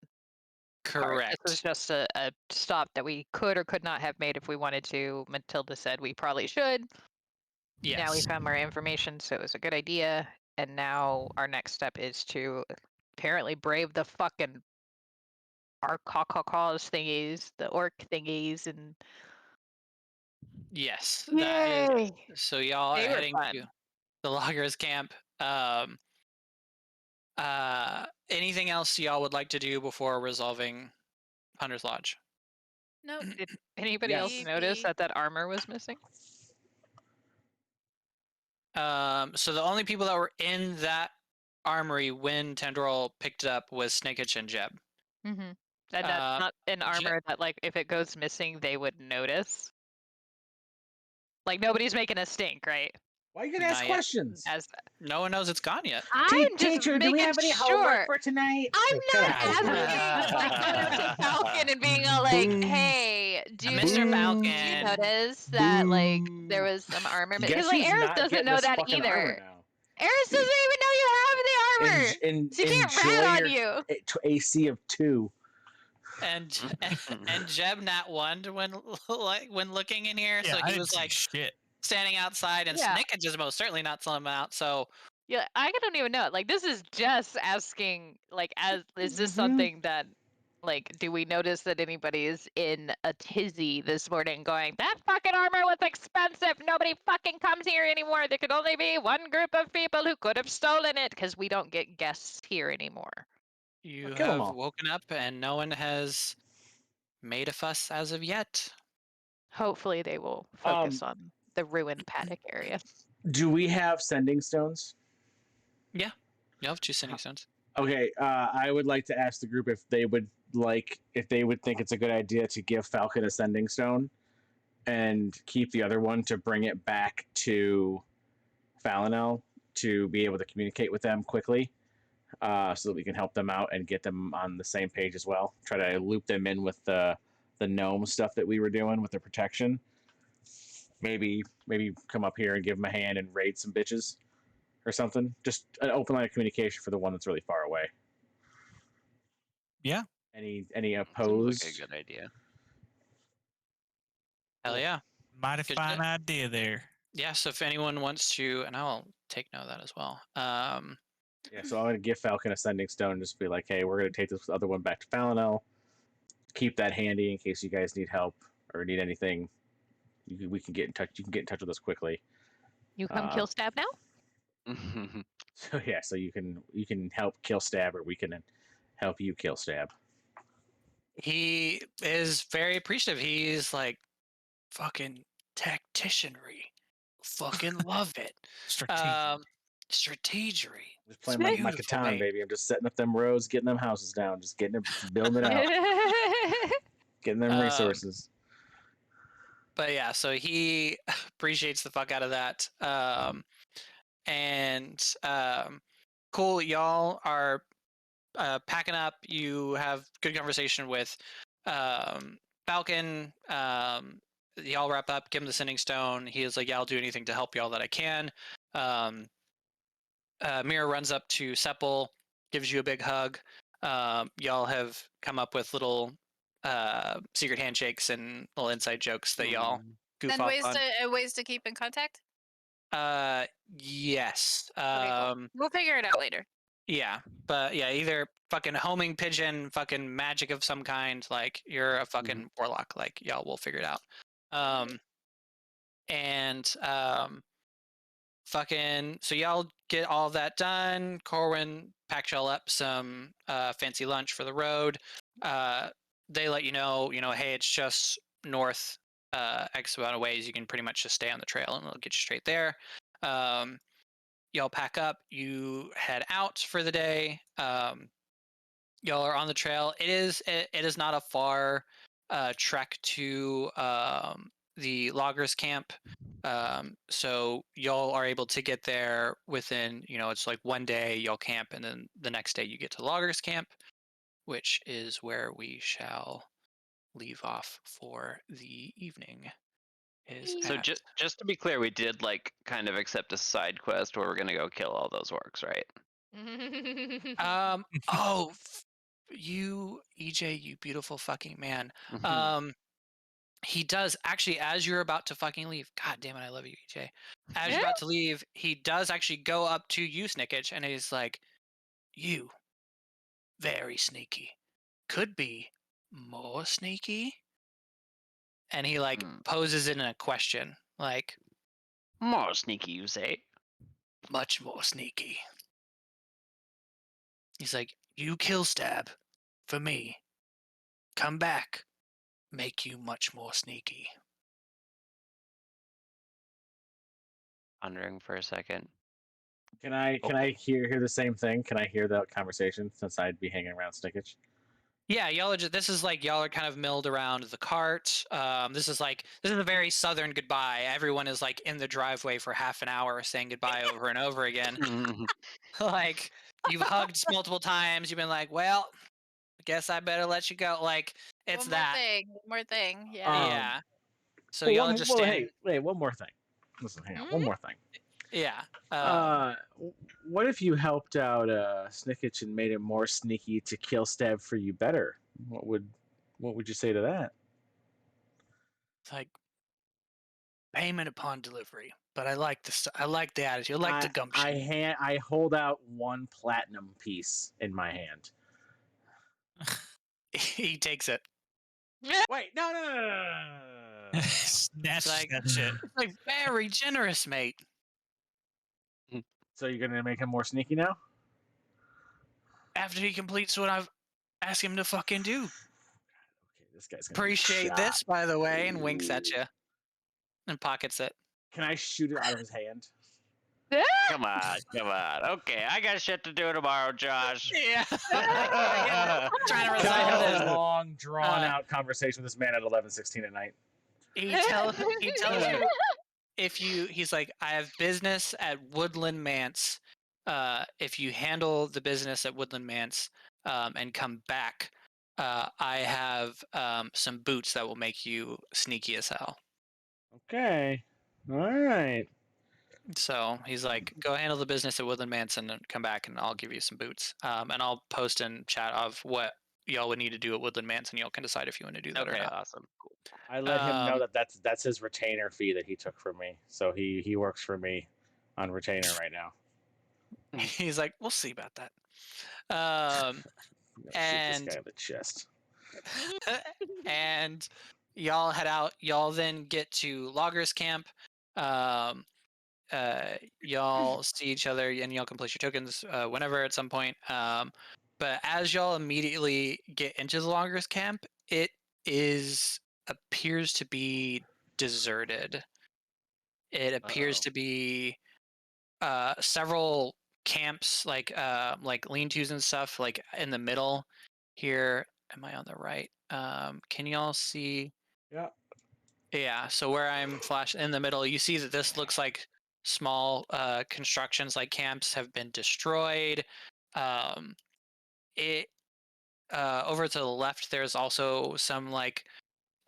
Correct. This was just a stop that we could or could not have made if we wanted to. Matilda said we probably should. Yes. Now we found more information, so it was a good idea. And now our next step is to apparently brave the fucking Arcacaws thingies, the orc thingies, and Yes. yay! So y'all They are were heading fun. to the loggers camp. Anything else y'all would like to do before resolving Hunter's Lodge? No. Did anybody else Yes. notice that armor was missing? So the only people that were in that armory when Tendril picked it up was Snakeitch and Jeb. Mm-hmm. And that's not an armor that, like, if it goes missing, they would notice. Like, nobody's making a stink, right? Why are you gonna ask Not yet. questions? As No one knows it's gone yet. I'm just Teacher, do we making have any sure. homework for tonight? I'm Get not out of here. asking, like, going up to Falcon and being all like, Boo. "Hey, Mr. you Falcon. notice that, like, there Boo. was some armor?" Guess Because, like, who's Eris not doesn't getting know this that fucking armor either. now? Eris doesn't even know you have the armor. So you can't rat on you. AC of 2. And Jeb nat 1 when looking in here, Yeah, so I he didn't was see like shit. standing outside, and Yeah. Snakeitch is most certainly not selling them out. So Yeah, I don't even know. Like, this is just asking, like, is this Mhm. something that, like, do we notice that anybody is in a tizzy this morning going, that fucking armor was expensive. Nobody fucking comes here anymore. There could only be one group of people who could have stolen it because we don't get guests here anymore. you kill 'em have all. woken up, and no one has made a fuss as of yet. Hopefully they will focus on the ruined paddock area. Do we have sending stones? You have 2 sending stones. Okay, I would like to ask the group if they would think it's a good idea to give Falcon a sending stone and keep the other one to bring it back to Falinel to be able to communicate with them quickly, so that we can help them out and get them on the same page as well. Try to loop them in with the gnome stuff that we were doing with the protection. Maybe come up here and give them a hand and raid some bitches or something. Just an open line of communication for the one that's really far away. Yeah, Any Seems opposed? like a good idea. Hell Cool. yeah. Mighty Good fine shit. idea there. Yeah, so if anyone wants to, and I'll take note of that as well. Yeah, so I'm gonna give Falcon a sending stone and just be like, hey, we're gonna take this other one back to Falinel. Keep that handy in case you guys need help or need anything. We can get in touch. You can get in touch with us quickly. You come kill Stab now? So yeah, so you can help kill Stab, or we can help you kill Stab. He is very appreciative. He's like, fucking tacticianry. Fucking love it. Strategic. Strategery. Just playing my Beautiful, Catan, mate. baby. I'm just setting up them roads, getting them houses down, just getting it, building it out, getting them resources. But yeah, so he appreciates the fuck out of that. Cool. Y'all are packing up. You have good conversation with Falcon. Y'all wrap up. Give him the sending stone. He is like, "Yeah, I'll do anything to help y'all that I can." Mira runs up to Sepul, gives you a big hug. Y'all have come up with little secret handshakes and little inside jokes that y'all goof And off on. ways to keep in contact. Yes. Okay, cool. We'll figure it out later. Yeah, but yeah, either fucking homing pigeon, fucking magic of some kind, like you're a fucking warlock, like y'all will figure it out. Fucking, so y'all get all that done. Corwin packs y'all up some fancy lunch for the road. They let you know, hey, it's just north X amount of ways. You can pretty much just stay on the trail and it'll get you straight there. Y'all pack up, you head out for the day. Y'all are on the trail. It is not a far trek to the loggers camp. So y'all are able to get there within, it's like one day y'all camp, and then the next day you get to loggers camp, which is where we shall leave off for the evening. So just to be clear, we did like kind of accept a side quest where we're gonna go kill all those orcs, right? You EJ, you beautiful fucking man. He does actually, as you're about to fucking leave. God damn it, I love you, EJ. As you're about to leave, he does actually go up to you, Snickage, and he's like, "You, very sneaky. Could be more sneaky." And he like poses it in a question, like, more sneaky, you say? Much more sneaky. He's like, "You kill Stab for me. Come back. Make you much more sneaky." Pondering for a second. Can I hear the same thing? Can I hear that conversation since I'd be hanging around Snickage? Yeah, y'all are this is like y'all are kind of milled around the cart. This is a very southern goodbye. Everyone is like in the driveway for half an hour saying goodbye over and over again. Like, you've hugged multiple times. You've been like, "Well, I guess I better let you go." Like, it's One that. more thing. Yeah. Yeah. So y'all are just standing. Hey, one more thing. Listen, hang on. One more thing. Yeah. What if you helped out Snickage and made him more sneaky to kill Stab for you better? What would you say to that? It's like payment upon delivery, but I like the attitude. I like the gumption. I hold out one platinum piece in my hand. He takes it. Wait, no. Snatch like- that shit. It's like very generous, mate. So you're gonna make him more sneaky now? After he completes what I've asked him to fucking do. Okay, this guy's gonna be Appreciate shot. this, by the way, and winks at you and pockets it. Can I shoot it out of his hand? Come on. Okay, I got shit to do tomorrow, Josh. Yeah. Can Trying to I resolve have this. a long, drawn-out conversation with this man at 11:16 at night? He tells you he's like, "I have business at Woodland Manse. If you handle the business at Woodland Manse and come back, I have some boots that will make you sneaky as hell." Okay. All right. So he's like, "Go handle the business at Woodland Manse and then come back, and I'll give you some boots. And I'll post in chat of what y'all would need to do at Woodland Manse, and y'all can decide if you want to do that or Okay, not. awesome. Cool. I let him know Um, that that's his retainer fee that he took from me. So he works for me on retainer right now. He's like, we'll see about that. Um, I'm gonna shoot this and guy in the chest. and y'all head out. Y'all then get to Loggers Camp. Um, y'all see each other, and y'all can place your tokens whenever at some point. But as y'all immediately get into the Loggers Camp, it appears to be deserted. It appears Uh-oh. to be several camps, like lean-tos and stuff, like in the middle here. Am I on the right? Can y'all see? Yeah. Yeah, so where I'm flash in the middle, you see that this looks like small constructions, like camps have been destroyed. Um, it Over to the left, there's also some like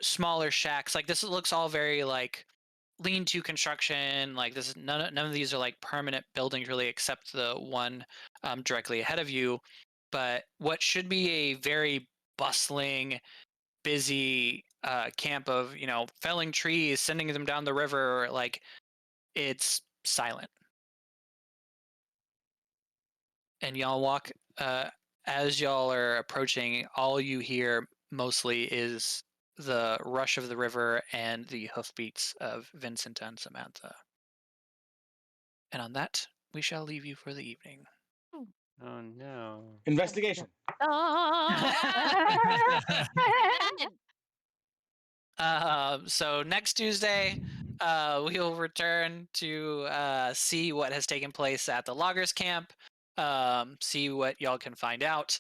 smaller shacks. Like this looks all very like lean-to construction. Like this is none of these are like permanent buildings really, except the one directly ahead of you. But what should be a very bustling, busy camp of felling trees, sending them down the river, like it's silent. And y'all walk as y'all are approaching, all you hear mostly is the rush of the river and the hoofbeats of Vincent and Samantha. And on that, we shall leave you for the evening. Oh no. Investigation. So next Tuesday, we will return to see what has taken place at the Loggers Camp. See what y'all can find out.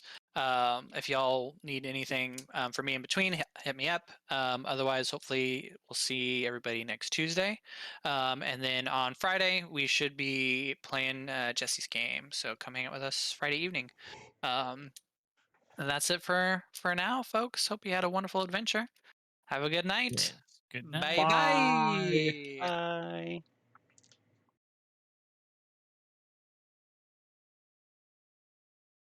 If y'all need anything from me in between, hit me up. Otherwise, hopefully, we'll see everybody next Tuesday. And then on Friday, we should be playing Jesse's game. So come hang out with us Friday evening. And that's it for now, folks. Hope you had a wonderful adventure. Have a good night. Good night. Bye Bye. bye. Bye.